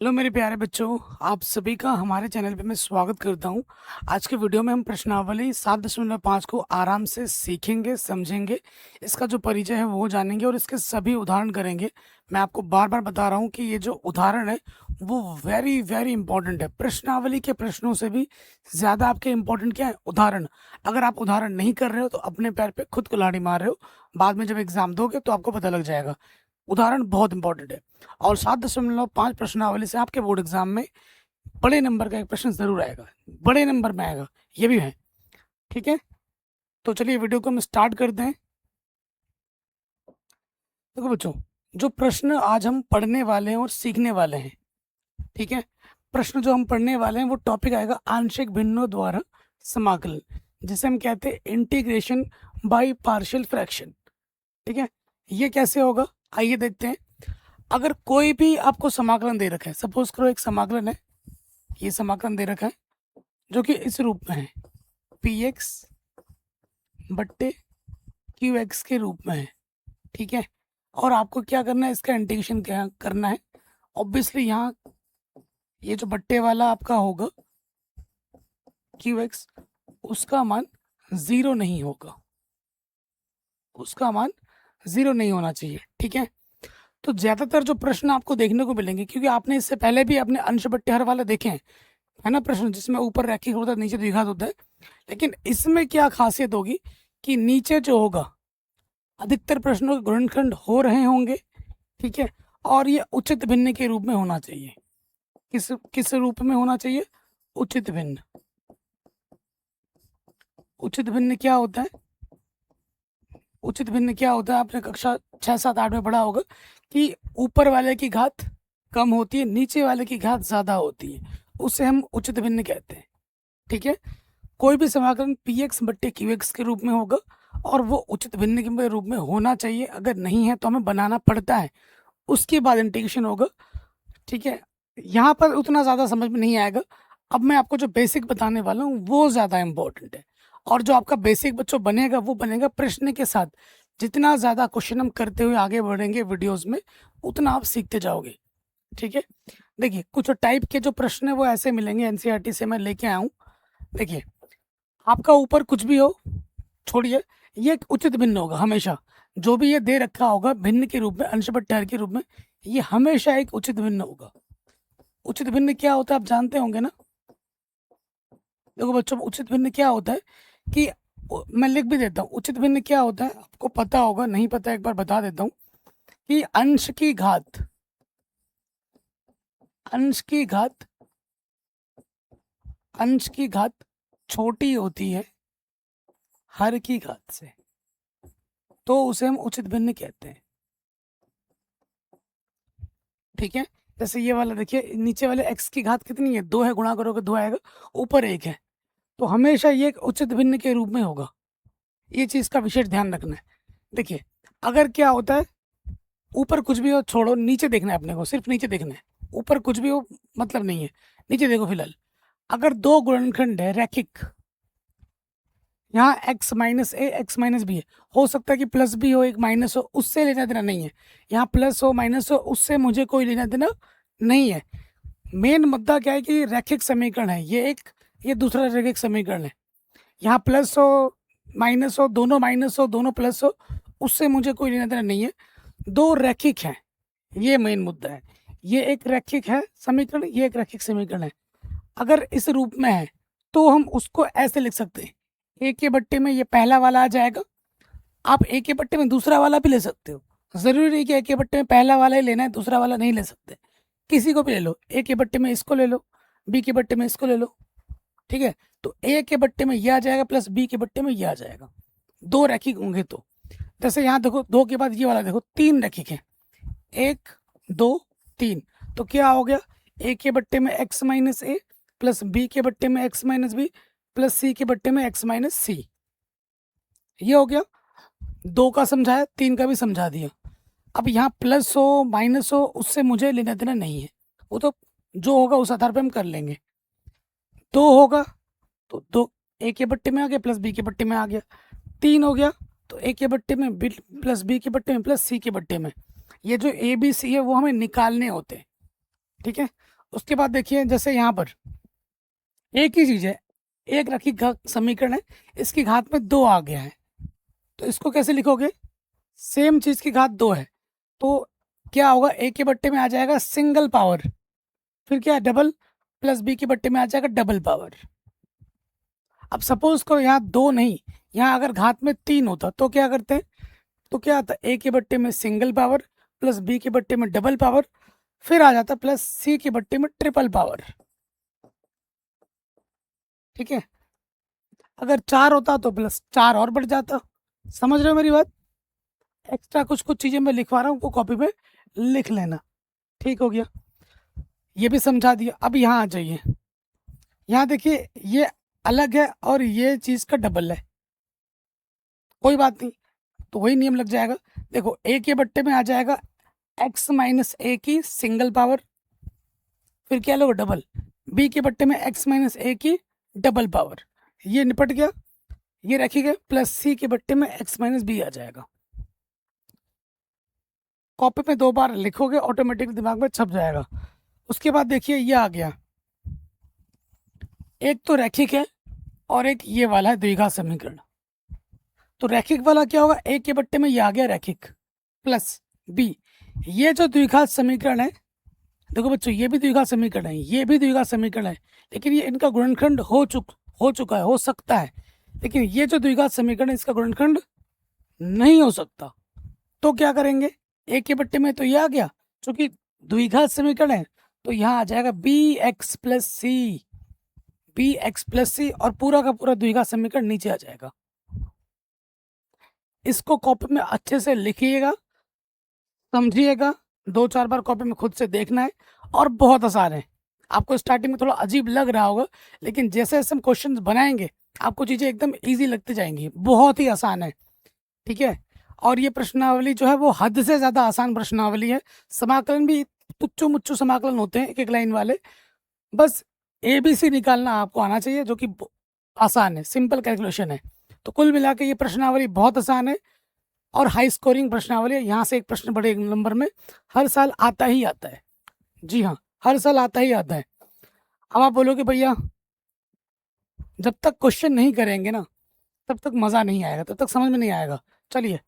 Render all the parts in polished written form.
Hello मेरे प्यारे बच्चों, आप सभी का हमारे चैनल पे मैं स्वागत करता हूं। आज के वीडियो में हम प्रश्नावली 7.5 को आराम से सीखेंगे, समझेंगे, इसका जो परिचय है वो जानेंगे और इसके सभी उदाहरण करेंगे। मैं आपको बार बार बता रहा हूं कि ये जो उदाहरण है वो वेरी वेरी इंपॉर्टेंट है। प्रश्नावली के प्रश्नों से भी ज़्यादा आपके इम्पोर्टेंट क्या है? उदाहरण। अगर आप उदाहरण नहीं कर रहे हो तो अपने पैर पे खुद कुल्हाड़ी मार रहे हो। बाद में जब एग्जाम दोगे तो आपको पता लग जाएगा। उदाहरण बहुत इंपॉर्टेंट है। और 7.5 प्रश्नावली से आपके बोर्ड एग्जाम में बड़े नंबर का एक प्रश्न जरूर आएगा, बड़े नंबर में आएगा, ये भी है। ठीक है, तो चलिए वीडियो को हम स्टार्ट करते हैं। देखो बच्चों, जो प्रश्न आज हम पढ़ने वाले हैं और सीखने वाले हैं, ठीक है, प्रश्न जो हम पढ़ने वाले हैं वो टॉपिक आएगा आंशिक भिन्नों द्वारा समाकलन, जिसे हम कहते हैं इंटीग्रेशन बाय पार्शियल फ्रैक्शन। ठीक है, ये कैसे होगा आइए देखते हैं। अगर कोई भी आपको समाकलन दे रखा है, सपोज करो एक समाकलन है, ये समाकलन दे रखा है जो कि इस रूप में है, पी एक्स बट्टे क्यू एक्स के रूप में है। ठीक है, और आपको क्या करना है, इसका इंटीग्रेशन क्या करना है। ऑब्वियसली यहाँ ये जो बट्टे वाला आपका होगा क्यू एक्स, उसका मान जीरो नहीं होगा, उसका मान जीरो नहीं होना चाहिए। ठीक है, तो ज्यादातर जो प्रश्न आपको देखने को मिलेंगे, क्योंकि आपने इससे पहले भी अपने अंश बट्टे हर वाला देखे हैं, है ना, प्रश्न जिसमें ऊपर रैखिक होता है नीचे द्विघात होता है। लेकिन इसमें क्या खासियत होगी कि नीचे जो होगा अधिकतर प्रश्नों के गुणनखंड हो रहे होंगे। ठीक है, और ये उचित भिन्न के रूप में होना चाहिए। किस किस रूप में होना चाहिए? उचित भिन्न। उचित भिन्न क्या होता है? उचित भिन्न क्या होता है, आपने कक्षा 6, 7, 8 में पढ़ा होगा कि ऊपर वाले की घात कम होती है, नीचे वाले की घात ज्यादा होती है, उसे हम उचित भिन्न कहते हैं। ठीक है, कोई भी समाकलन पी एक्स बट्टे क्यू एक्स के रूप में होगा और वो उचित भिन्न के रूप में होना चाहिए। अगर नहीं है तो हमें बनाना पड़ता है, उसके बाद इंटीग्रेशन होगा। ठीक है, यहाँ पर उतना ज़्यादा समझ में नहीं आएगा। अब मैं आपको जो बेसिक बताने वाला हूँ वो ज़्यादा इम्पोर्टेंट है, और जो आपका बेसिक बच्चों बनेगा वो बनेगा प्रश्न के साथ। जितना ज़्यादा क्वेश्चन हम करते हुए आगे बढ़ेंगे वीडियोस में, उतना आप सीखते जाओगे। ठीक है, देखिए कुछ टाइप के जो प्रश्न है वो ऐसे मिलेंगे, एनसीईआरटी से मैं लेके आया हूँ। देखिए, आपका ऊपर कुछ भी हो छोड़िए, ये एक उचित भिन्न होगा हमेशा। जो भी ये दे रखा होगा भिन्न के रूप में, अंश बट्टे हर के रूप में, ये हमेशा एक उचित भिन्न होगा। उचित भिन्न क्या होता है आप जानते होंगे ना। देखो बच्चों, उचित भिन्न क्या होता है कि मैं लिख भी देता हूँ। उचित भिन्न क्या होता है आपको पता होगा, नहीं पता एक बार बता देता हूँ कि अंश की घात अंश की घात छोटी होती है हर की घात से, तो उसे हम उचित भिन्न कहते हैं। ठीक है, जैसे ये वाला देखिए, नीचे वाले x की घात कितनी है? 2 है, गुणा करोगे 2 आएगा, ऊपर 1 है, तो हमेशा ये एक उचित भिन्न के रूप में होगा। ये चीज का विशेष ध्यान रखना है। देखिए, अगर क्या होता है, ऊपर कुछ भी हो छोड़ो, नीचे देखना है अपने को, सिर्फ नीचे देखना है। ऊपर कुछ भी हो मतलब नहीं है, नीचे देखो फिलहाल। अगर दो गुणनखंड है रैखिक, यहाँ x माइनस ए एक्स माइनस बी है, हो सकता है कि प्लस भी हो एक माइनस हो, उससे लेना देना नहीं है। यहाँ प्लस हो माइनस हो उससे मुझे कोई लेना देना नहीं है। मेन मुद्दा क्या है कि रैखिक समीकरण है ये एक, ये दूसरा रैखिक समीकरण है। यहाँ प्लस हो माइनस हो, दोनों माइनस हो दोनों प्लस हो, उससे मुझे कोई लेना देना नहीं है। दो रैखिक हैं, ये मेन मुद्दा है। ये एक रैखिक है समीकरण, ये एक रैखिक समीकरण है। अगर इस रूप में है तो हम उसको ऐसे लिख सकते हैं, ए के बट्टे में ये पहला वाला आ जाएगा। आप ए के बट्टे में दूसरा वाला भी ले सकते हो, जरूरी नहीं कि ए के बट्टे में पहला वाला ही लेना है, दूसरा वाला नहीं ले सकते। किसी को भी ले लो, ए के बट्टे में इसको ले लो, बी के बट्टे में इसको ले लो। ठीक है, तो ए के बट्टे में ये आ जाएगा प्लस बी के बट्टे में ये आ जाएगा। दो रैखिक होंगे तो, जैसे यहाँ देखो, दो के बाद ये वाला देखो, तीन रैखिक है, 1, 2, 3, तो क्या हो गया, ए के बट्टे में एक्स माइनस ए प्लस बी के बट्टे में एक्स माइनस बी प्लस सी के बट्टे में एक्स माइनस सी। ये हो गया, दो का समझाया, तीन का भी समझा दिया। अब यहाँ प्लस हो माइनस हो उससे मुझे लेना देना नहीं है, वो तो जो होगा उस आधार पर हम कर लेंगे। दो होगा तो दो ए के बट्टे में आ गया प्लस बी के बट्टे में आ गया। तीन हो गया तो ए के बट्टे में बी प्लस बी के बट्टे में प्लस सी के बट्टे में। ये जो ए बी सी है वो हमें निकालने होते हैं। ठीक है, उसके बाद देखिए जैसे यहाँ पर एक ही चीज है, एक रैखिक समीकरण है, इसकी घात में 2 आ गया है, तो इसको कैसे लिखोगे? सेम चीज की घात 2 है, तो क्या होगा? ए के बट्टे में आ जाएगा सिंगल पावर, फिर क्या है डबल, प्लस बी के बट्टे में आ जाएगा डबल पावर। अब सपोज करो यहाँ 2 नहीं, यहाँ अगर घात में 3 होता तो क्या करते हैं? तो क्या आता? ए के बट्टे में सिंगल पावर, प्लस बी के बट्टे में डबल पावर, फिर आ जाता प्लस सी के बट्टे में ट्रिपल पावर। ठीक है, अगर 4 होता तो प्लस 4 और बढ़ जाता। समझ रहे हो मेरी बात? एक्स्ट्रा कुछ कुछ चीजें मैं लिखवा रहा हूँ, वो कॉपी पे लिख लेना। ठीक हो गया, ये भी समझा दिया। अब यहाँ आ जाइए, यहाँ देखिए ये अलग है और ये चीज का डबल है, कोई बात नहीं, तो वही नियम लग जाएगा। देखो ए के बट्टे में आ जाएगा x माइनस ए की सिंगल पावर, फिर क्या लोगे? डबल। बी के बट्टे में x माइनस ए की डबल पावर, ये निपट गया, ये रखिएगा, प्लस सी के बट्टे में x माइनस बी आ जाएगा। कॉपी में 2 बार लिखोगे, ऑटोमेटिक दिमाग में छप जाएगा। उसके बाद देखिए ये आ गया, एक तो रैखिक है और एक ये वाला है द्विघात समीकरण। तो रैखिक वाला क्या होगा? ए के बट्टे में ये आ गया रैखिक, प्लस बी, ये जो द्विघात समीकरण है, देखो बच्चों ये भी द्विघात समीकरण है, ये भी द्विघात समीकरण है, लेकिन ये इनका गुणनखंड हो चुका है, हो सकता है, लेकिन ये जो द्विघात समीकरण है इसका गुणनखंड नहीं हो सकता। तो क्या करेंगे? ए के बट्टे में तो ये आ गया, चूंकि द्विघात समीकरण है तो यहाँ आ जाएगा बी एक्स प्लस सी, बी एक्स प्लस सी, और पूरा का पूरा द्विघात समीकरण नीचे आ जाएगा। इसको कॉपी में अच्छे से लिखिएगा, समझिएगा, 2-4 बार कॉपी में खुद से देखना है, और बहुत आसान है। आपको स्टार्टिंग में थोड़ा अजीब लग रहा होगा, लेकिन जैसे जैसे हम क्वेश्चन बनाएंगे आपको चीज़ें एकदम इजी लगती जाएंगी, बहुत ही आसान है। ठीक है, और ये प्रश्नावली जो है वो हद से ज़्यादा आसान प्रश्नावली है। समाकलन भी तुच्चो मुच्चो समाकलन होते हैं, एक एक लाइन वाले, बस ABC निकालना आपको आना चाहिए, जो कि आसान है, सिंपल कैलकुलेशन है। तो कुल मिला के ये प्रश्नावली बहुत आसान है और हाई स्कोरिंग प्रश्नावली है। यहाँ से एक प्रश्न बड़े नंबर में हर साल आता ही आता है। जी हाँ, हर साल आता ही आता है। अब आप बोलोगे भैया जब तक क्वेश्चन नहीं करेंगे ना तब तक मज़ा नहीं आएगा, तब तक समझ में नहीं आएगा। चलिए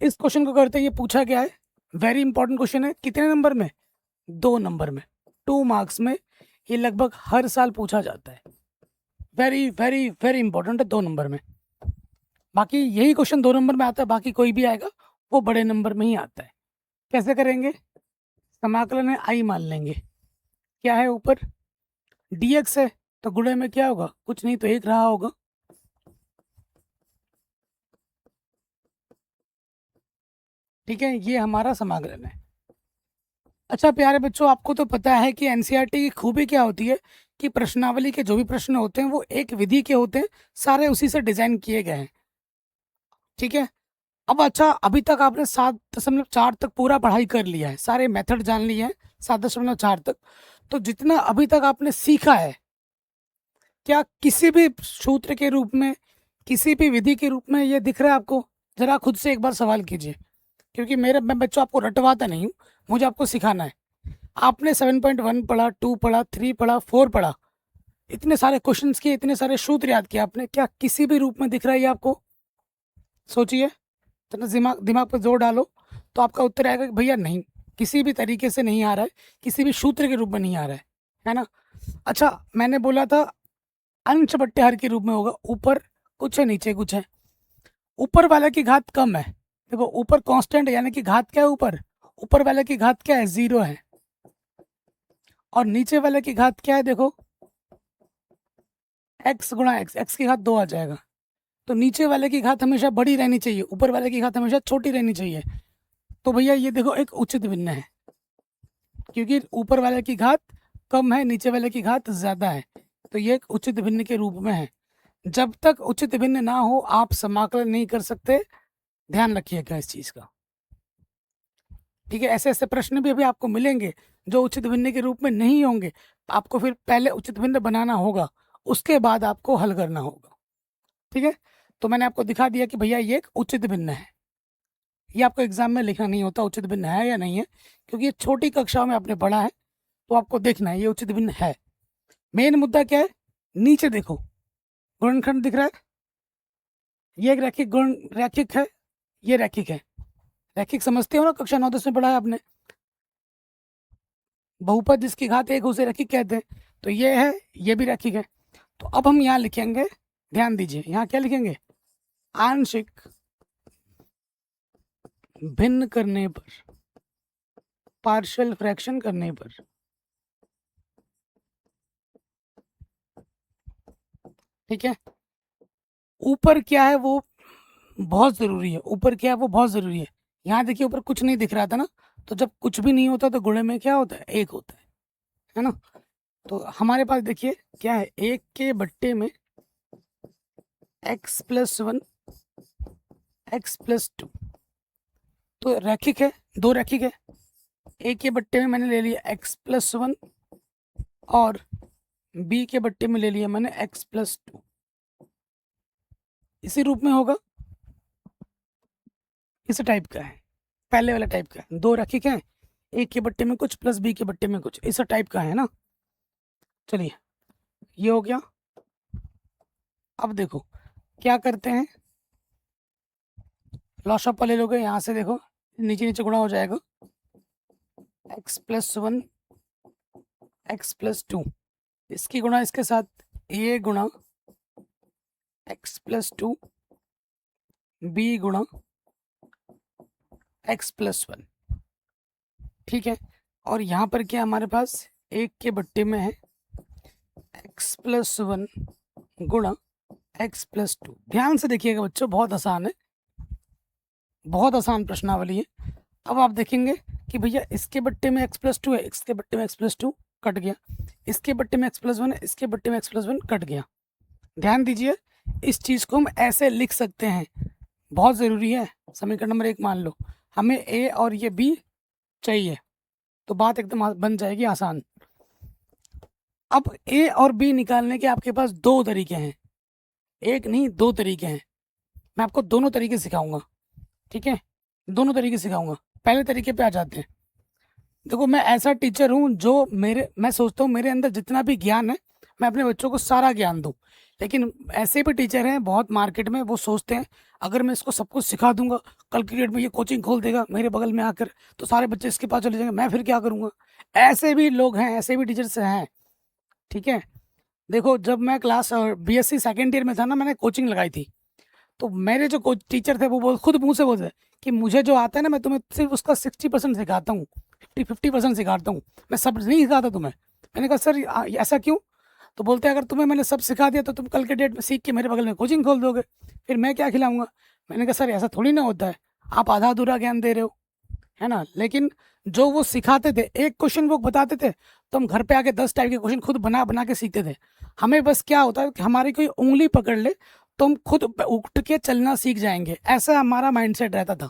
इस क्वेश्चन को करते हैं। ये पूछा गया है, वेरी इंपॉर्टेंट क्वेश्चन है। कितने नंबर में? 2 नंबर में, 2 मार्क्स में। ये लगभग हर साल पूछा जाता है, वेरी वेरी वेरी इंपॉर्टेंट है, 2 नंबर में। बाकी यही क्वेश्चन 2 नंबर में आता है, बाकी कोई भी आएगा वो बड़े नंबर में ही आता है। कैसे करेंगे? समाकलन है, आई मान लेंगे, क्या है ऊपर dx है, तो गुणे में क्या होगा? कुछ नहीं तो 1 रहा होगा। ठीक है, ये हमारा समाकलन है। अच्छा प्यारे बच्चों, आपको तो पता है कि एनसीईआरटी की खूबी क्या होती है कि प्रश्नावली के जो भी प्रश्न होते हैं वो एक विधि के होते हैं, सारे उसी से डिजाइन किए गए हैं। ठीक है, अब अच्छा अभी तक आपने 7.4 तक पूरा पढ़ाई कर लिया है, सारे मेथड जान लिए हैं 7.4 तक। तो जितना अभी तक आपने सीखा है, क्या किसी भी सूत्र के रूप में, किसी भी विधि के रूप में ये दिख रहा है आपको? जरा खुद से एक बार सवाल कीजिए, क्योंकि मैं बच्चों आपको रटवाता नहीं हूँ, मुझे आपको सिखाना है। आपने 7.1 पढ़ा, 2 पढ़ा, 3 पढ़ा, 4 पढ़ा, इतने सारे क्वेश्चंस किए, इतने सारे सूत्र याद किए आपने, क्या किसी भी रूप में दिख रहा है ये आपको? सोचिए, तो दिमाग दिमाग पर जोर डालो, तो आपका उत्तर आएगा कि भैया नहीं, किसी भी तरीके से नहीं आ रहा है, किसी भी सूत्र के रूप में नहीं आ रहा है ना? अच्छा मैंने बोला था अंश बट्टे हर के रूप में होगा, ऊपर कुछ है नीचे कुछ है। ऊपर वाले की घात कम है, देखो ऊपर कांस्टेंट है, यानी कि घात क्या है? ऊपर वाले की घात क्या है? 0 है। और नीचे वाले की घात क्या है? देखो x गुणा x की घात 2 आ जाएगा। तो नीचे वाले की घात हमेशा बड़ी रहनी चाहिए, ऊपर वाले की घात हमेशा छोटी रहनी चाहिए। तो भैया ये देखो एक उचित भिन्न है, क्योंकि ऊपर वाले की घात कम है, नीचे वाले की घात ज़्यादा है, तो ये एक उचित भिन्न के रूप में है। जब तक उचित भिन्न ना हो आप समाकलन नहीं कर सकते, ध्यान रखिएगा इस चीज़ का। ठीक है, ऐसे ऐसे प्रश्न भी अभी आपको मिलेंगे जो उचित भिन्न के रूप में नहीं होंगे, आपको फिर पहले उचित भिन्न बनाना होगा, उसके बाद आपको हल करना होगा। ठीक है, तो मैंने आपको दिखा दिया कि भैया ये एक उचित भिन्न है। ये आपको एग्जाम में लिखना नहीं होता उचित भिन्न है या नहीं है, क्योंकि ये छोटी कक्षाओं में आपने पढ़ा है, तो आपको देखना है ये उचित भिन्न है। मेन मुद्दा क्या है, नीचे देखो गुणनखंड दिख रहा है, ये एक रैखिक गुण रैखिक है, ये रैखिक है। रैखिक समझते हो ना, कक्षा 9-10 में पढ़ा है आपने। बहुपद जिसकी घात एक उसे रैखिक कहते हैं। तो ये है, ये भी रैखिक है। तो अब हम यहाँ लिखेंगे, ध्यान दीजिए, यहाँ क्या लिखेंगे, आंशिक भिन्न करने पर, पार्शियल फ्रैक्शन करने पर, ठीक है। ऊपर क्या है वो बहुत जरूरी है, ऊपर क्या है वो बहुत जरूरी है। यहाँ देखिए ऊपर कुछ नहीं दिख रहा था ना, तो जब कुछ भी नहीं होता तो गुणे में क्या होता है, एक होता है ना। तो हमारे पास देखिए क्या है, एक के बट्टे में x+1 x+2, तो रैखिक है, दो रैखिक है। ए के बट्टे में मैंने ले लिया x+1 और बी के बट्टे में ले लिया मैंने x+2। इसी रूप में होगा, इस टाइप का है, पहले वाला टाइप का है। दो रैखिक है, एक के बट्टे में कुछ प्लस बी के बट्टे में कुछ, इस टाइप का है ना। चलिए ये हो गया। अब देखो क्या करते हैं, लॉसअप ले लोगे, यहाँ से देखो नीचे नीचे गुणा हो जाएगा, x+1 x+2, इसकी गुणा इसके साथ, a गुणा x+2 b गुणा x+1, ठीक है। और यहाँ पर क्या हमारे पास एक के बट्टे में है x+1 गुणा x+2। ध्यान से देखिएगा बच्चों, बहुत आसान है, बहुत आसान प्रश्नावली है। अब आप देखेंगे कि भैया इसके बट्टे में x+2 है, इसके बट्टे में x+2 कट गया, इसके बट्टे में x+1 है, इसके बट्टे में x+1 कट गया। ध्यान दीजिए, इस चीज़ को हम ऐसे लिख सकते हैं, बहुत ज़रूरी है। समीकरण नंबर 1 मान लो, हमें a और ये b चाहिए, तो बात एकदम बन जाएगी आसान। अब a और b निकालने के आपके पास दो तरीके हैं, एक नहीं दो तरीके हैं। मैं आपको दोनों तरीके सिखाऊंगा, ठीक है, दोनों तरीके सिखाऊंगा। पहले तरीके पे आ जाते हैं। देखो मैं ऐसा टीचर हूँ जो मैं सोचता हूँ मेरे अंदर जितना भी ज्ञान है मैं अपने बच्चों को सारा ज्ञान दूँ। लेकिन ऐसे भी टीचर हैं बहुत मार्केट में, वो सोचते हैं अगर मैं इसको सब कुछ सिखा दूंगा, कल की डेट में ये कोचिंग खोल देगा मेरे बगल में आकर, तो सारे बच्चे इसके पास चले जाएंगे, मैं फिर क्या करूँगा। ऐसे भी लोग हैं, ऐसे भी टीचर्स हैं, ठीक है। देखो जब मैं क्लास BSc सेकेंड ईयर में था ना, मैंने कोचिंग लगाई थी, तो मेरे जो कोच टीचर थे वो खुद मुँह से बोलते कि मुझे जो आता है ना मैं तुम्हें सिर्फ उसका 60% सिखाता हूँ, 50% सिखाता हूँ, मैं सब नहीं सिखाता तुम्हें। मैंने कहा सर ऐसा क्यों। तो बोलते अगर तुम्हें मैंने सब सिखा दिया तो तुम कल के डेट में सीख के मेरे बगल में कोचिंग खोल दोगे, फिर मैं क्या खिलाऊंगा। मैंने कहा सर ऐसा थोड़ी ना होता है, आप आधा अधूरा ज्ञान दे रहे हो, है ना। लेकिन जो वो सिखाते थे, एक क्वेश्चन वो बताते थे तो हम घर पे आके 10 टाइप के क्वेश्चन खुद बना बना के सीखते थे। हमें बस क्या होता है कि हमारी कोई उंगली पकड़ ले तो हम खुद उठ के चलना सीख जाएंगे, ऐसा हमारा माइंडसेट रहता था।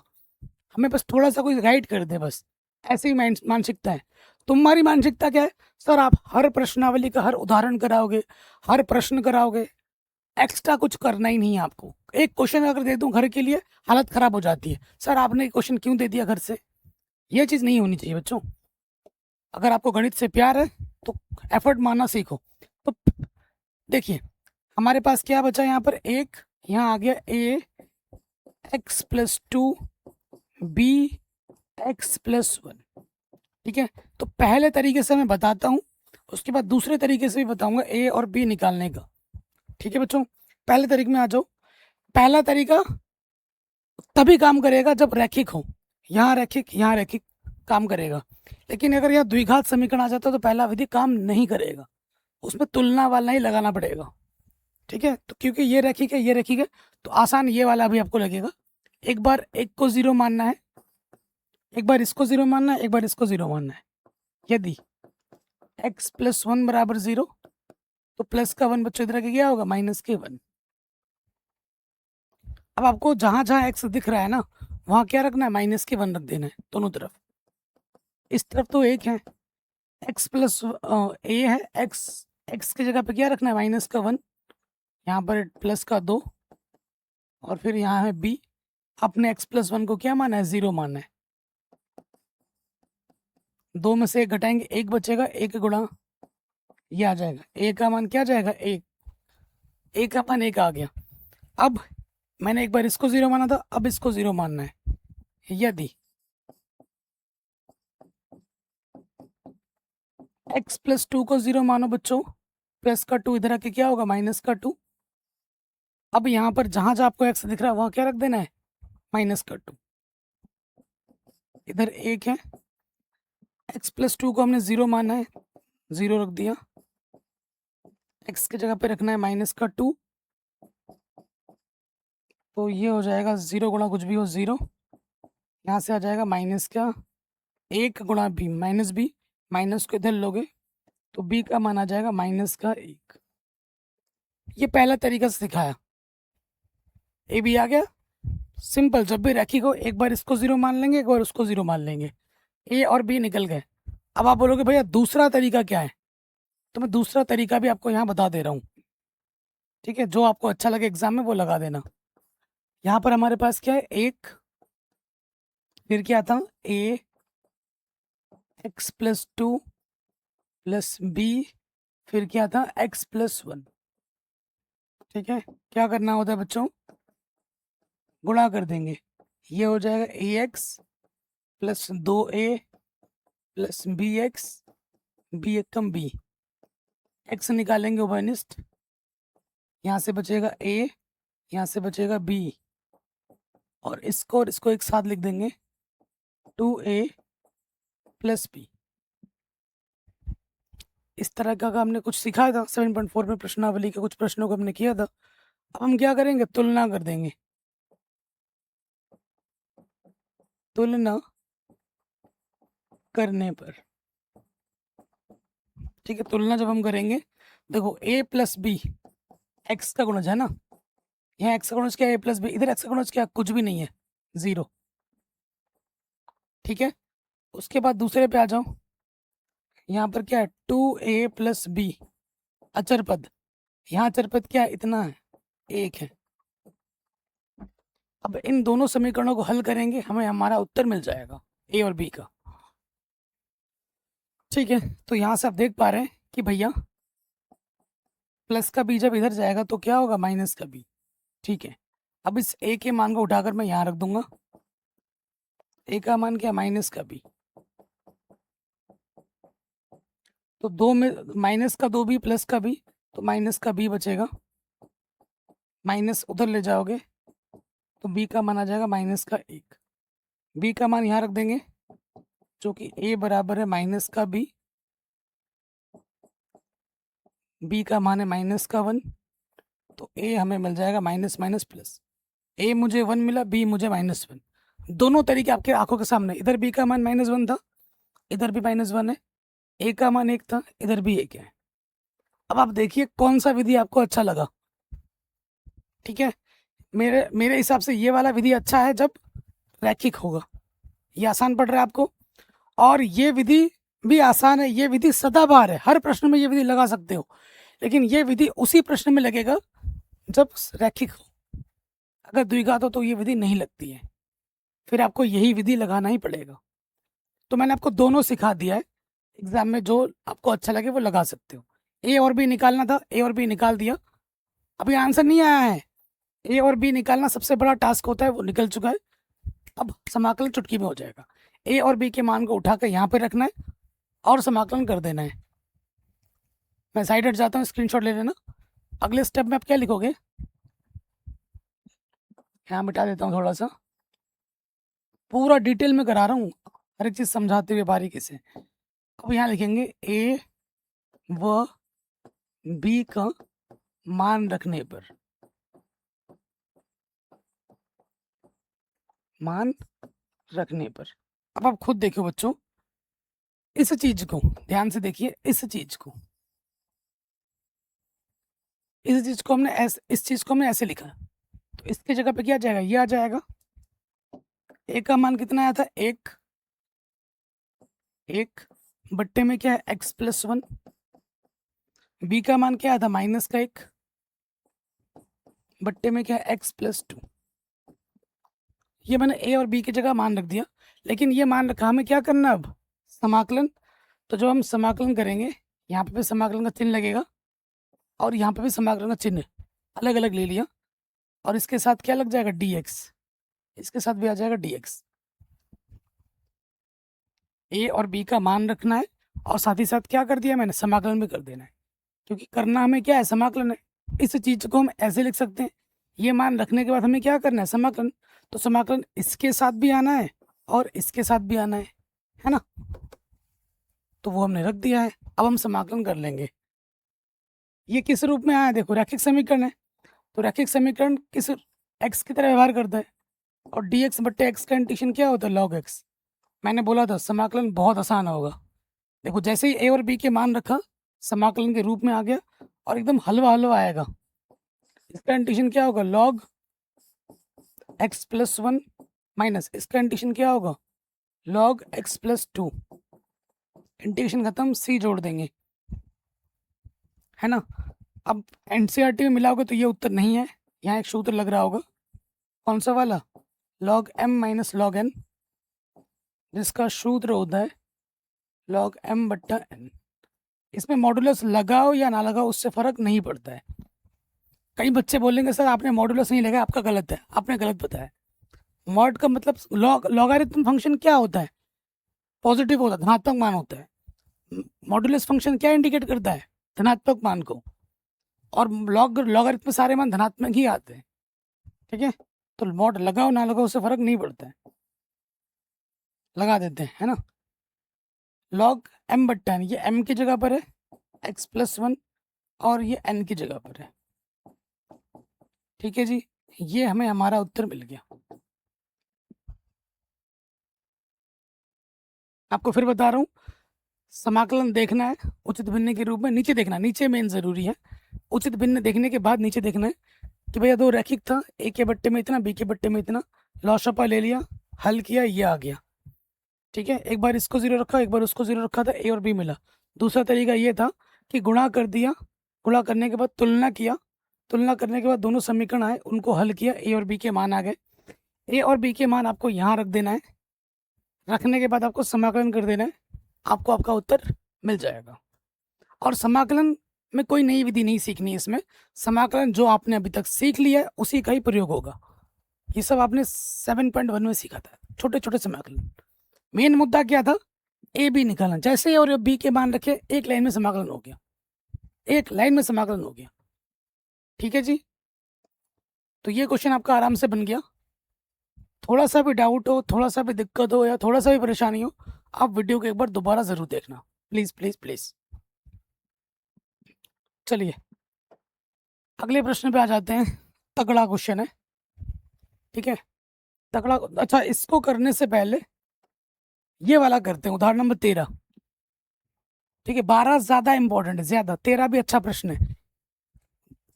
हमें बस थोड़ा सा कोई गाइड कर दे, बस ऐसी ही मानसिकता है। तुम्हारी मानसिकता क्या है, सर आप हर प्रश्नावली का हर उदाहरण कराओगे, हर प्रश्न कराओगे, एक्स्ट्रा कुछ करना ही नहीं है आपको। एक क्वेश्चन अगर दे दूं घर के लिए हालत खराब हो जाती है, सर आपने क्वेश्चन क्यों दे दिया घर से। ये चीज़ नहीं होनी चाहिए बच्चों। अगर आपको गणित से प्यार है तो एफर्ट मारना सीखो। तो देखिए हमारे पास क्या बचा यहाँ पर, एक यहाँ आ गया a x+2 b x+1, ठीक है। तो पहले तरीके से मैं बताता हूँ, उसके बाद दूसरे तरीके से भी बताऊंगा a और b निकालने का, ठीक है बच्चों। पहले तरीके में आ जाओ। पहला तरीका तभी काम करेगा जब रैखिक हो, यहाँ रैखिक यहाँ रैखिक काम करेगा। लेकिन अगर यहाँ द्विघात समीकरण आ जाता तो पहला विधि काम नहीं करेगा, उसमें तुलना वाला ही लगाना पड़ेगा, ठीक है। तो क्योंकि ये रैखिक है ये रैखिक है, तो आसान ये वाला भी आपको लगेगा। एक बार एक को 0 मानना है, एक बार इसको 0 मानना है, एक बार इसको 0 मानना है। यदि x+1 बराबर 0 तो प्लस का 1 बच्चों इधर के क्या होगा, माइनस के 1। अब आपको जहां जहां x दिख रहा है ना वहां क्या रखना है, माइनस के 1 रख देना है दोनों तरफ। इस तरफ तो एक है x+a है, x की जगह पे क्या रखना है, माइनस का 1, यहाँ पर प्लस का 2, और फिर यहाँ है b। अपने x+1 को क्या माना है, 0 माना है। दो में से एक घटाएंगे, एक बचेगा, एक गुणा ये आ जाएगा, ए का मान क्या जाएगा, एक, ए का मान एक आ गया। अब मैंने एक बार इसको जीरो माना था, अब इसको जीरो मानना है। यदि x प्लस टू को जीरो मानो बच्चों, प्लस का टू इधर आके क्या होगा, माइनस का टू। अब यहाँ पर जहां जहां आपको x दिख रहा है वहां क्या रख देना है, माइनस का टू। इधर एक है, x प्लस टू को हमने जीरो माना है, जीरो रख दिया। x की जगह पे रखना है माइनस का टू, तो ये हो जाएगा जीरो गुणा कुछ भी हो जीरो, यहाँ से आ जाएगा माइनस का एक गुणा बी, माइनस बी, माइनस को इधर लोगे तो बी का मान आ जाएगा माइनस का एक। ये पहला तरीका सिखाया, ए बी आ गया। सिंपल, जब भी रैखिक हो एक बार इसको जीरो मान लेंगे, एक बार उसको जीरो मान लेंगे, ए और बी निकल गए। अब आप बोलोगे भैया दूसरा तरीका क्या है, तो मैं दूसरा तरीका भी आपको यहाँ बता दे रहा हूँ, ठीक है, जो आपको अच्छा लगे एग्जाम में वो लगा देना। यहाँ पर हमारे पास क्या है, एक, फिर क्या था, a x plus two plus b, फिर क्या था, एक्स प्लस वन। ठीक है, क्या करना होता है बच्चों, गुणा कर देंगे, ये हो जाएगा ए एक्स प्लस दो ए प्लस बी एक्स, बी एकम बी, एक्स निकालेंगे उभयनिष्ठ, यहाँ से बचेगा ए, यहाँ से बचेगा बी, और इसको एक साथ लिख देंगे, टू ए प्लस बी। इस तरह का हमने कुछ सिखाया था 7.4 में, प्रश्नावली के कुछ प्रश्नों को हमने किया था। अब हम क्या करेंगे, तुलना कर देंगे, तुलना करने पर, ठीक है, तुलना जब हम करेंगे, देखो a प्लस बी एक्स का गुणज है ना, यहाँ एक्स का गुणज क्या है, ए प्लस बी, इधर एक्स का गुणज क्या, कुछ भी नहीं है, जीरो। ठीक है, उसके बाद दूसरे पे आ जाओ, यहाँ पर क्या है, टू ए प्लस बी अचर पद, यहाँ अचर पद क्या है, इतना है, एक है। अब इन दोनों समीकरणों को हल करेंगे, हमें हमारा उत्तर मिल जाएगा ए और बी का। ठीक है, तो यहाँ से आप देख पा रहे हैं कि भैया प्लस का बी जब इधर जाएगा तो क्या होगा, माइनस का बी। ठीक है, अब इस ए के मान को उठाकर मैं यहाँ रख दूंगा, ए का मान क्या, माइनस का बी, तो दो में माइनस का दो बी प्लस का बी, तो माइनस का बी बचेगा, माइनस उधर ले जाओगे तो बी का मान आ जाएगा माइनस का एक, बी का मान यहाँ रख देंगे जो कि ए बराबर है माइनस का बी, बी का मान है माइनस का वन, तो ए हमें मिल जाएगा माइनस माइनस प्लस, ए मुझे वन मिला, बी मुझे माइनस वन। दोनों तरीके आपके आंखों के सामने, इधर बी का मान माइनस वन था, इधर भी माइनस वन है, ए का मान एक था, इधर भी एक है। अब आप देखिए कौन सा विधि आपको अच्छा लगा। ठीक है, मेरे मेरे हिसाब से ये वाला विधि अच्छा है जब रैखिक होगा, ये आसान पड़ रहा है आपको, और ये विधि भी आसान है, ये विधि सदाबहार है, हर प्रश्न में ये विधि लगा सकते हो, लेकिन ये विधि उसी प्रश्न में लगेगा जब रैखिक हो, अगर द्विघात हो तो ये विधि नहीं लगती है, फिर आपको यही विधि लगाना ही पड़ेगा। तो मैंने आपको दोनों सिखा दिया है, एग्जाम में जो आपको अच्छा लगे वो लगा सकते हो। ए और बी निकालना था, ए और बी निकाल दिया, अभी आंसर नहीं आया है, ए और बी निकालना सबसे बड़ा टास्क होता है, वो निकल चुका है, अब समाकलन चुटकी में हो जाएगा। ए और बी के मान को उठाकर यहाँ पे रखना है और समाकलन कर देना है। मैं साइड हट जाता हूँ, स्क्रीनशॉट ले लेना। अगले स्टेप में आप क्या लिखोगे, यहाँ मिटा देता हूँ थोड़ा सा, पूरा डिटेल में करा रहा हूँ, हर एक चीज़ समझाते हुए बारीकी से। अब यहाँ लिखेंगे ए व बी का मान रखने पर, मान रखने पर। अब आप खुद देखो बच्चों, इस चीज को ध्यान से देखिए, इस चीज को हमने ऐसे, इस चीज को हमने ऐसे लिखा, तो इसकी जगह पे क्या जाएगा, ये आ जाएगा। ए का मान कितना आया था, एक, एक बट्टे में क्या है, एक्स प्लस वन, बी का मान क्या आया था, माइनस का एक, बट्टे में क्या है, एक्स प्लस टू। ये मैंने ए और बी की जगह मान रख दिया, लेकिन ये मान रखा, हमें क्या करना, अब समाकलन। तो जब हम समाकलन करेंगे, यहाँ पे भी समाकलन का चिन्ह लगेगा और यहाँ पे भी समाकलन का चिन्ह अलग अलग ले लिया, और इसके साथ क्या लग जाएगा, dx, इसके साथ भी आ जाएगा dx। a और b का मान रखना है, और साथ ही साथ क्या कर दिया मैंने, समाकलन भी कर देना है, क्योंकि करना हमें क्या है, समाकलन है। इस चीज को हम ऐसे लिख सकते हैं, ये मान रखने के बाद हमें क्या करना है, समाकलन। तो समाकलन इसके साथ भी आना है और इसके साथ भी आना है ना। तो वो हमने रख दिया है। अब हम समाकलन कर लेंगे। ये किस रूप में आया, देखो रैखिक समीकरण है, तो रैखिक समीकरण किस x की तरह व्यवहार करता है, और dx बट्टे x का इंटीग्रेशन क्या होता है, log x। मैंने बोला था समाकलन बहुत आसान होगा। देखो जैसे ही a और b के मान रखा, समाकलन के रूप में आ गया और एकदम हलवा हलवा आएगा। इसका इंटीग्रेशन क्या होगा, log x प्लस 1 माइनस इसका इंटीग्रेशन क्या होगा, log x प्लस 2। इंटीग्रेशन खत्म, c जोड़ देंगे, है ना। अब एनसीईआरटी में मिलाओगे तो ये उत्तर नहीं है, यहाँ एक सूत्र लग रहा होगा, कौन सा वाला, log m minus log n, जिसका सूत्र होता है log m बट्टा n। इसमें मॉडुलस लगाओ या ना लगाओ उससे फर्क नहीं पड़ता है। कई बच्चे बोलेंगे सर आपने मॉडुलस नहीं लगाया, आपका गलत है, आपने गलत बताया। मॉड का मतलब लॉगरिथम फंक्शन क्या होता है, पॉजिटिव होता है, धनात्मक मान होता है। मॉडुलस फंक्शन क्या इंडिकेट करता है, धनात्मक मान को, और लॉगरिथम में सारे मान धनात्मक ही आते हैं, ठीक है। तो मॉड लगाओ ना लगाओ उससे फर्क नहीं पड़ता है, लगा देते हैं, है ना। log m बट्टा n, ये m की जगह पर है x प्लस 1 और ये n की जगह पर है, ठीक है जी। ये हमें हमारा उत्तर मिल गया। आपको फिर बता रहा हूँ, समाकलन देखना है उचित भिन्न के रूप में, नीचे देखना, नीचे मेन जरूरी है। उचित भिन्न देखने के बाद नीचे देखना है कि भैया दो रैखिक था, ए के बट्टे में इतना, बी के बट्टे में इतना, लॉसपा ले लिया, हल किया, ये आ गया, ठीक है। एक बार इसको जीरो रखा, एक बार उसको जीरो रखा था, ए और बी मिला। दूसरा तरीका ये था कि गुणा कर दिया, गुणा करने के बाद तुलना किया, तुलना करने के बाद दोनों समीकरण आए, उनको हल किया, ए और बी के मान आ गए। ए और बी के मान आपको यहाँ रख देना है, रखने के बाद आपको समाकलन कर देना है, आपको आपका उत्तर मिल जाएगा। और समाकलन में कोई नई विधि नहीं सीखनी है, इसमें समाकलन जो आपने अभी तक सीख लिया है उसी का ही प्रयोग होगा। ये सब आपने 7.1 में सीखा था, छोटे छोटे समाकलन। मेन मुद्दा क्या था, ए बी निकालना। जैसे ए और बी के मान रखे, एक लाइन में समाकलन हो गया, एक लाइन में समाकलन हो गया, ठीक है जी। तो ये क्वेश्चन आपका आराम से बन गया। थोड़ा सा भी डाउट हो, थोड़ा सा भी दिक्कत हो या थोड़ा सा भी परेशानी हो, आप वीडियो को एक बार दोबारा जरूर देखना, प्लीज प्लीज प्लीज। चलिए अगले प्रश्न पे आ जाते हैं। तगड़ा क्वेश्चन है, ठीक है, तगड़ा। अच्छा, इसको करने से पहले ये वाला करते हैं, उदाहरण नंबर 13, ठीक है। 12 ज्यादा इंपॉर्टेंट है, ज्यादा। 13 भी अच्छा प्रश्न है,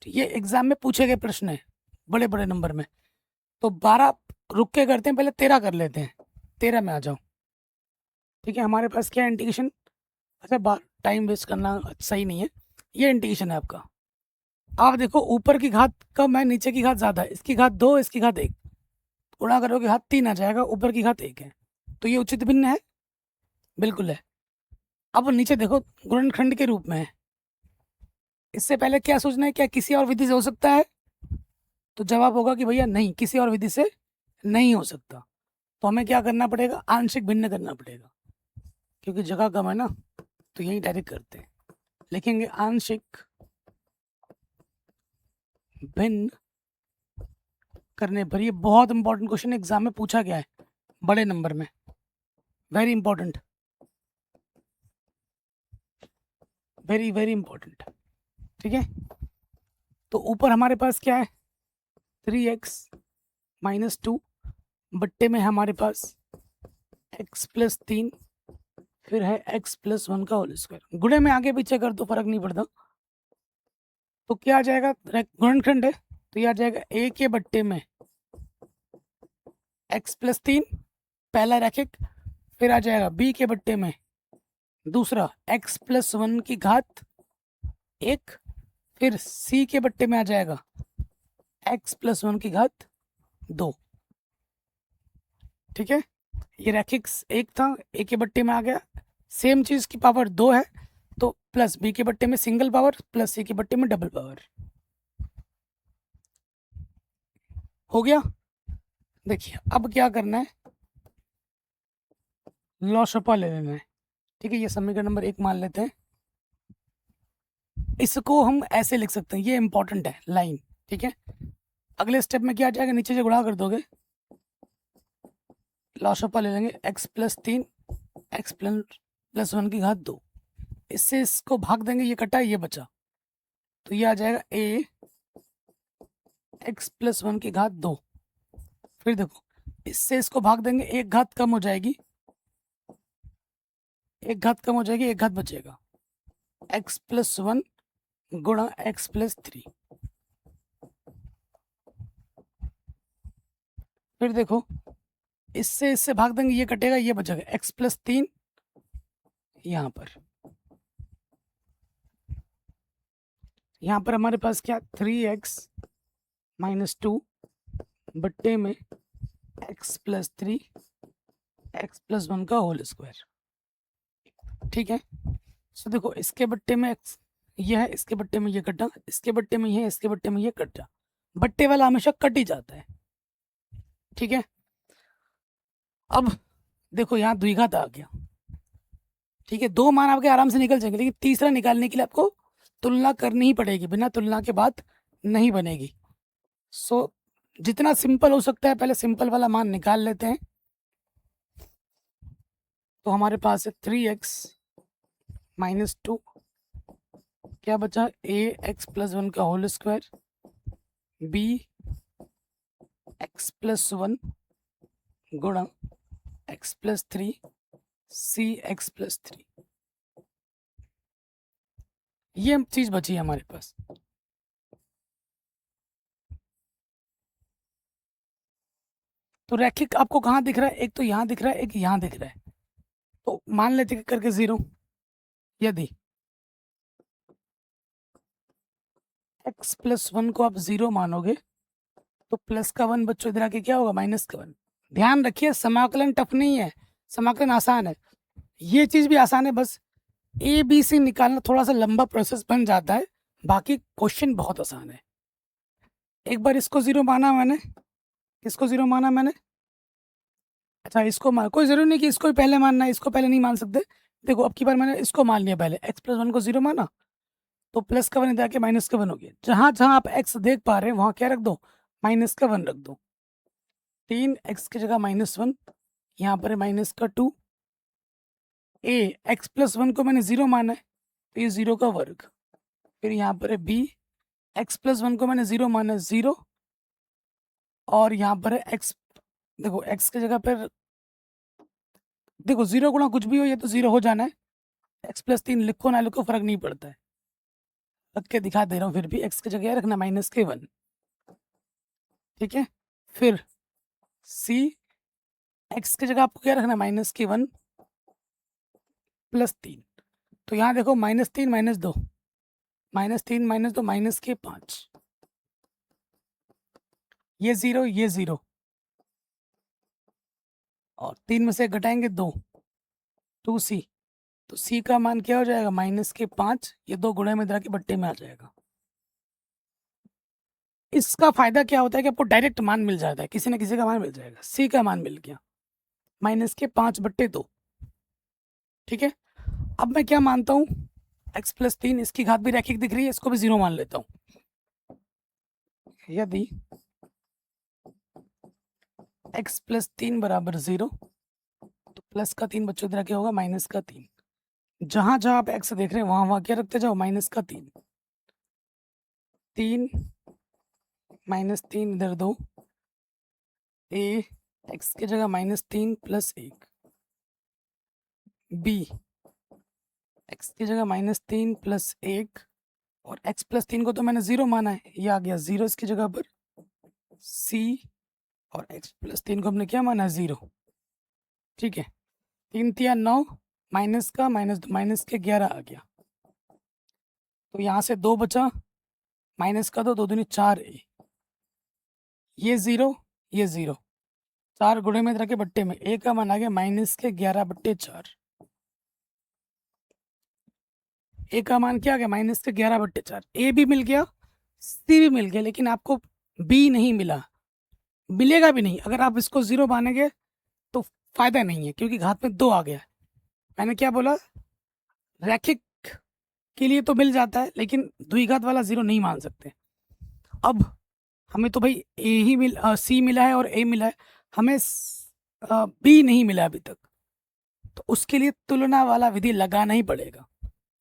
ये एग्जाम में पूछे गए प्रश्न है बड़े बड़े नंबर में। तो 12 रुक के करते हैं, पहले 13 कर लेते हैं। 13 में आ जाओ, ठीक है। हमारे पास क्या इंटीग्रेशन, अच्छा टाइम वेस्ट करना सही नहीं है। ये इंटीग्रेशन है आपका। आप देखो ऊपर की घात कम है, नीचे की घात ज्यादा है, इसकी घात 2, इसकी घात 1, गुणा करोगे घात 3 आ जाएगा, ऊपर की घात 1 है, तो ये उचित भिन्न है, बिल्कुल है। अब नीचे देखो गुणनखंड के रूप में है। इससे पहले क्या सोचना है, क्या किसी और विधि से हो सकता है, तो जवाब होगा कि भैया नहीं, किसी और विधि से नहीं हो सकता। तो हमें क्या करना पड़ेगा, आंशिक भिन्न करना पड़ेगा, क्योंकि जगह कम है ना, तो यही डायरेक्ट करते हैं, लिखेंगे आंशिक भिन्न करने पर। ये बहुत इंपॉर्टेंट क्वेश्चन एग्जाम में पूछा गया है बड़े नंबर में, very important, very very important, ठीक है। तो ऊपर हमारे पास क्या है, 3x माइनस 2 बट्टे में हमारे पास x प्लस 3, फिर है x प्लस 1 का होल स्क्वायर। गुणे में आगे पीछे कर तो फर्क नहीं पड़ता। तो क्या आ जाएगा, गुणनखंड है, तो ये आ जाएगा a के बट्टे में x प्लस 3 पहला रैखिक, फिर आ जाएगा b के बट्टे में दूसरा x प्लस 1 की घात 1, फिर c के बट्टे में आ जाएगा x प्लस 1 की घात 2, ठीक है। ये रैखिक 1 था, a के बट्टे में आ गया, सेम चीज़ की पावर 2 है तो प्लस बी के बट्टे में सिंगल पावर प्लस सी के बट्टे में डबल पावर। हो गया। देखिए अब क्या करना है, लॉशपा ले लेना है। ठीक है, ये समीकरण नंबर 1 मान लेते हैं। इसको हम ऐसे लिख सकते हैं, ये इंपॉर्टेंट है लाइन। ठीक है, अगले स्टेप में क्या आ जाएगा, नीचे से गुणा कर दोगे, लॉशपा ले लेंगे, x प्लस 3 x प्लस 1 की घात 2, इससे इसको भाग देंगे, ये कटा ये बचा, तो ये आ जाएगा a x प्लस 1 की घात 2। फिर देखो इससे इसको भाग देंगे, एक घात कम हो जाएगी, एक घात कम हो जाएगी, एक घात बचेगा, x प्लस 1 गुणा x प्लस 3। फिर देखो इससे इससे भाग देंगे, ये कटेगा ये बचेगा, x प्लस 3 यहाँ पर, यहाँ पर हमारे पास क्या 3x माइनस 2 बट्टे में x प्लस 3 x प्लस 1 का होल स्क्वायर। ठीक है, सो देखो इसके बट्टे में x ये है, इसके बट्टे में ये कटा, इसके बट्टे में ये है, इसके बट्टे में ये कटा, बट्टे वाला हमेशा कट ही जाता है। ठीक है, अब देखो यहाँ द्विघात आ गया। ठीक है, दो मान आपके आराम से निकल जाएंगे, लेकिन तीसरा निकालने के लिए आपको तुलना करनी ही पड़ेगी, बिना तुलना के बात नहीं बनेगी। सो जितना सिंपल हो सकता है पहले सिंपल वाला मान निकाल लेते हैं। तो हमारे पास है 3x माइनस 2, क्या बचा, a x प्लस 1 का whole square, b x plus 1 गुणा x plus 3 c x plus 3। ये चीज बची है हमारे पास। तो रैखिक आपको कहाँ दिख रहा है, एक तो यहाँ दिख रहा है, एक यहाँ दिख रहा है, तो मान लेते हैं करके 0। यदि x प्लस 1 को आप 0 मानोगे तो प्लस का 1 बच्चों इधर आके क्या होगा, माइनस का 1। ध्यान रखिए समाकलन टफ नहीं है, समाकलन आसान है, ये चीज भी आसान है, बस ए बी सी निकालना थोड़ा सा लंबा प्रोसेस बन जाता है, बाकी क्वेश्चन बहुत आसान है। एक बार इसको 0 माना मैंने, इसको 0 माना मैंने, अच्छा इसको मान, कोई जरूरी नहीं कि इसको ही पहले मानना है, इसको पहले नहीं मान सकते। देखो अब की बार मैंने इसको मान लिया, पहले x प्लस 1 को 0 माना तो प्लस का 1 इधर आके माइनस का 1 हो गया, जहां जहां आप x देख पा रहे हैं वहां क्या रख दो, माइनस का 1 रख दो। 3x की जगह -1, यहाँ पर है माइनस का 2, a x प्लस 1 को मैंने 0 माना है तो ये 0 का वर्ग, फिर यहाँ पर है b x प्लस 1 को मैंने 0 माना है 0, और यहाँ पर है x, देखो x की जगह पर देखो 0 गुणा कुछ भी हो ये तो 0 हो जाना है, x प्लस 3 लिखो ना लिखो फर्क नहीं पड़ता है, रख के दिखा दे रहा हूँ, फिर भी x की जगह रखना माइनस के 1। ठीक है, फिर c x की जगह आपको क्या रखना, माइनस के 1 प्लस 3, तो यहाँ देखो -3 -2, -3 -2 माइनस के 5, ये 0 ये 0, और 3 में से घटाएंगे 2, 2c, तो c का मान क्या हो जाएगा, माइनस के 5, ये 2 गुणे में इधर के बट्टे में आ जाएगा। इसका फायदा क्या होता है कि आपको डायरेक्ट मान मिल जाता है, किसी न किसी का मान मिल जाएगा, सी का मान मिल गया, माइनस के 5/2। ठीक है, अब मैं क्या मानता हूँ, x प्लस 3 इसकी घात भी रैखिक दिख रही है, इसको भी 0 मान लेता हूँ। यदि x प्लस 3 बराबर 0 तो प्लस का 3 बच्चों इधर क्या होगा, माइनस का 3, जहां जहां आप x देख रहे हैं वहां वहां क्या रखते जाओ, माइनस का 3, 3 -3 इधर 2, a x की जगह -3 प्लस 1, b x की जगह -3 प्लस 1, और x प्लस 3 को तो मैंने 0 माना है, ये आ गया 0 इसकी जगह पर, c और x प्लस 3 को हमने क्या माना है, 0। ठीक है, 3 3 9, माइनस का माइनस के 11 आ गया, तो यहाँ से 2 बचा, माइनस का 2, 2 दूनी 4, ये 0 ये 0, 4 गुणे में इधर के बट्टे में, a का मान आ गया -के 11/4। ए का मान क्या आ गया -11/4। ए भी मिल गया, सी भी मिल गया, लेकिन आपको बी नहीं मिला, मिलेगा भी नहीं। अगर आप इसको 0 मानेंगे तो फायदा नहीं है, क्योंकि घात में 2 आ गया। मैंने क्या बोला, रैखिक के लिए तो मिल जाता है, लेकिन द्विघात वाला 0 नहीं मान सकते। अब हमें तो भाई ए ही सी मिला है और ए मिला है, हमें बी नहीं मिला अभी तक, तो उसके लिए तुलना वाला विधि लगाना ही पड़ेगा।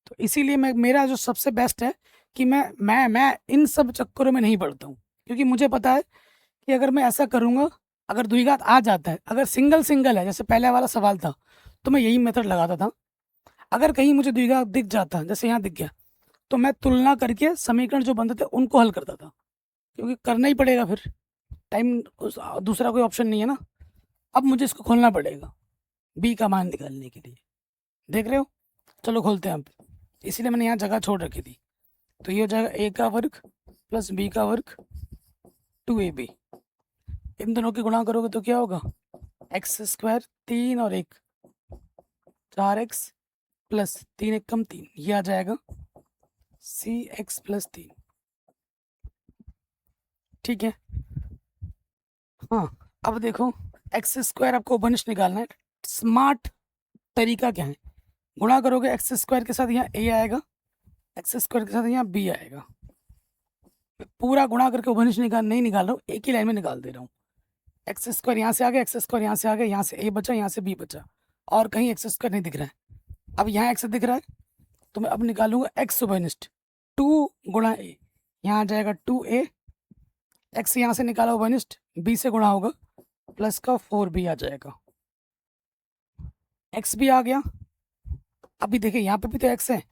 तो इसीलिए मेरा जो सबसे बेस्ट है कि मैं इन सब चक्करों में नहीं पड़ता हूँ, क्योंकि मुझे पता है कि अगर मैं ऐसा करूँगा, अगर द्विघात आ जाता है, अगर सिंगल सिंगल है जैसे पहले वाला सवाल था, तो मैं यही मेथड लगाता था। अगर कहीं मुझे द्विघात दिख जाता, जैसे यहाँ दिख गया, तो मैं तुलना करके समीकरण जो बनते थे उनको हल करता था, क्योंकि करना ही पड़ेगा फिर, टाइम दूसरा कोई ऑप्शन नहीं है ना। अब मुझे इसको खोलना पड़ेगा बी का मान निकालने के लिए, देख रहे हो। चलो खोलते हैं अब, इसीलिए मैंने यहाँ जगह छोड़ रखी थी। तो ये हो जाएगा ए का वर्ग प्लस बी का वर्ग 2ab। इन दोनों की गुणा करोगे तो क्या होगा, x² 3 और 1 4x प्लस 3 1 कम 3, ये आ जाएगा cx प्लस 3। ठीक है। हाँ, अब देखो x² आपको उपनिष्ठ निकालना है। स्मार्ट तरीका क्या है, गुणा करोगे x² के साथ यहाँ a आएगा, x² के साथ यहाँ b आएगा। पूरा गुणा करके उपनिष्ठ नहीं निकाल रहा हूँ, एक ही लाइन में निकाल दे रहा हूँ। x² यहाँ से आ गया, x² यहाँ से आ गया, यहाँ से a बचा, यहाँ से b बचा, और कहीं x² नहीं दिख रहा है। अब यहाँ x दिख रहा है, तो मैं अब निकालूंगा x उपनिष्ठ 2 गुणा a, यहाँ आ जाएगा 2a, x यहाँ से निकाला उपनिष्ठ b से गुणा होगा, प्लस का 4b आ जाएगा। x भी आ गया। अभी देखिए यहाँ पे भी तो x है,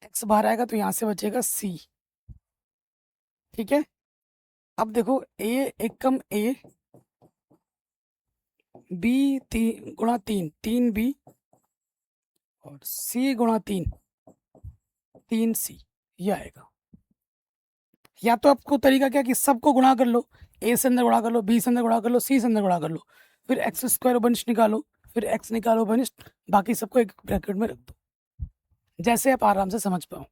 x बाहर आएगा तो यहाँ से बचेगा c। ठीक है। अब देखो a 1 कम a, b 3 गुणा 3 3b, और c गुणा 3 3c, ये आएगा। या तो आपको तरीका क्या कि सबको गुणा कर लो, a से अंदर गुणा कर लो, b से अंदर गुणा कर लो, c से अंदर गुणा कर लो, फिर x² उपनिष्ठ निकालो, फिर x निकालो उपनिष्ठ, बाकी सबको एक ब्रैकेट में रख दो, जैसे आप आराम से समझ पाओ।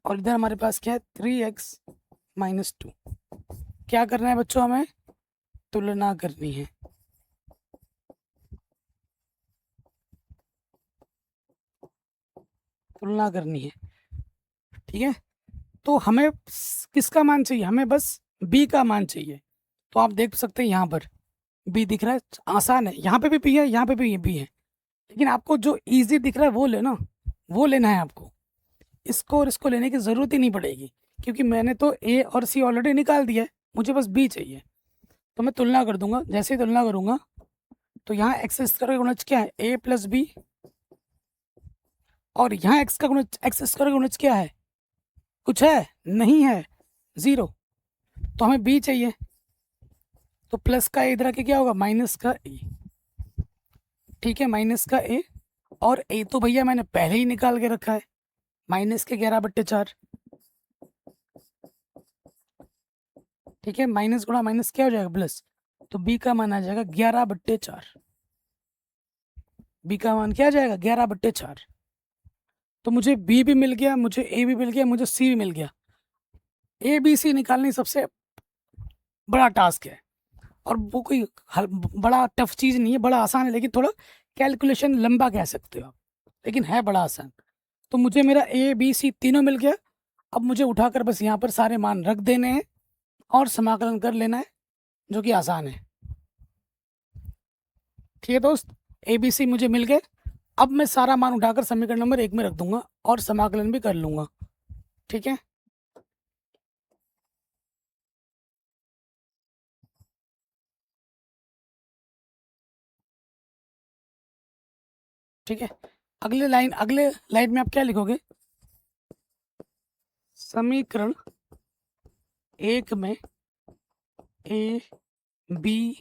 और इधर हमारे पास क्या है 3x - 2। क्या करना है बच्चों, हमें तुलना करनी है। तुलना करनी है, ठीक है। तो हमें किसका मान चाहिए, हमें बस b का मान चाहिए। तो आप देख सकते हैं यहाँ पर b दिख रहा है, आसान है, यहाँ पे भी b है, यहाँ पे भी b है, लेकिन आपको जो इजी दिख रहा है वो लेना, वो लेना है आपको। इसको और इसको लेने की ज़रूरत ही नहीं पड़ेगी, क्योंकि मैंने तो a और c ऑलरेडी निकाल दिया है, मुझे बस b चाहिए। तो मैं तुलना कर दूंगा, जैसे ही तुलना करूंगा तो यहाँ x² का गुणज क्या है, a प्लस b, और यहाँ x² का गुणज क्या है, कुछ है नहीं है, 0। तो हमें b चाहिए, तो प्लस का a इधर आके क्या होगा, माइनस का a। ठीक है, माइनस का a, और a तो भैया मैंने पहले ही निकाल के रखा है, -11/4। ठीक है, माइनस गुणा माइनस क्या हो जाएगा, प्लस, तो b का मान आ जाएगा 11/4। b का मान क्या आ जाएगा, 11/4। तो मुझे b भी मिल गया, मुझे a भी मिल गया, मुझे c भी मिल गया। a b c निकालनी सबसे बड़ा टास्क है, और वो कोई बड़ा टफ चीज़ नहीं है, बड़ा आसान है, लेकिन थोड़ा कैलकुलेशन लंबा कह सकते हो आप, लेकिन है बड़ा आसान। तो मुझे मेरा a b c तीनों मिल गया। अब मुझे उठाकर बस यहाँ पर सारे मान रख देने हैं और समाकलन कर लेना है, जो कि आसान है। ठीक है दोस्त, a b c मुझे मिल गए। अब मैं सारा मान उठाकर समीकरण नंबर 1 में रख दूंगा और समाकलन भी कर लूंगा। ठीक है, ठीक है। अगले लाइन में आप क्या लिखोगे, समीकरण 1 में a b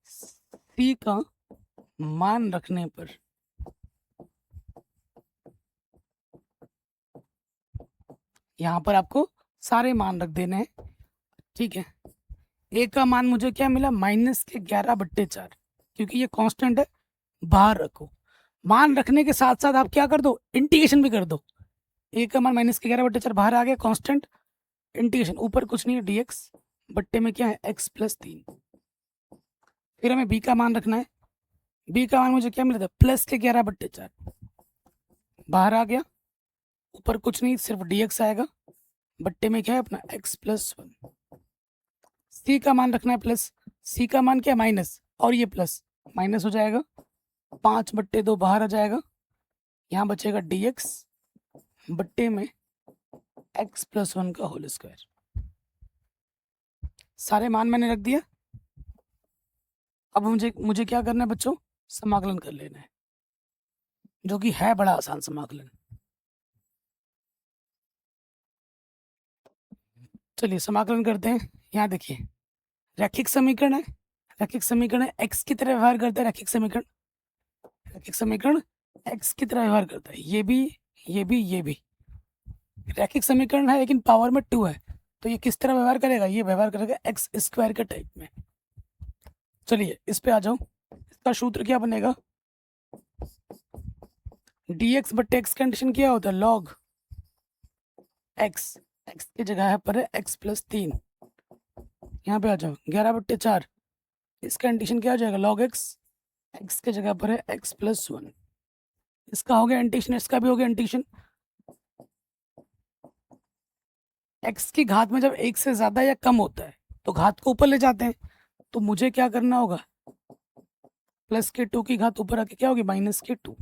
c का मान रखने पर यहाँ पर आपको सारे मान रख देने हैं। ठीक है, a का मान मुझे क्या मिला, -11/4, क्योंकि ये कांस्टेंट है, बाहर रखो। मान रखने के साथ साथ आप क्या कर दो, इंटीग्रेशन भी कर दो। ए का मान -11/4 बाहर आ गया, कांस्टेंट इंटीग्रेशन, ऊपर कुछ नहीं है dx बट्टे में क्या है x + 3। फिर हमें b का मान रखना है, b का मान मुझे क्या मिला था +11/4 बाहर आ गया, ऊपर कुछ नहीं सिर्फ dx आएगा, बट्टे में क्या है अपना x + 1। c का मान रखना है प्लस, c का मान क्या है माइनस, और ये प्लस माइनस हो जाएगा, 5/2 बाहर आ जाएगा, यहाँ बचेगा dx बट्टे में x + 1 का होल स्क्वायर। सारे मान मैंने रख दिया। अब मुझे क्या करना है बच्चों, समाकलन कर लेना है, जो कि है बड़ा आसान समाकलन। चलिए समाकलन करते हैं। यहाँ देखिए रैखिक समीकरण है, रैखिक समीकरण है, x की तरह व्यवहार करता है रैखिक समीकरण, रैखिक समीकरण x की तरह व्यवहार करता है, ये भी ये भी ये भी रैखिक समीकरण है लेकिन पावर में 2 है, तो ये किस तरह व्यवहार करेगा, ये व्यवहार करेगा x² के टाइप में। चलिए इस पे आ जाओ, इसका सूत्र क्या बनेगा, dx बट्टे x कंडीशन क्या होता है log x, x की जगह है पर है x + 3। यहाँ पे आ जाओ 11/4, इसका इंटीग्रेशन क्या हो जाएगा log x, x की जगह पर है x + 1। इसका हो गया इंटीग्रेशन, इसका भी हो गया इंटीग्रेशन। x की घात में जब 1 से ज्यादा या कम होता है तो घात को ऊपर ले जाते हैं, तो मुझे क्या करना होगा, +2 की घात ऊपर आके क्या होगी -2।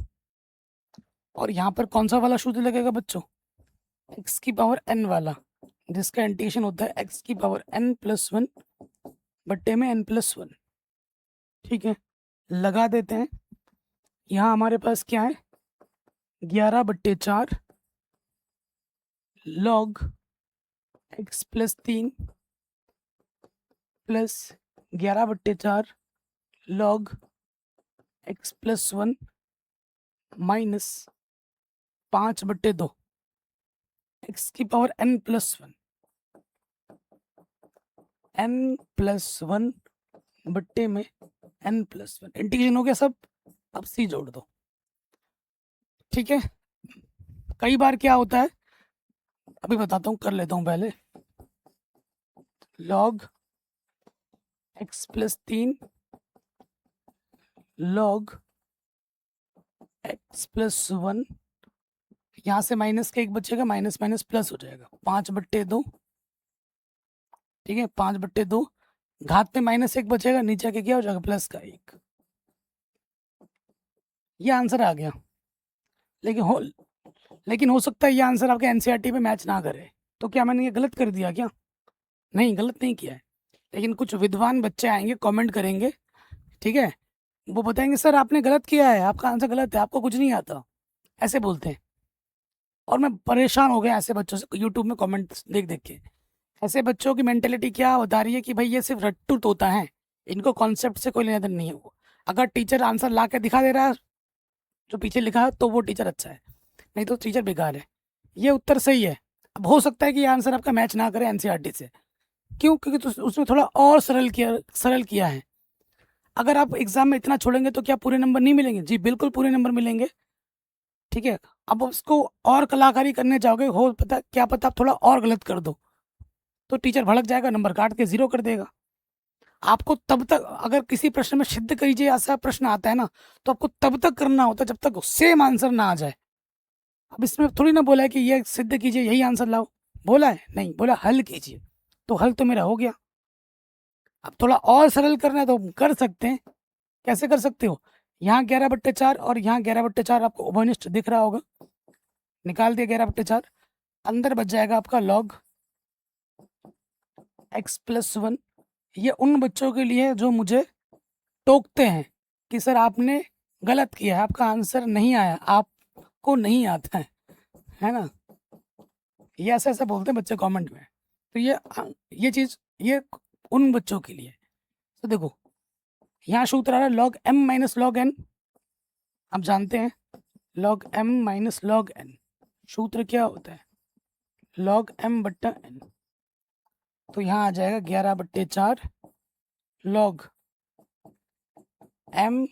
और यहाँ पर कौन सा वाला सूत्र लगेगा बच्चों, x की पावर n वाला, जिसका इंटीग्रेशन होता है x की पावर n + 1 बट्टे में n + 1। ठीक है, लगा देते हैं। यहाँ हमारे पास क्या है 11/4 log x + 3 plus 11/4 log x + 1 minus 5/2 x की पावर n + 1, n + 1 बट्टे में n + 1। इंटीग्रेशन हो गया सब, अब c जोड़ दो। ठीक है, कई बार क्या होता है अभी बताता हूँ, कर लेता हूँ पहले। log x + 3 log x + 1, यहाँ से माइनस का 1 बचेगा, माइनस माइनस प्लस हो जाएगा, 5/2। ठीक है, 5/2, घात में -1 बचेगा, नीचे के क्या हो जाएगा +1। ये आंसर आ गया, लेकिन हो सकता है ये आंसर आपके एनसीईआरटी पे मैच ना करे, तो क्या मैंने ये गलत कर दिया क्या, नहीं गलत नहीं किया है। लेकिन कुछ विद्वान बच्चे आएंगे कमेंट करेंगे, ठीक है, वो बताएंगे सर आपने गलत किया है, आपका आंसर गलत है, आपको कुछ नहीं आता, ऐसे बोलते हैं। और मैं परेशान हो गया ऐसे बच्चों से, यूट्यूब में कमेंट देख देख के। ऐसे बच्चों की मेंटेलिटी क्या बता रही है कि भाई ये सिर्फ रट्टू तोता है, इनको कॉन्सेप्ट से कोई लेना देना नहीं है। अगर टीचर आंसर ला के दिखा दे रहा है जो पीछे लिखा है तो वो टीचर अच्छा है, नहीं तो टीचर बेकार है। ये उत्तर सही है। अब हो सकता है कि ये आंसर आपका मैच ना करे एनसीईआरटी से, क्यों, क्योंकि उसमें थोड़ा और सरल किया है। अगर आप एग्जाम में इतना छोड़ेंगे तो क्या पूरे नंबर नहीं मिलेंगे, जी बिल्कुल पूरे नंबर मिलेंगे। ठीक है, अब उसको और कलाकारी करने जाओगे, हो पता क्या पता आप थोड़ा और गलत कर दो तो टीचर भड़क जाएगा, नंबर काट के 0 कर देगा। आपको तब तक, अगर किसी प्रश्न में सिद्ध कीजिए ऐसा प्रश्न आता है ना, तो आपको तब तक करना होता है जब तक सेम आंसर ना आ जाए। अब इसमें थोड़ी ना बोला है कि ये सिद्ध कीजिए यही आंसर लाओ, बोला है नहीं, बोला हल कीजिए, तो हल तो मेरा हो गया। अब थोड़ा और सरल करना है तो कर सकते हैं। कैसे कर सकते हो, यहाँ 11/4 और यहाँ 11/4 आपको उभयनिष्ठ दिख रहा होगा, निकाल दिया 11/4, अंदर बच जाएगा आपका log x + 1। ये उन बच्चों के लिए जो मुझे टोकते हैं कि सर आपने गलत किया है, आपका आंसर नहीं आया, आपको नहीं आता है ना, ये ऐसा ऐसा बोलते हैं बच्चे कमेंट में। तो ये चीज़ ये उन बच्चों के लिए। तो देखो यहाँ सूत्र आ रहा है log m - log n, आप जानते हैं log m - log n सूत्र क्या होता है, log m/n। तो यहाँ आ जाएगा 11/4 log m/n,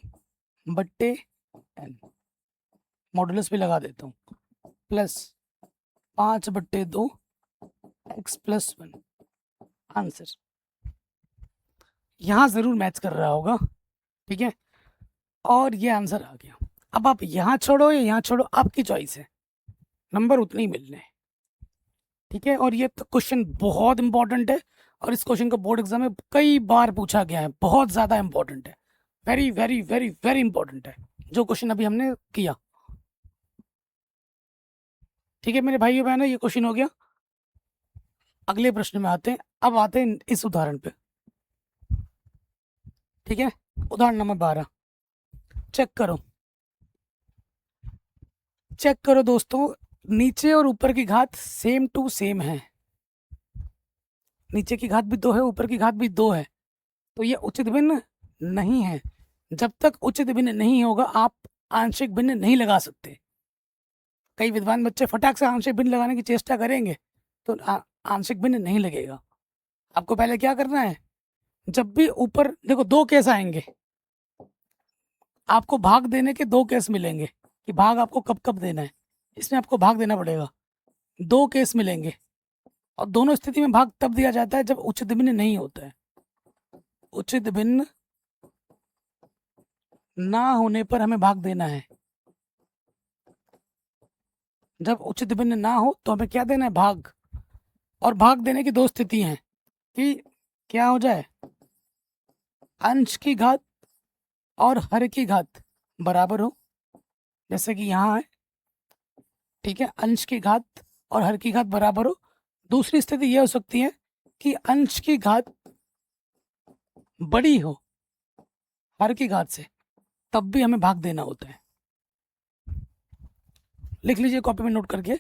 मॉडुलस भी लगा देता हूँ, प्लस 5/2 x+1 आंसर। यहाँ जरूर मैच कर रहा होगा, ठीक है, और ये आंसर आ गया। अब आप यहाँ छोड़ो या यहाँ छोड़ो, आपकी चॉइस है, नंबर उतने ही मिलने हैं, ठीक है। और ये तो क्वेश्चन बहुत इंपॉर्टेंट है, और इस क्वेश्चन को बोर्ड एग्जाम में कई बार पूछा गया है, बहुत ज़्यादा इंपॉर्टेंट है, very very very very important है जो क्वेश्चन अभी हमने किया, ठीक है मेरे भाइयों बहनों, ये क्वेश्चन हो गया। अगले प्रश्न में आते हैं, अब आते हैं इस उदाहरण पे, ठीक है। उदाहरण नंबर 12 चेक करो दोस्तों, नीचे और ऊपर की घात सेम टू सेम है, नीचे की घात भी 2 है, ऊपर की घात भी 2 है, तो ये उचित भिन्न नहीं है। जब तक उचित भिन्न नहीं होगा आप आंशिक भिन्न नहीं लगा सकते। कई विद्वान बच्चे फटाक से आंशिक भिन्न लगाने की चेष्टा करेंगे तो आंशिक भिन्न नहीं लगेगा। आपको पहले क्या करना है, जब भी ऊपर देखो 2 केस आएंगे, आपको भाग देने के 2 केस मिलेंगे कि भाग आपको कब कब देना है, इसमें आपको भाग देना पड़ेगा। 2 केस मिलेंगे और दोनों स्थिति में भाग तब दिया जाता है जब उचित भिन्न नहीं होता है। उचित भिन्न ना होने पर हमें भाग देना है, जब उचित भिन्न ना हो तो हमें क्या देना है, भाग। और भाग देने की 2 स्थिति हैं कि क्या हो जाए, अंश की घात और हर की घात बराबर हो, जैसे कि यहाँ है, ठीक है, अंश की घात और हर की घात बराबर हो। दूसरी स्थिति यह हो सकती है कि अंश की घात बड़ी हो हर की घात से, तब भी हमें भाग देना होता है। लिख लीजिए कॉपी में नोट करके,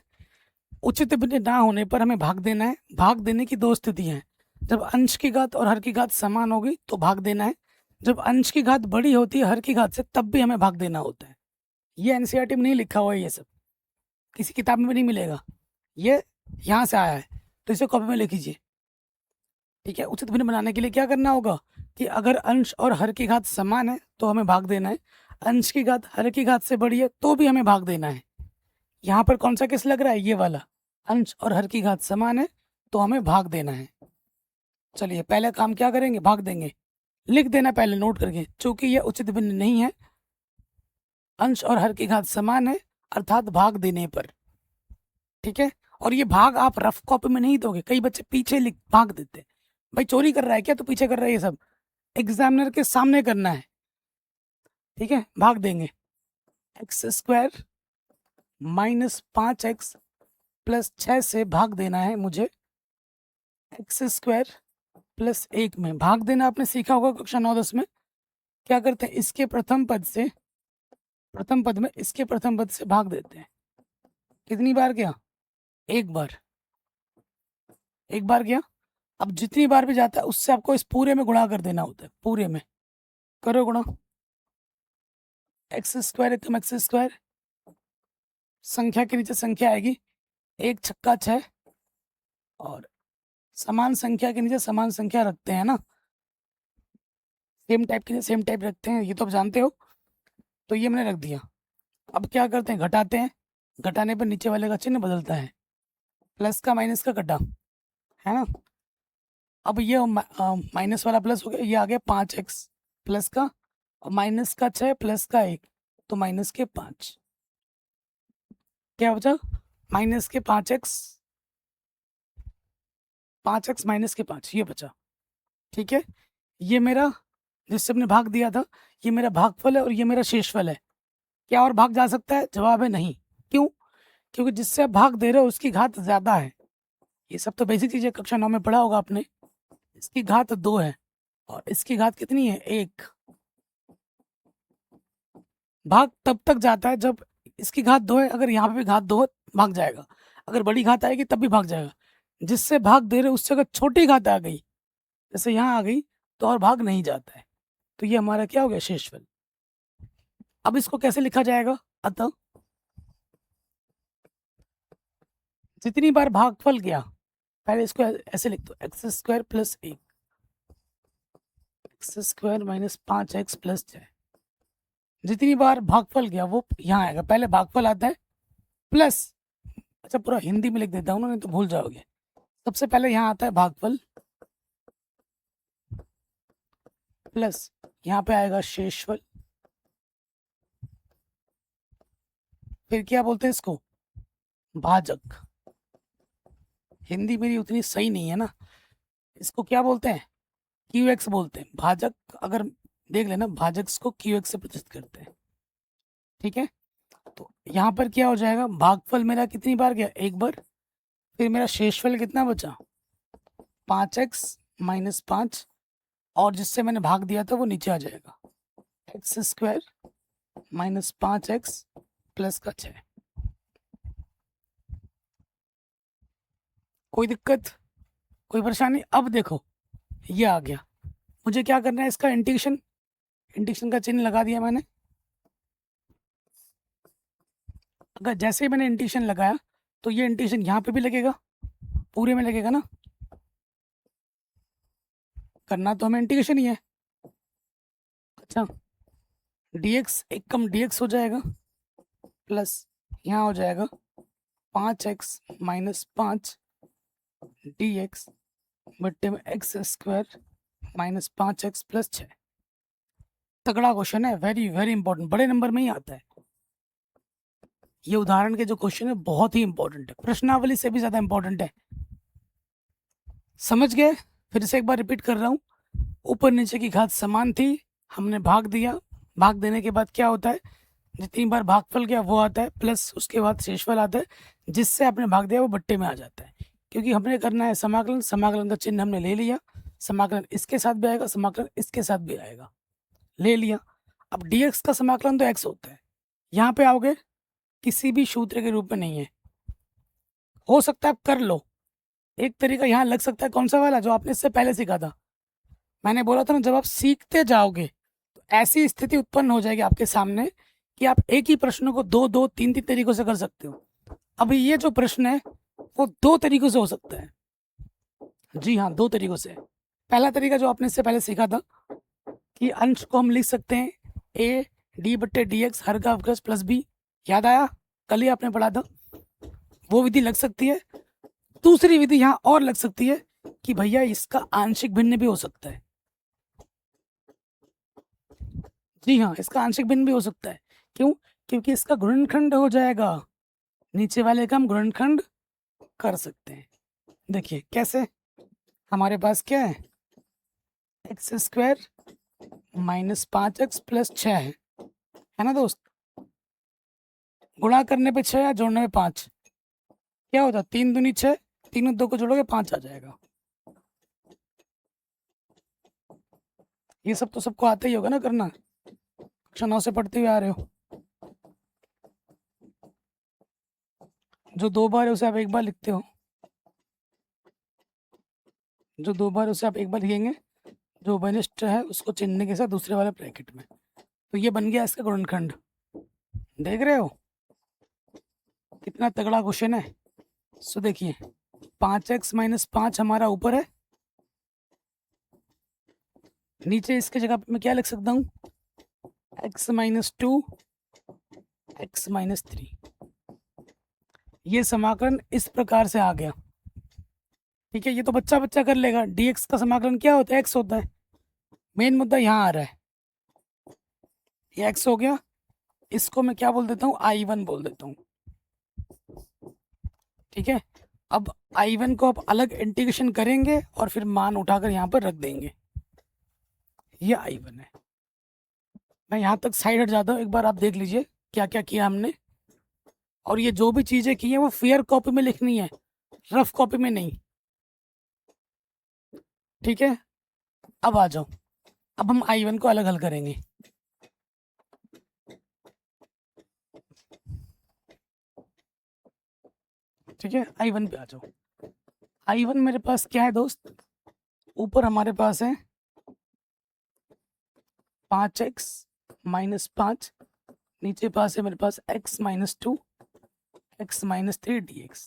उचित भिन्न ना होने पर हमें भाग देना है। भाग देने की 2 स्थिति हैं, जब अंश की घात और हर की घात समान होगी तो भाग देना है, जब अंश की घात बड़ी होती है हर की घात से तब भी हमें भाग देना होता है। ये एनसीईआरटी में नहीं लिखा हुआ है, ये सब किसी किताब में भी नहीं मिलेगा, ये यहाँ से आया है, तो इसे कॉपी में लिख लीजिए, ठीक है। उचित भिन्न बनाने के लिए क्या करना होगा कि अगर अंश और हर की घात समान है तो हमें भाग देना है, अंश की घात हर की घात से बड़ी है तो भी हमें भाग देना है। यहाँ पर कौन सा केस लग रहा है, ये वाला, अंश और हर की घात समान है तो हमें भाग देना है। चलिए पहले काम क्या करेंगे, भाग देंगे, लिख देना पहले नोट करके, चूंकि ये उचित भिन्न नहीं है, अंश और हर की घात समान है, अर्थात भाग देने पर, ठीक है। और ये भाग आप रफ कॉपी में नहीं दोगे, कई बच्चे पीछे लिख भाग देते, भाई चोरी कर रहा है क्या तो पीछे कर रहा है, ये सब एग्जामिनर के सामने करना है, ठीक है। भाग देंगे, x² -5x + 6 से भाग देना है मुझे x² + 1 में। भाग देना आपने सीखा होगा कक्षा 9-10 में, क्या करते हैं, इसके प्रथम पद में इसके प्रथम पद से भाग देते हैं। कितनी बार गया, एक बार गया। अब जितनी बार भी जाता है उससे आपको इस पूरे में गुणा कर देना होता है, पूरे में करो गुणा, x² = x², संख्या के नीचे संख्या आएगी, 1 छक्का 6, और समान संख्या के नीचे समान संख्या रखते हैं ना, सेम टाइप के नीचे सेम टाइप रखते हैं, ये तो आप जानते हो, तो ये मैंने रख दिया। अब क्या करते हैं, घटाते हैं, घटाने पर नीचे वाले का चिन्ह बदलता है, प्लस का माइनस का कटा, है ना। अब ये माइनस वाला प्लस हो गया, ये आ गया 5x प्लस का, और माइनस का 6 प्लस का 1, तो माइनस के 5, क्या बचा, माइनस के 5x माइनस के 5, ये बचा, ठीक है। ये मेरा जिससे हमने भाग दिया था, ये मेरा भागफल है और ये मेरा शेषफल है। क्या और भाग जा सकता है, जवाब है नहीं। क्यों, क्योंकि जिससे आप भाग दे रहे हो उसकी घात ज्यादा है। ये सब तो बेसिक चीजें कक्षा 9 में पढ़ा होगा आपने। इसकी घात 2 है और इसकी घात कितनी है, 1। भाग तब तक जाता है जब इसकी घात 2 है, अगर यहाँ पे भी घात 2 है भाग जाएगा, अगर बड़ी घात आएगी तब भी भाग जाएगा। जिससे भाग दे रहे हो उससे अगर छोटी घात आ गई, जैसे यहाँ आ गई, तो और भाग नहीं जाता है, तो ये हमारा क्या हो गया, शेषफल। अब इसको कैसे लिखा जाएगा, अतः जितनी बार भागफल गया, पहले इसको ऐसे लिख दो, x² + 1, x² - 5x + 6, जितनी बार भागफल गया वो यहाँ आएगा, पहले भागफल आता है प्लस, अच्छा पूरा हिंदी में लिख देता हूँ ना, नहीं तो भूल जाओगे। सबसे पहले यहाँ आता है भागफल, प्लस यहाँ पे आएगा शेषफल, फिर क्या बोलते हैं इसको, भाजक। हिंदी मेरी उतनी सही नहीं है ना, इसको क्या बोलते हैं, क्यू एक्स बोलते हैं। भाजक अगर देख लेना, भाजक को क्यू एक्स से प्रतिशत करते हैं। ठीक है, तो यहाँ पर क्या हो जाएगा, भागफल मेरा कितनी बार गया, एक बार, फिर मेरा शेषफल कितना बचा, 5x माइनस 5, और जिससे मैंने भाग दिया था वो नीचे आ जाएगा, x square minus 5x plus का 6। कोई दिक्कत, कोई परेशानी? अब देखो ये आ गया, मुझे क्या करना है, इसका इंटीग्रेशन, इंटीग्रेशन का चिन्ह लगा दिया मैंने। अगर जैसे ही मैंने इंटीग्रेशन लगाया तो ये इंटीग्रेशन यहाँ पे भी लगेगा, पूरे में लगेगा ना, करना तो हमें इंटीग्रेशन ही है। अच्छा, dx एक कम dx हो जाएगा, प्लस यहाँ हो जाएगा 5x माइनस 5 dx बट्टे में x square minus 5x plus 6। तगड़ा क्वेश्चन है, वेरी वेरी इंपॉर्टेंट, बड़े नंबर में ही आता है ये। उदाहरण के जो क्वेश्चन है बहुत ही इंपॉर्टेंट है, प्रश्नावली से भी ज्यादा इंपॉर्टेंट है। समझ गए? फिर से एक बार रिपीट कर रहा हूँ, ऊपर नीचे की घात समान थी, हमने भाग दिया, भाग देने के बाद क्या होता है, जितनी बार भागफल गया वो आता है, प्लस उसके बाद शेषफल आता है, जिससे आपने भाग दिया वो बट्टे में आ जाता है। क्योंकि हमने करना है समाकलन, समाकलन का चिन्ह हमने ले लिया, समाकलन इसके साथ भी आएगा, समाकलन इसके साथ भी आएगा, ले लिया। अब dx का समाकलन तो x होता है, यहाँ पे आओगे किसी भी सूत्र के रूप में नहीं है, हो सकता है आप कर लो, एक तरीका यहाँ लग सकता है, कौन सा वाला, जो आपने इससे पहले सीखा था। मैंने बोला था ना, जब आप सीखते जाओगे तो ऐसी स्थिति उत्पन्न हो जाएगी आपके सामने कि आप एक ही प्रश्न को दो दो तीन तीन तरीकों से कर सकते हो। अभी ये जो प्रश्न है वो दो तरीकों से हो सकता है, जी हाँ, दो तरीकों से। पहला तरीका जो आपने इससे पहले सीखा था कि अंश को हम लिख सकते हैं a d बट्टे डी एक्स हर का अवकलज प्लस b, याद आया, कल ही आपने पढ़ा था, वो विधि लग सकती है। दूसरी विधि यहाँ और लग सकती है कि भैया इसका आंशिक भिन्न भी हो सकता है, जी हाँ, इसका आंशिक भिन्न भी हो सकता है। क्यों? क्योंकि इसका गुणनखंड हो जाएगा, नीचे वाले का हम गुणनखंड कर सकते हैं। देखिए कैसे, हमारे पास क्या है, x square minus 5x plus 6 है ना दोस्त, गुणा करने पे 6 या जोड़ने पे 5, क्या होता है, 3 दूनी 6, तीनों दो को जोड़ोगे 5 आ जाएगा। ये सब तो सबको आता ही होगा ना करना, कक्षा 9 से पढ़ते हुए आ रहे हो। जो दो बार है उसे आप एक बार लिखते हो, जो दो बार उसे आप एक बार लिखेंगे, जो बनिष्ठ है उसको चिन्ह के साथ दूसरे वाले ब्रैकेट में, तो ये बन गया इसका गुणनखंड। देख रहे हो कितना तगड़ा क्वेश्चन है। सो देखिए 5x माइनस 5 हमारा ऊपर है, नीचे इसके जगह पे मैं क्या लिख सकता हूँ, x माइनस 2 x माइनस 3। ये समाकलन इस प्रकार से आ गया, ठीक है। ये तो बच्चा बच्चा कर लेगा, dx का समाकलन क्या होता है, x होता है। मेन मुद्दा यहाँ आ रहा है, ये x हो गया, इसको मैं क्या बोल देता हूँ, I1 बोल देता हूँ, ठीक है। अब I1 को आप अलग इंटीग्रेशन करेंगे और फिर मान उठाकर यहाँ पर रख देंगे, ये I1 है। मैं यहाँ तक साइड हट जाता हूँ, एक बार आप देख लीजिए क्या क्या किया हमने, और ये जो भी चीजें की हैं वो फेयर कॉपी में लिखनी है, रफ कॉपी में नहीं, ठीक है। अब आ जाओ, अब हम I1 को अलग हल करेंगे, ठीक है। I1 पे आ जाओ, I1 मेरे पास क्या है दोस्त, ऊपर हमारे पास है 5x माइनस 5, नीचे पास है मेरे पास x minus 2 x minus 3 dx,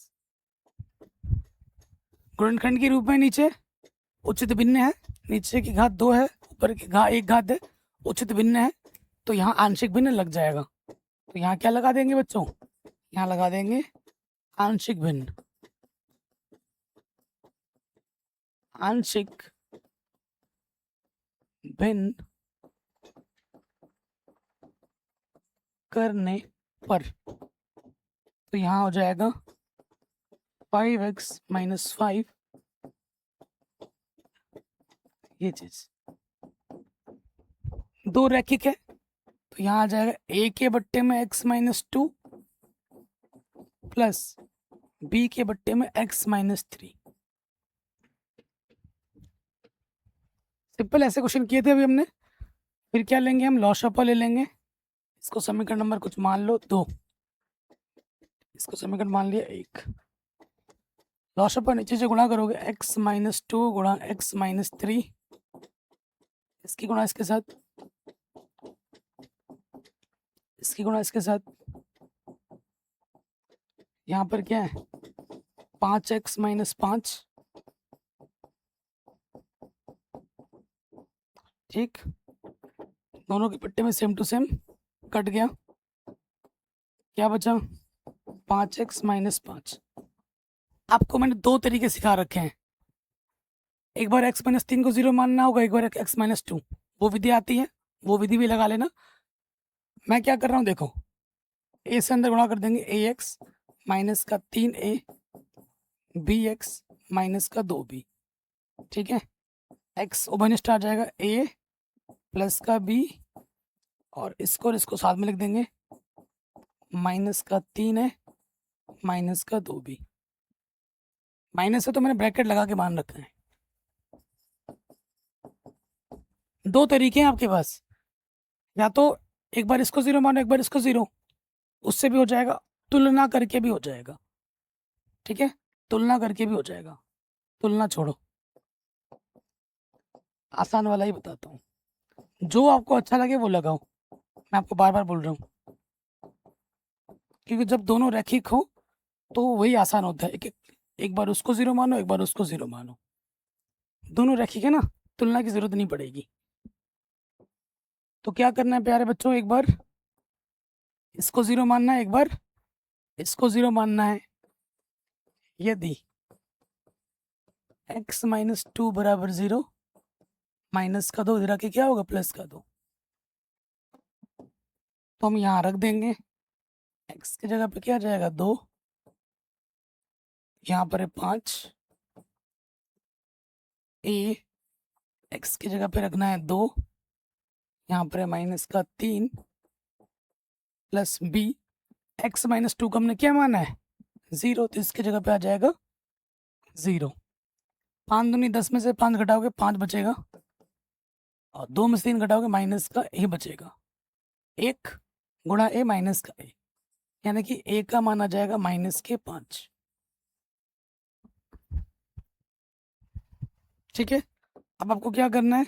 गुणनखंड के रूप में नीचे उचित भिन्न है, नीचे की घात 2 है, ऊपर की घात 1 घात है, उचित भिन्न है, तो यहाँ आंशिक भिन्न लग जाएगा। तो यहाँ क्या लगा देंगे बच्चों, यहाँ लगा देंगे आंशिक भिन्न, आंशिक भिन्न करने पर, तो यहाँ हो जाएगा 5x माइनस 5, ये चीज दो रैखिक है, तो यहाँ आ जाएगा a के बट्टे में x माइनस 2 प्लस b के बट्टे में x माइनस 3। सिंपल ऐसे क्वेश्चन किए थे अभी हमने। फिर क्या लेंगे हम, लॉशअपर ले लेंगे। इसको समीकरण नंबर कुछ मान लो 2, इसको समीकरण मान लिया 1। लॉशअपर नीचे से गुणा करोगे x माइनस 2 गुणा x माइनस 3, इसकी गुणा इसके साथ, इसकी गुणा इसके साथ, यहाँ पर क्या है 5x माइनस 5, ठीक, दोनों के पट्टे में सेम टू सेम कट गया, क्या बचा 5x माइनस 5। आपको मैंने दो तरीके सिखा रखे हैं, एक बार x माइनस 3 को 0 मानना होगा, एक बार x माइनस 2, वो विधि आती है, वो विधि भी लगा लेना। मैं क्या कर रहा हूँ देखो, a से अंदर गुणा कर देंगे ax माइनस का 3a, bx माइनस का 2b, ठीक है, x उभयनिष्ठ आ जाएगा a प्लस का b, और इसको साथ में लिख देंगे, माइनस का 3a माइनस का 2b। माइनस है तो मैंने ब्रैकेट लगा के मान रखा है। दो तरीके हैं आपके पास, या तो एक बार इसको 0 मानो, एक बार इसको 0, उससे भी हो जाएगा, तुलना करके भी हो जाएगा, ठीक है, तुलना करके भी हो जाएगा। तुलना छोड़ो, आसान वाला ही बताता हूँ, जो आपको अच्छा लगे वो लगाओ। मैं आपको बार बार बोल रहा हूँ, क्योंकि जब दोनों रैखिक हो तो वही आसान होता है। एक बार उसको 0 मानो, एक बार उसको 0 मानो, दोनों रैखिक है ना, तुलना की जरूरत नहीं पड़ेगी। तो क्या करना है प्यारे बच्चों, एक बार इसको 0 मानना है, एक बार इसको 0 मानना है। यदि x माइनस 2 बराबर 0, माइनस का 2 इधर आके क्या होगा प्लस का 2, तो हम यहाँ रख देंगे, x की जगह पे क्या जाएगा 2, यहाँ पर है 5, a x की जगह पे रखना है 2, यहाँ पर है माइनस का 3 प्लस b, x माइनस 2 को हमने क्या माना है 0, तो इसकी जगह पे आ जाएगा 0। 5 दूनी 10 में से 5 घटाओगे 5 बचेगा, और 2 में से 3 घटाओगे माइनस का a बचेगा, 1 गुणा a माइनस का a, यानी कि a का मान आ जाएगा माइनस के 5, ठीक है। अब आपको क्या करना है,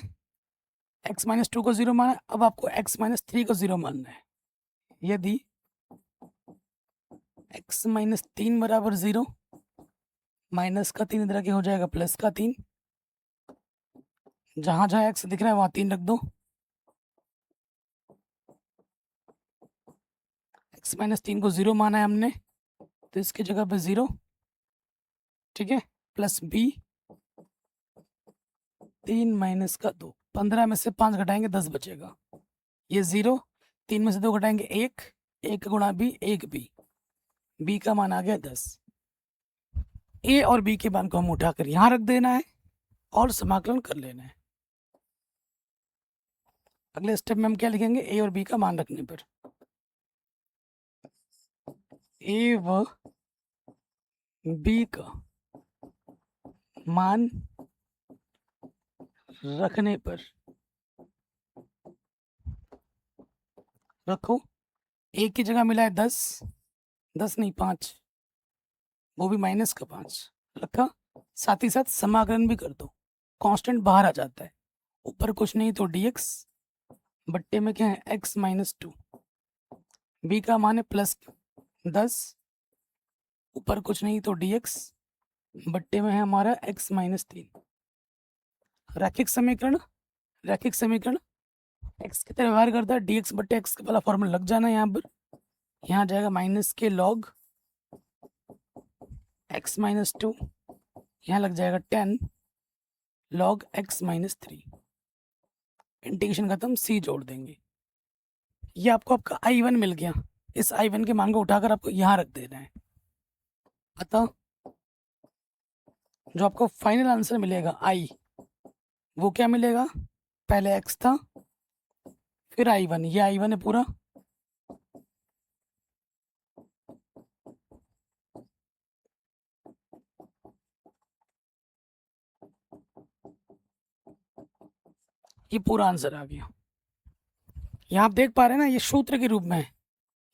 x माइनस 2 को 0 माना है, अब आपको x माइनस 3 को 0 मानना है। यदि x माइनस 3 बराबर 0, माइनस का 3 इधर के हो जाएगा प्लस का 3, जहां जहां x दिख रहा है वहां 3 रख दो, x माइनस 3 को 0 माना है हमने, तो इसकी जगह पे 0, ठीक है, प्लस b 3 माइनस का 2, 15 में से 5 घटाएंगे 10 बचेगा, ये 0, 3 में से 2 घटाएंगे 1, 1 गुणा b 1b, b का मान आ गया 10। a और b के मान को हम उठाकर यहाँ रख देना है और समाकलन कर लेना है। अगले स्टेप में हम क्या लिखेंगे, a और b का मान रखने पर, a व b का मान रखने पर, रखो, एक की जगह मिला है 10, 10 नहीं 5, वो भी माइनस का 5 रखा, साथ ही साथ समाकलन भी कर दो, कांस्टेंट बाहर आ जाता है, ऊपर कुछ नहीं तो dx बट्टे में क्या है x माइनस 2, b का मान है प्लस 10, ऊपर कुछ नहीं तो dx बट्टे में है हमारा x माइनस 3। रैखिक समीकरण, रैखिक समीकरण x की तरह व्यवहार करता है, dx बट्टे x का पहला फॉर्मूला लग जाना है यहाँ पर, यहाँ जाएगा माइनस के लॉग x माइनस 2, यहाँ लग जाएगा 10 log x माइनस 3, इंटीग्रेशन खत्म, c जोड़ देंगे। ये आपको आपका I1 मिल गया। इस I1 के मान को उठाकर आपको यहाँ रख देना है। अतः जो आपको फाइनल आंसर मिलेगा I, वो क्या मिलेगा, पहले x था फिर I1, ये I1 है पूरा, ये पूरा आंसर आ गया। यहाँ आप देख पा रहे हैं ना, ये सूत्र के रूप में है।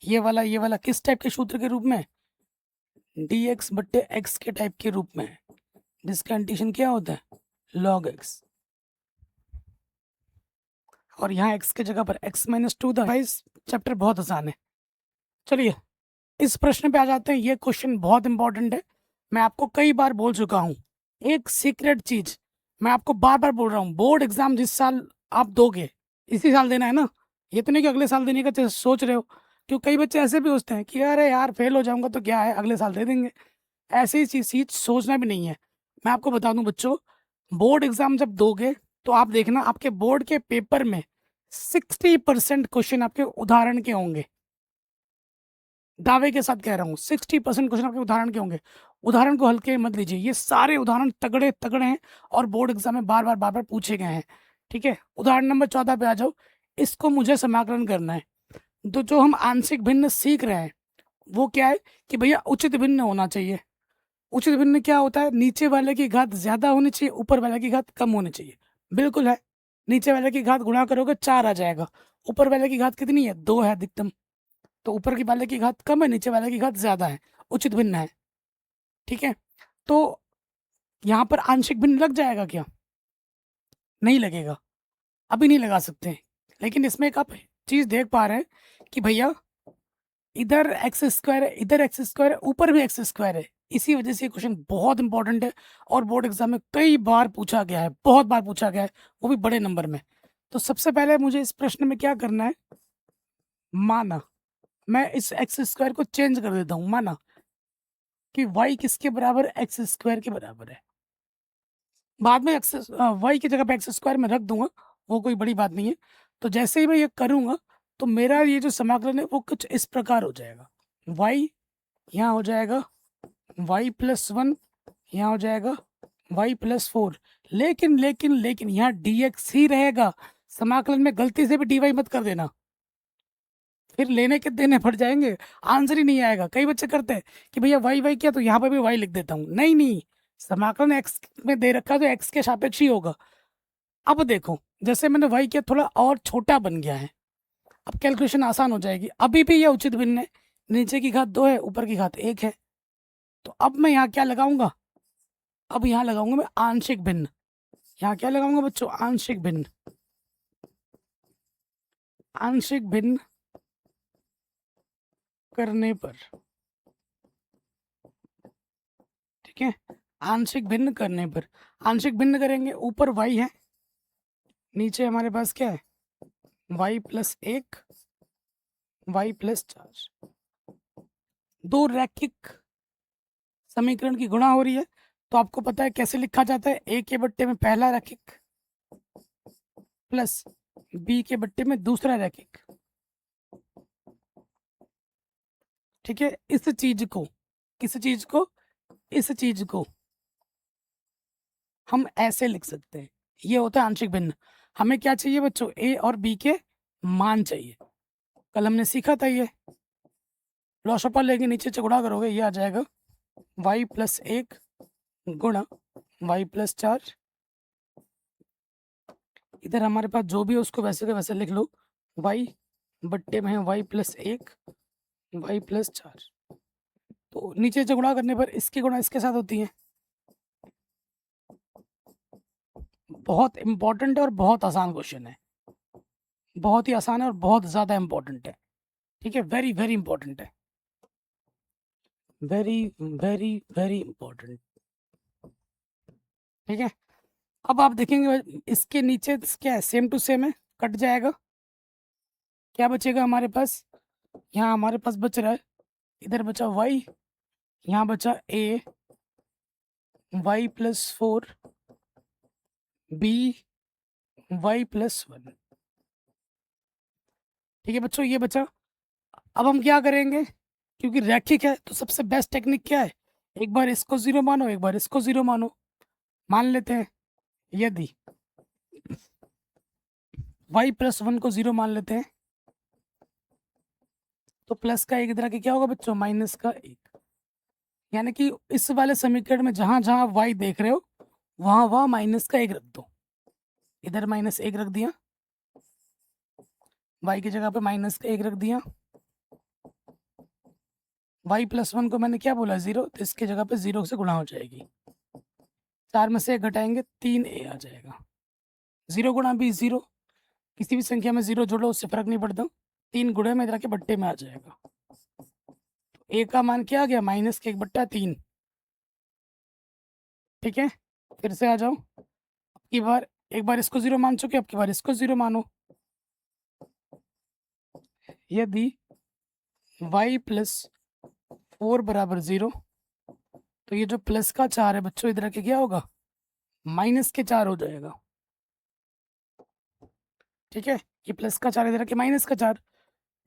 ये वाला किस टाइप के सूत्र के रूप में है, dx बट्टे x के टाइप के रूप में है, जिसका इंटीग्रेशन क्या होता है log x, और यहाँ x के जगह पर x माइनस 2 था। गाइस चैप्टर बहुत आसान है। चलिए इस प्रश्न पे आ जाते हैं। ये क्वेश्चन बहुत इंपॉर्टेंट है, मैं आपको कई बार बोल चुका हूँ। एक सीक्रेट चीज मैं आपको बार बार बोल रहा हूँ, बोर्ड एग्जाम जिस साल आप दोगे, इसी साल देना है ना, ये तो नहीं कि अगले साल देने का सोच रहे हो। क्यों, कई बच्चे ऐसे भी सोचते हैं कि अरे यार फेल हो जाऊंगा तो क्या है, अगले साल दे देंगे। ऐसी ही चीज सोचना भी नहीं है। मैं आपको बता दूं बच्चों, बोर्ड एग्जाम जब दोगे तो आप देखना आपके बोर्ड के पेपर में 60% क्वेश्चन आपके उदाहरण के होंगे। दावे के साथ कह रहा हूँ 60% क्वेश्चन आपके उदाहरण के होंगे। उदाहरण को हल्के मत लीजिए, ये सारे उदाहरण तगड़े तगड़े हैं और बोर्ड एग्जाम में बार बार पूछे गए हैं। ठीक है, उदाहरण नंबर 14 पे आ जाओ। इसको मुझे समाकलन करना है। तो जो हम आंशिक भिन्न सीख रहे हैं वो क्या है कि भैया उचित भिन्न होना चाहिए। उचित भिन्न क्या होता है, नीचे वाले की घात ज्यादा होनी चाहिए, ऊपर वाले की घात कम होनी चाहिए। बिल्कुल है, नीचे वाले की घात गुणा करोगे 4 आ जाएगा, ऊपर वाले की घात कितनी है, 2 है अधिकतम। तो ऊपर की वाले की घात कम है, नीचे वाले की घात ज्यादा है, उचित भिन्न है। ठीक है, तो यहाँ पर आंशिक भिन्न लग जाएगा क्या, नहीं लगेगा, अभी नहीं लगा सकते। लेकिन इसमें एक आप चीज देख पा रहे हैं कि भैया इधर एक्स स्क्वायर है, इधर एक्स स्क्वायर है, ऊपर भी एक्स स्क्वायर है। इसी वजह से ये क्वेश्चन बहुत इंपॉर्टेंट है और बोर्ड एग्जाम में कई बार पूछा गया है, बहुत बार पूछा गया है, वो भी बड़े नंबर में। तो सबसे पहले मुझे इस प्रश्न में क्या करना है, माना मैं इस एक्स स्क्वायर को चेंज कर देता हूँ, माना कि y किसके बराबर, एक्स स्क्वायर के बराबर है। बाद में एक्स y की जगह पे एक्स स्क्वायर में रख दूंगा, वो कोई बड़ी बात नहीं है। तो जैसे ही मैं ये करूंगा तो मेरा ये जो समाकलन है वो कुछ इस प्रकार हो जाएगा, y यहाँ हो जाएगा y+1, यहाँ हो जाएगा y+4। लेकिन लेकिन लेकिन यहाँ dx ही रहेगा, समाकलन में गलती से भी dy मत कर देना, फिर लेने के देने पड़ जाएंगे, आंसर ही नहीं आएगा। कई बच्चे करते हैं कि भैया y किया तो यहाँ पर भी y लिख देता हूँ। नहीं नहीं, समाकलन x में दे रखा है तो x के सापेक्ष ही होगा। अब देखो जैसे मैंने y किया थोड़ा और छोटा बन गया है, अब कैलकुलेशन आसान हो जाएगी। अभी भी यह उचित भिन्न है, नीचे की घात 2 है, ऊपर की घात 1 है। तो अब मैं यहाँ क्या लगाऊंगा, अब यहाँ लगाऊंगा मैं आंशिक भिन्न। यहाँ क्या लगाऊंगा बच्चों, आंशिक भिन्न। आंशिक भिन्न करने पर, ठीक है, आंशिक भिन्न करने पर, आंशिक भिन्न करेंगे, ऊपर y है, नीचे हमारे पास क्या है y+1 y+4। दो रैखिक समीकरण की गुणा हो रही है, तो आपको पता है कैसे लिखा जाता है, a के बट्टे में पहला रैखिक प्लस b के बट्टे में दूसरा रैखिक। ठीक है, इस चीज को, किस चीज को, इस चीज को हम ऐसे लिख सकते हैं, ये होता है आंशिक भिन्न। हमें क्या चाहिए बच्चों, a और b के मान चाहिए। कल हमने सीखा था ये, लॉसपा लेके नीचे चौड़ा करोगे, ये आ जाएगा y+1 गुणा y+4। इधर हमारे पास जो भी है उसको वैसे का वैसे लिख लो, y बट्टे में है y+1 y+4। तो नीचे चौड़ा करने पर इसकी गुणा इसके साथ होती है। बहुत इंपॉर्टेंट है और बहुत आसान क्वेश्चन है, बहुत ही आसान है और बहुत ज्यादा इंपॉर्टेंट है। ठीक है, वेरी वेरी इंपॉर्टेंट है, वेरी वेरी वेरी इंपॉर्टेंट। ठीक है, अब आप देखेंगे इसके नीचे क्या है, सेम टू सेम है, कट जाएगा, क्या बचेगा हमारे पास, यहाँ हमारे पास बच रहा है, इधर बचा y, यहाँ बचा a Y plus 4 B Y plus 1। ठीक है बच्चों, ये बचा। अब हम क्या करेंगे, क्योंकि रैखिक है तो सबसे बेस्ट टेक्निक क्या है, एक बार इसको 0 मानो, एक बार इसको 0 मानो। मान लेते हैं यदि y प्लस 1 को 0 मान लेते हैं तो प्लस का एक इधर आके क्या होगा बच्चों, माइनस का 1। यानी कि इस वाले समीकरण में जहां जहां y देख रहे हो वहां वहां माइनस का 1 रख दो। इधर माइनस 1 रख दिया, y की जगह पे माइनस का 1 रख दिया। y प्लस 1 को मैंने क्या बोला, 0, तो इसकी जगह पे 0 से गुणा हो जाएगी। 4 में से 1 घटाएंगे 3a आ जाएगा। 0 गुणा b 0, किसी भी संख्या में 0 जोड़ो उससे फर्क नहीं पड़ता। 3 गुणे में इधर के बट्टे में आ जाएगा। तो a का मान क्या आ गया, माइनस के 1/3। ठीक है, फिर से आ जाओ। अब की बार एक बार इसको 0 मान चुके, अब की बार इसको 0 मानो। यदि y प्लस 4 बराबर 0, तो ये जो प्लस का 4 है बच्चों इधर के क्या होगा, माइनस के 4 हो जाएगा। ठीक है, ये प्लस का 4 इधर के माइनस का 4।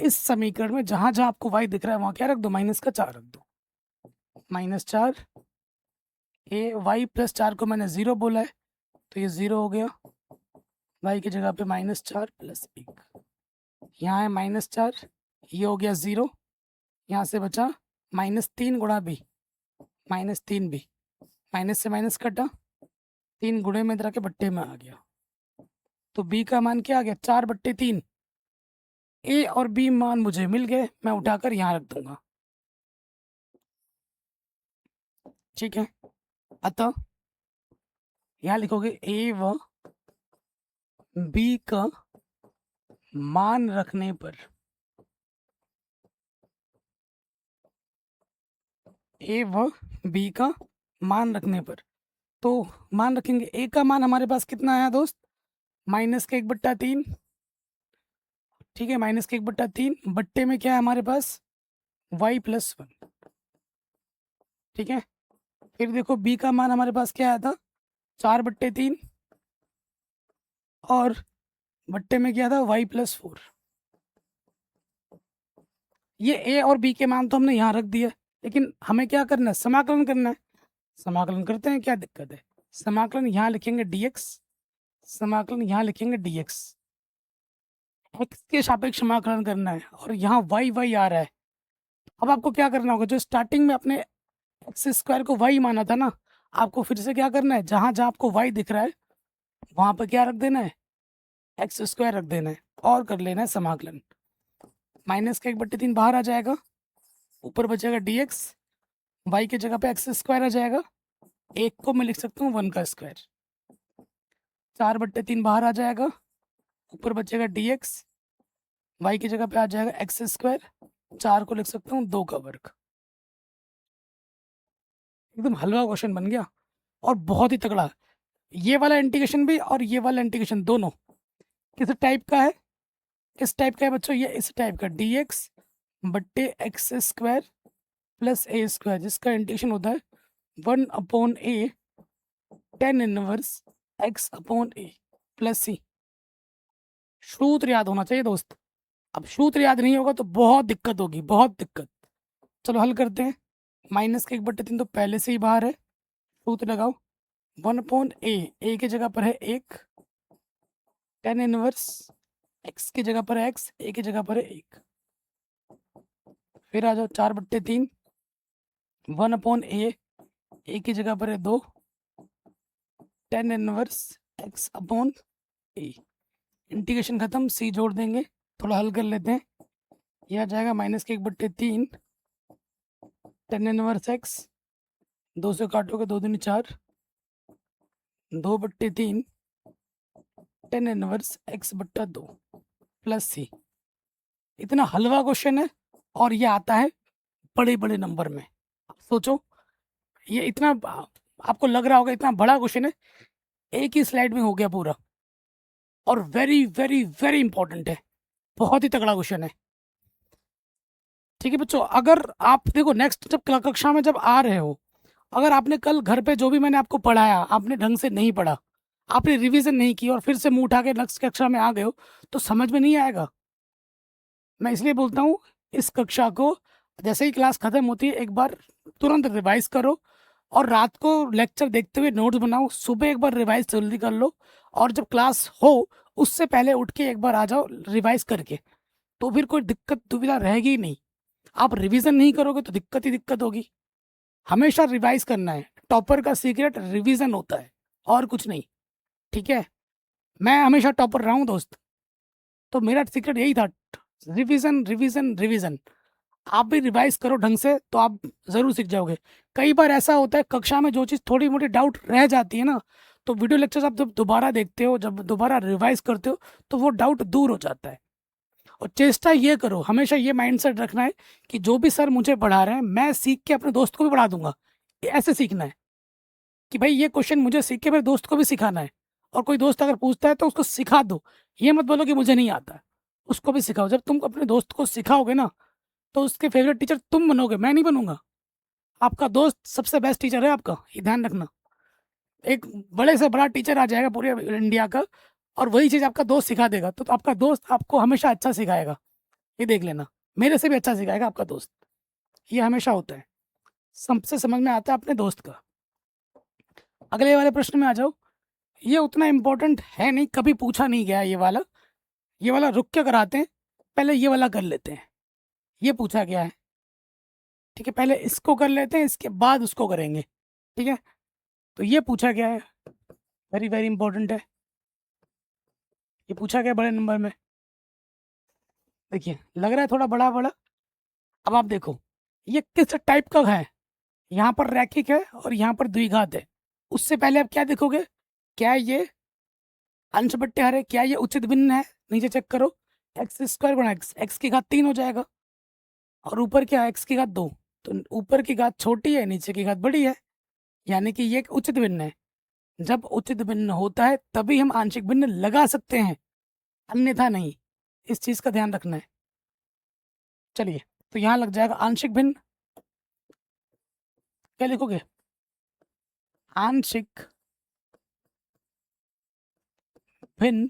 इस समीकरण में जहां जहां आपको y दिख रहा है वहां क्या रख दो, माइनस का 4 रख दो। -4 a, y प्लस 4 को मैंने 0 बोला है तो ये 0 हो गया। y की जगह पे -4 प्लस 1, यहाँ है -4, ये हो गया 0। यहाँ से बचा -3 गुणा b, -3b, माइनस से माइनस कटा, 3 गुणे में इधर के बट्टे में आ गया। तो b का मान क्या आ गया, 4/3। a और b मान मुझे मिल गए, मैं उठाकर यहाँ रख दूंगा। ठीक है, अतः यहाँ लिखोगे a व b का मान रखने पर, a व b का मान रखने पर, तो मान रखेंगे a का मान हमारे पास कितना आया दोस्त, -1/3। ठीक है, -1/3 बट्टे में क्या है हमारे पास, y प्लस 1। ठीक है, फिर देखो b का मान हमारे पास क्या आया था, 4/3, और बट्टे में क्या था, y प्लस 4। ये a और b के मान तो हमने यहाँ रख दिया, लेकिन हमें क्या करना है, समाकलन करना है। समाकलन करते हैं, क्या दिक्कत है। समाकलन यहाँ लिखेंगे dx, समाकलन यहाँ लिखेंगे dx। x के सापेक्ष समाकलन करना है और यहाँ y आ रहा है। अब आपको क्या करना होगा, जो स्टार्टिंग में अपने x² को y माना था ना, आपको फिर से क्या करना है, जहां जहां आपको y दिख रहा है वहां पर क्या रख देना है, x² रख देना है और कर लेना है समाकलन। -1/3 बाहर आ जाएगा, ऊपर बचेगा dx, y की जगह पे x² आ जाएगा, 1 को मैं लिख सकता हूँ 1 का स्क्वायर। 4/3 बाहर आ जाएगा, ऊपर बचेगा dx, y की जगह पे आ जाएगा x², 4 को लिख सकता हूँ 2 का वर्ग। एकदम हलवा क्वेश्चन बन गया और बहुत ही तगड़ा। ये वाला इंटीग्रेशन भी और ये वाला इंटीग्रेशन दोनों किस टाइप का है, किस टाइप का है बच्चों, ये इस टाइप का, dx/x² प्लस a², जिसका इंटीग्रेशन होता है 1/a tan inverse x/a plus c। सूत्र याद होना चाहिए दोस्त। अब सूत्र याद नहीं होगा तो बहुत दिक्कत होगी, बहुत दिक्कत। चलो हल करते हैं। -1/3 तो पहले से ही बाहर है, सूत्र लगाओ। 1/a की जगह पर है 1, tan इनवर्स x की जगह पर है x, a की जगह पर है 1। फिर आ जाओ 4/3, 1/a, a की जगह पर है 2, tan इनवर्स x/a। इंटीग्रेशन खत्म, c जोड़ देंगे, थोड़ा हल कर लेते हैं। यह आ जाएगा -1/3 tan इनवर्स x, 2 से काटोगे 2 दूनी 4, 2/3 tan inverse x/2 plus c। इतना हलवा क्वेश्चन है और ये आता है बड़े बड़े नंबर में। सोचो, ये इतना आपको लग रहा होगा इतना बड़ा क्वेश्चन है, एक ही स्लाइड में हो गया पूरा, और वेरी वेरी वेरी इंपॉर्टेंट है, बहुत ही तगड़ा क्वेश्चन है। ठीक है बच्चों, अगर आप देखो नेक्स्ट जब कक्षा में जब आ रहे हो अगर आपने कल घर पे जो भी मैंने आपको पढ़ाया आपने ढंग से नहीं पढ़ा, आपने रिवीजन नहीं की और फिर से मुंह उठा के नेक्स्ट कक्षा में आ गए हो, तो समझ में नहीं आएगा। मैं इसलिए बोलता हूँ इस कक्षा को जैसे ही क्लास खत्म होती है एक बार तुरंत रिवाइज करो, और रात को लेक्चर देखते हुए नोट्स बनाओ, सुबह एक बार रिवाइज जल्दी कर लो, और जब क्लास हो उससे पहले उठ के एक बार आ जाओ रिवाइज करके, तो फिर कोई दिक्कत दुविधा रहेगी ही नहीं। आप रिवीजन नहीं करोगे तो दिक्कत ही दिक्कत होगी। हमेशा रिवाइज करना है, टॉपर का सीक्रेट रिवीजन होता है और कुछ नहीं। ठीक है, मैं हमेशा टॉपर रहा हूँ दोस्त, तो मेरा सीक्रेट यही था, रिवीजन रिवीजन रिवीजन। आप भी रिवाइज करो ढंग से तो आप ज़रूर सीख जाओगे। कई बार ऐसा होता है कक्षा में जो चीज़ थोड़ी मोटी डाउट रह जाती है ना, तो वीडियो लेक्चर्स आप जब दोबारा देखते हो, जब दोबारा रिवाइज करते हो, तो वो डाउट दूर हो जाता है। और चेष्टा ये करो, हमेशा ये माइंडसेट रखना है कि जो भी सर मुझे पढ़ा रहे हैं मैं सीख के अपने दोस्त को भी पढ़ा दूंगा। ऐसे सीखना है कि भाई ये क्वेश्चन मुझे सीख के मेरे दोस्त को भी सिखाना है, और कोई दोस्त अगर पूछता है तो उसको सिखा दो। ये मत बोलो कि मुझे नहीं आता, उसको भी सिखाओ। जब तुम अपने दोस्त को सिखाओगे ना, तो उसके फेवरेट टीचर तुम बनोगे, मैं नहीं बनूंगा। आपका दोस्त सबसे बेस्ट टीचर है आपका, ये ध्यान रखना। एक बड़े से बड़ा टीचर आ जाएगा पूरे इंडिया का, और वही चीज़ आपका दोस्त सिखा देगा, तो आपका दोस्त आपको हमेशा अच्छा सिखाएगा। ये देख लेना, मेरे से भी अच्छा सिखाएगा आपका दोस्त, ये हमेशा होता है। सबसे समझ में आता है अपने दोस्त का। अगले वाले प्रश्न में आ जाओ। ये उतना इम्पोर्टेंट है नहीं, कभी पूछा नहीं गया ये वाला रुक के कराते हैं, पहले ये वाला कर लेते हैं। ये पूछा गया है, ठीक है, पहले इसको कर लेते हैं, इसके बाद उसको करेंगे। ठीक है, तो ये पूछा गया है, वेरी वेरी इंपॉर्टेंट है। ये पूछा गया बड़े नंबर में, देखिए लग रहा है थोड़ा बड़ा बड़ा। अब आप देखो ये किस टाइप का है, यहाँ पर रैखिक है और यहाँ पर द्विघात है। उससे पहले आप क्या देखोगे, क्या ये अंश बट्टे हरे, क्या ये उचित भिन्न है? नीचे चेक करो, एक्स स्क्वायर गुणा एक्स, एक्स की घात 3 हो जाएगा, और ऊपर क्या है, एक्स की घात 2। तो ऊपर की घात छोटी है, नीचे की घात बड़ी है, यानी कि ये एक उचित भिन्न है। जब उचित भिन्न होता है तभी हम आंशिक भिन्न लगा सकते हैं, अन्यथा नहीं। इस चीज का ध्यान रखना है। चलिए, तो यहाँ लग जाएगा आंशिक भिन्न। क्या लिखोगे, आंशिक भिन्न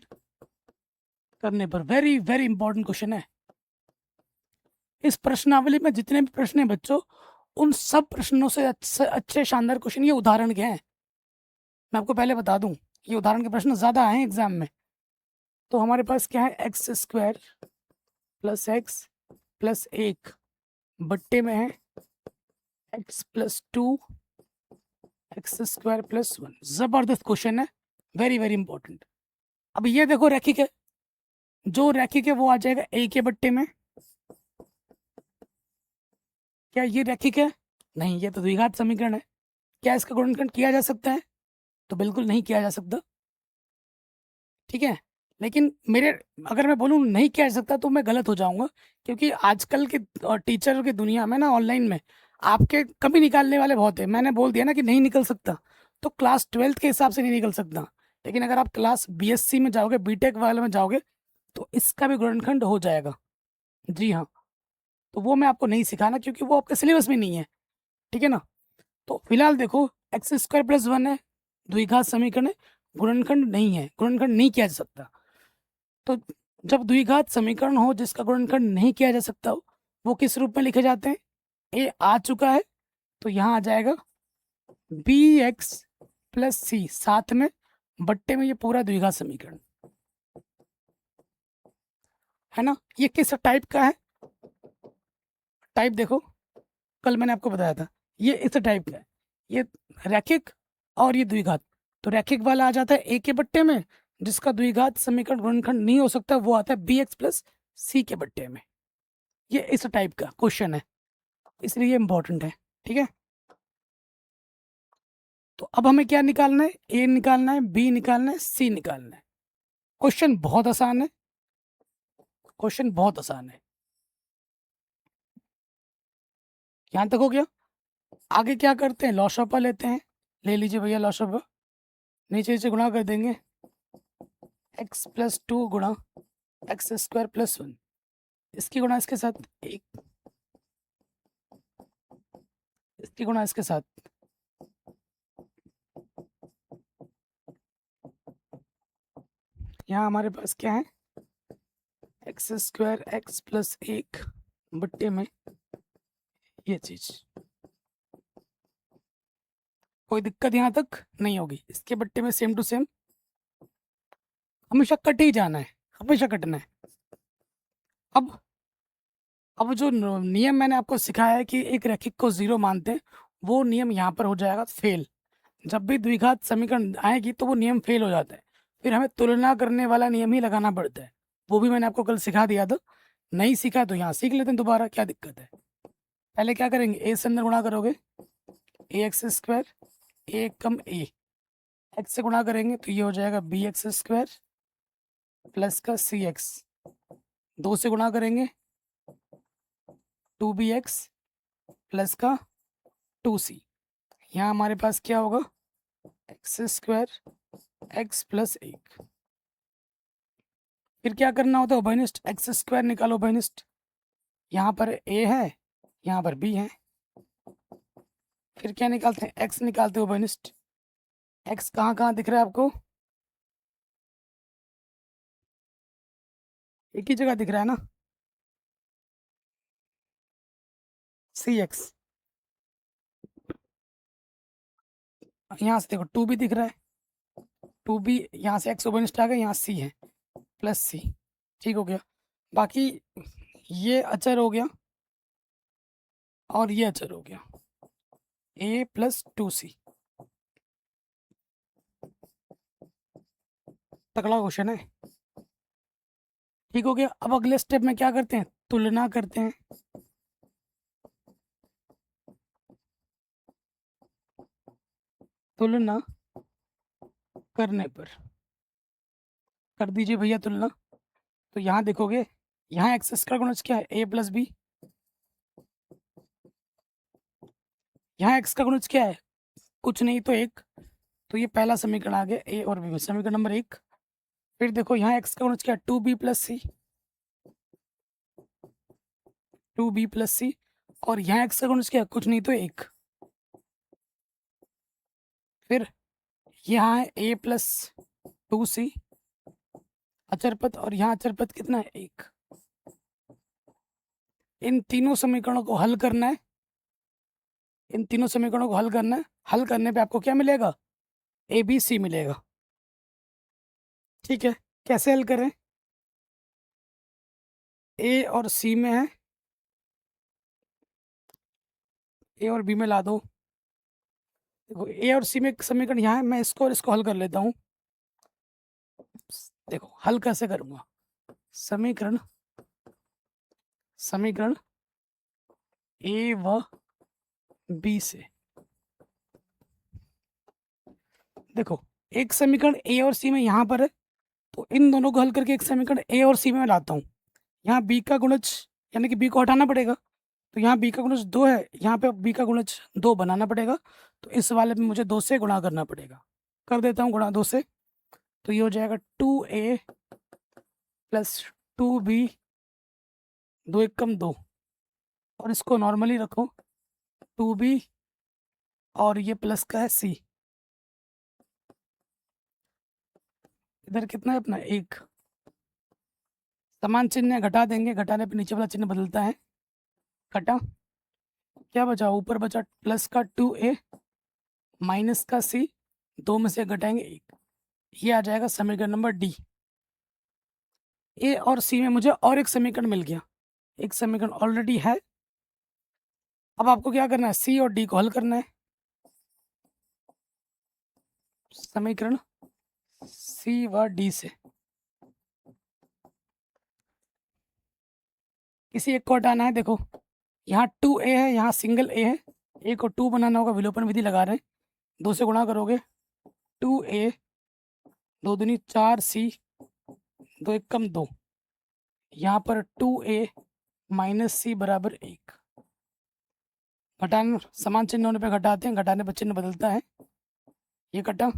करने पर, वेरी वेरी इंपॉर्टेंट क्वेश्चन है। इस प्रश्नावली में जितने भी प्रश्न हैं बच्चों, उन सब प्रश्नों से अच्छे शानदार क्वेश्चन ये उदाहरण के हैं। मैं आपको पहले बता दूं, ये उदाहरण के प्रश्न ज्यादा आए हैं एग्जाम में। तो हमारे पास क्या है, x square plus x plus 1 बट्टे में है x plus 2 x square plus 1। जबरदस्त क्वेश्चन है, वेरी वेरी इंपॉर्टेंट। अब ये देखो रैखिक है, जो रैखिक है वो आ जाएगा ए के बट्टे में। क्या ये रैखिक है? नहीं, ये तो द्विघात समीकरण है। क्या इसका गुणनखंड किया जा सकता है? तो बिल्कुल नहीं किया जा सकता। ठीक है, लेकिन मेरे, अगर मैं बोलूँ नहीं किया जा सकता तो मैं गलत हो जाऊंगा, क्योंकि आजकल के टीचर की दुनिया में ना, ऑनलाइन में आपके कमी निकालने वाले बहुत है। मैंने बोल दिया ना कि नहीं निकल सकता, तो क्लास 12th के हिसाब से नहीं निकल सकता। लेकिन अगर आप क्लास बीएससी में जाओगे, बीटेक वाले में जाओगे, तो इसका भी गुणनखंड हो जाएगा। जी हाँ, तो वो मैं आपको नहीं सिखाना क्योंकि वो आपके सिलेबस में नहीं है। ठीक है ना, तो फिलहाल देखो एक्स स्क्वायर प्लस 1 है, द्विघात समीकरण है, गुणनखंड नहीं है, गुणनखंड नहीं किया जा सकता। तो जब द्विघात समीकरण हो जिसका गुणनखंड नहीं किया जा सकता हो, वो किस रूप में लिखे जाते हैं? ए आ चुका है, तो यहाँ आ जाएगा बी एक्स प्लस सी, साथ में बट्टे में ये पूरा द्विघात समीकरण है ना। ये किस टाइप का है? टाइप देखो, कल मैंने आपको बताया था, ये इस टाइप का है, ये रैखिक और ये द्विघात। तो रैखिक वाला आ जाता है ए के बट्टे में, जिसका द्विघात समीकरण गुणनखंड नहीं हो सकता, वो आता है बी एक्स प्लस सी के बट्टे में। ये इस टाइप का क्वेश्चन है, इसलिए ये इंपॉर्टेंट है। ठीक है, तो अब हमें क्या निकालना है, ए निकालना है, बी निकालना है, सी निकालना है। क्वेश्चन बहुत आसान है, क्वेश्चन बहुत आसान है। यहां तक हो गया। आगे क्या करते हैं, लॉसअपा लेते हैं। ले लीजिए भैया लॉसअपा, नीचे से गुणा कर देंगे, एक्स प्लस 2 गुणा एक्स स्क्वायर प्लस 1, इसकी गुणा इसके साथ एक, इसकी गुणा इसके साथ यहाँ हमारे पास क्या है, एक्स स्क्वायर एक्स प्लस 1 बट्टे में ये चीज। कोई दिक्कत यहाँ तक नहीं होगी। इसके बट्टे में सेम टू सेम हमेशा कट ही जाना है, हमेशा कटना है। अब जो नियम मैंने आपको सिखाया है कि एक रैखिक को जीरो मानते हैं, वो नियम यहाँ पर हो जाएगा फेल। जब भी द्विघात समीकरण आएगी तो वो नियम फेल हो जाता है, फिर हमें तुलना करने वाला नियम ही लगाना पड़ता है। वो भी मैंने आपको कल सिखा दिया था, नहीं सीखा तो यहाँ सीख लेते हैं दोबारा, क्या दिक्कत है। पहले क्या करेंगे, ए से अंदर गुणा करोगे, ए एक्स स्क्वायर, ए कम ए, एक्स से गुणा करेंगे तो ये हो जाएगा बी एक्स स्क्वायर प्लस का सी एक्स, 2 से गुणा करेंगे 2bx प्लस का 2c। यहाँ हमारे पास क्या होगा, एक्स स्क्वायर एक्स प्लस 1। फिर क्या करना होता है, उभयनिष्ठ एक्स स्क्वायर निकालो उभयनिष्ठ। यहाँ पर a है, यहाँ पर b है। फिर क्या निकालते हैं, x निकालते हो उभयनिष्ठ। x कहाँ कहाँ दिख रहा है आपको, एक ही जगह दिख रहा है ना, सी एक्स। यहाँ से देखो 2b दिख रहा है, 2b यहाँ से x उभयनिष्ठ आ गया, यहाँ c है प्लस c, ठीक हो गया। बाकी ये अचर हो गया और ये अचर हो गया, a प्लस 2c। तगड़ा क्वेश्चन है, ठीक हो गया। अब अगले स्टेप में क्या करते हैं, तुलना करते हैं। तुलना करने पर कर दीजिए भैया तुलना। तो यहाँ देखोगे, यहाँ एक्स स्क्वायर गुणज क्या है, ए प्लस बी। यहाँ एक्स का गुणज क्या है, कुछ नहीं तो 1। तो ये पहला समीकरण आ गया ए और बी में, समीकरण नंबर 1। फिर देखो यहाँ एक्स का गुणज क्या है, 2b प्लस सी, 2b प्लस सी। और यहाँ एक्स का गुणज क्या है, कुछ नहीं तो 1। फिर यहाँ है a प्लस 2c अचर पद, और यहाँ अचर पद कितना है, 1। इन तीनों समीकरणों को हल करना है, इन तीनों समीकरणों को हल करना है। हल करने पे आपको क्या मिलेगा, ए बी सी मिलेगा। ठीक है, कैसे हल करें, ए और सी में है, ए और बी में ला दो। देखो ए और सी में एक समीकरण यहाँ है, मैं इसको और इसको हल कर लेता हूँ। देखो हल कैसे करूँगा, समीकरण समीकरण ए व बी से। देखो एक समीकरण ए और सी में यहाँ पर है, तो इन दोनों को हल करके एक समीकरण ए और सी में मैं लाता हूँ। यहाँ बी का गुणज यानी कि बी को हटाना पड़ेगा, तो यहाँ बी का गुणज 2 है, यहाँ पे बी का गुणज 2 बनाना पड़ेगा। तो इस वाले में मुझे 2 से गुणा करना पड़ेगा, कर देता हूँ गुणा 2 से। तो ये हो जाएगा 2a प्लस 2b, 2 एक कम 2, और इसको नॉर्मली रखो 2b, और ये प्लस का है c। इधर कितना है अपना 1, समान चिन्ह घटा देंगे, घटाने पे नीचे वाला चिन्ह बदलता है, घटा क्या बचा, ऊपर बचा प्लस का 2a माइनस का c, 2 में से घटाएंगे 1। ये आ जाएगा समीकरण नंबर डी। ए और सी में मुझे और एक समीकरण मिल गया, एक समीकरण ऑलरेडी है। अब आपको क्या करना है, सी और डी को हल करना है। समीकरण सी व डी से किसी एक को हटाना है। देखो यहाँ 2a है, यहाँ सिंगल a है, a को 2 बनाना होगा, विलोपन विधि लगा रहे हैं। 2 से गुणा करोगे 2a, 2 दूनी 4c, 2 एक कम 2। यहाँ पर 2a माइनस सी बराबर 1। घटाने समान चिन्ह होने पे घटाते हैं, घटाने पर चिन्ह बदलता है। ये कटा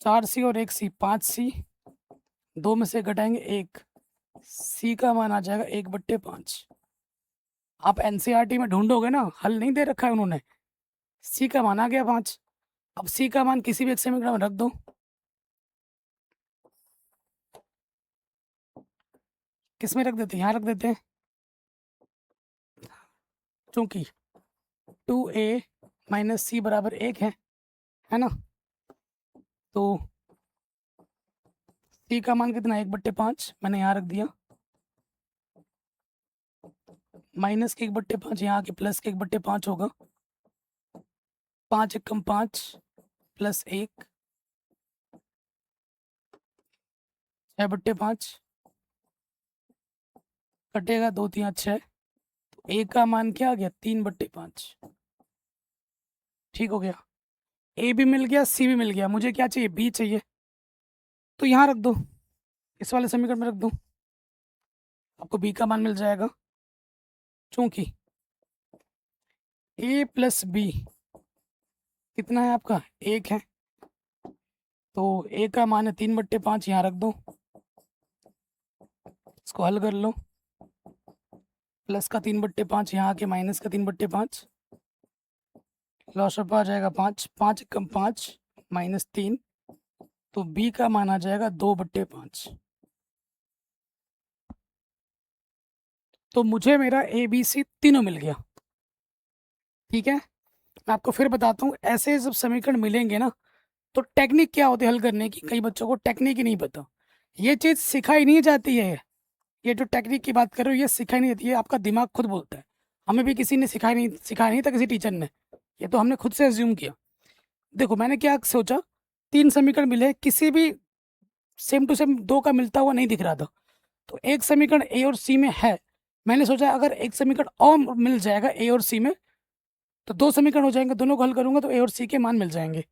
4c और 1c, 5c, 2 में से घटाएंगे 1, c का मान आ जाएगा 1/5। आप एनसीईआरटी में ढूंढोगे ना, हल नहीं दे रखा है उन्होंने, c का मान आ गया 5। अब c का मान किसी भी एक समीकरण में रख दो, किस में रख देते हैं, यहाँ रख देते हैं, क्योंकि 2a माइनस सी बराबर 1 है ना। तो सी का मान कितना है, 1/5 मैंने यहाँ रख दिया, माइनस के 1/5 यहाँ के प्लस के 1/5 होगा, 5 एकम 5 प्लस 1 6/5 कटेगा 2 3 6, तो ए का मान क्या आ गया 3/5। ठीक हो गया, ए भी मिल गया सी भी मिल गया, मुझे क्या चाहिए बी चाहिए, तो यहाँ रख दो, इस वाले समीकरण में रख दो, आपको बी का मान मिल जाएगा, क्योंकि ए प्लस बी कितना है आपका 1 है, तो ए का मान है 3/5, यहाँ रख दो, इसको हल कर लो, प्लस का 3/5 यहाँ के माइनस का 3/5, लॉस ऑफ आ जाएगा 5, 5 एकम 5 माइनस 3, तो बी का मान आ जाएगा 2/5। तो मुझे मेरा ए बी सी तीनों मिल गया। ठीक है, मैं आपको फिर बताता हूँ, ऐसे जब समीकरण मिलेंगे ना, तो टेक्निक क्या होती है हल करने की, कई बच्चों को टेक्निक ही नहीं पता, ये चीज़ सिखाई नहीं जाती है, ये जो टेक्निक की बात कर रहे हो ये सिखाई नहीं जाती है, आपका दिमाग खुद बोलता है, हमें भी किसी ने सिखाया नहीं था किसी टीचर ने, ये तो हमने खुद से एज्यूम किया। देखो मैंने क्या सोचा, 3 समीकरण मिले, किसी भी सेम टू सेम 2 का मिलता हुआ नहीं दिख रहा था, तो एक समीकरण ए और सी में है, मैंने सोचा अगर एक समीकरण और मिल जाएगा ए और सी में, तो 2 समीकरण हो जाएंगे, दोनों को हल करूंगा तो ए और सी के मान मिल जाएंगे।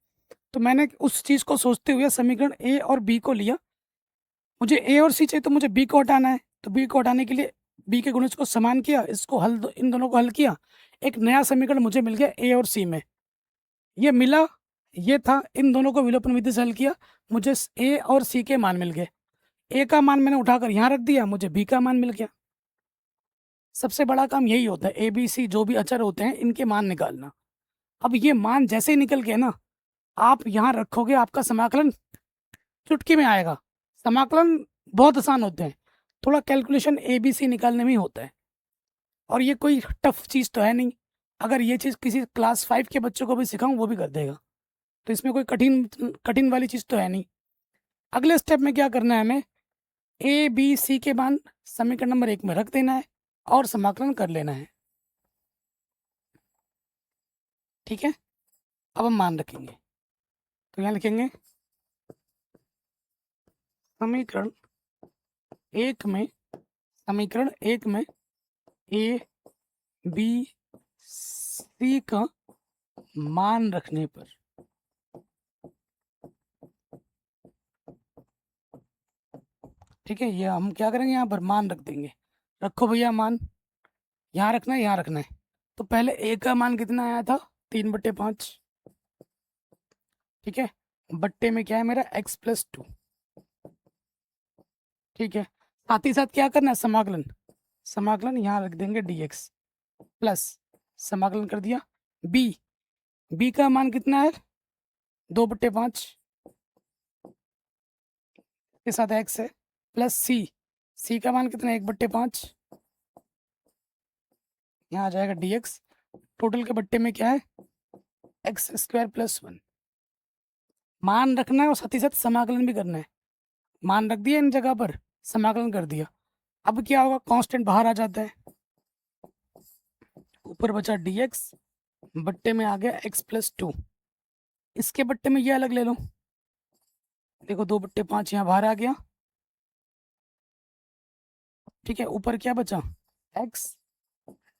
तो मैंने उस चीज़ को सोचते हुए समीकरण ए और बी को लिया, मुझे ए और सी चाहिए तो मुझे बी को हटाना है, तो बी को हटाने के लिए बी के गुणज को समान किया, इसको हल इन दोनों को हल किया, एक नया समीकरण मुझे मिल गया ए और सी में, ये मिला, ये था, इन दोनों को विलोपन विधि से हल किया, मुझे ए और सी के मान मिल गए, ए का मान मैंने उठाकर यहाँ रख दिया, मुझे बी का मान मिल गया। सबसे बड़ा काम यही होता है, ए बी सी जो भी अचर होते हैं इनके मान निकालना। अब ये मान जैसे ही निकल गए ना, आप यहाँ रखोगे, आपका समाकलन चुटकी में आएगा। समाकलन बहुत आसान होते हैं, थोड़ा कैलकुलेशन ए बी सी निकालने में ही होता है, और ये कोई टफ चीज़ तो है नहीं, अगर ये चीज़ किसी क्लास 5 के बच्चों को भी सिखाऊं वो भी कर देगा, तो इसमें कोई कठिन कठिन वाली चीज़ तो है नहीं। अगले स्टेप में क्या करना है, हमें ए बी सी के मान समीकरण नंबर 1 में रख देना है और समाकलन कर लेना है। ठीक है, अब हम मान रखेंगे, तो यहाँ लिखेंगे समीकरण 1 में, समीकरण 1 में ए बी सी का मान रखने पर, ठीक है, ये हम क्या करेंगे, यहाँ पर मान रख देंगे, रखो भैया मान, यहाँ रखना है यहाँ रखना है, तो पहले ए का मान कितना आया था 3/5, ठीक है, बट्टे में क्या है मेरा x+2, ठीक है, साथ ही साथ क्या करना है समाकलन, समाकलन यहाँ रख देंगे dx प्लस समाकलन कर दिया, b का मान कितना है 2/5 के साथ x है, प्लस c का मान कितना है 1/5, यहाँ आ जाएगा dx, टोटल के बट्टे में क्या है x² + 1, मान रखना है और साथ ही साथ समाकलन भी करना है, मान रख दिया इन जगह पर, समाकलन कर दिया, अब क्या होगा कांस्टेंट बाहर आ जाता है, ऊपर बचा dx, बट्टे में आ गया x+2, इसके बट्टे में ये अलग ले लो, देखो 2/5 यहाँ बाहर आ गया, ठीक है, ऊपर क्या बचा x,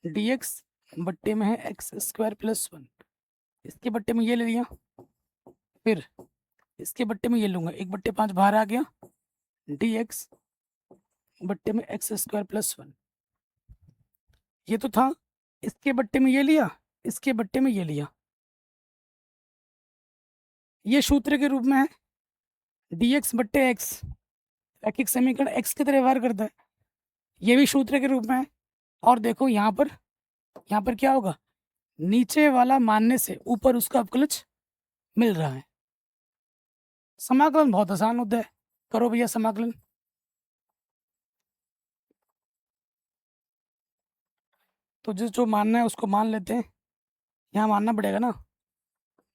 dx बट्टे में है x² + 1, इसके बट्टे में ये ले लिया, फिर इसके बट्टे में ये लूंगा, 1/5 बाहर आ गया, dx बट्टे में x² + 1, ये तो था, इसके बट्टे में ये लिया, इसके बट्टे में ये लिया, ये सूत्र के रूप में है dx बट्टे x, एक समीकरण x की तरह व्यवहार करता है, ये भी सूत्र के रूप में है, और देखो यहाँ पर क्या होगा, नीचे वाला मानने से ऊपर उसका अवकलज मिल रहा है। समाकलन बहुत आसान होता है, करो भैया समाकलन, तो जिस जो मानना है उसको मान लेते हैं। यहाँ मानना पड़ेगा ना,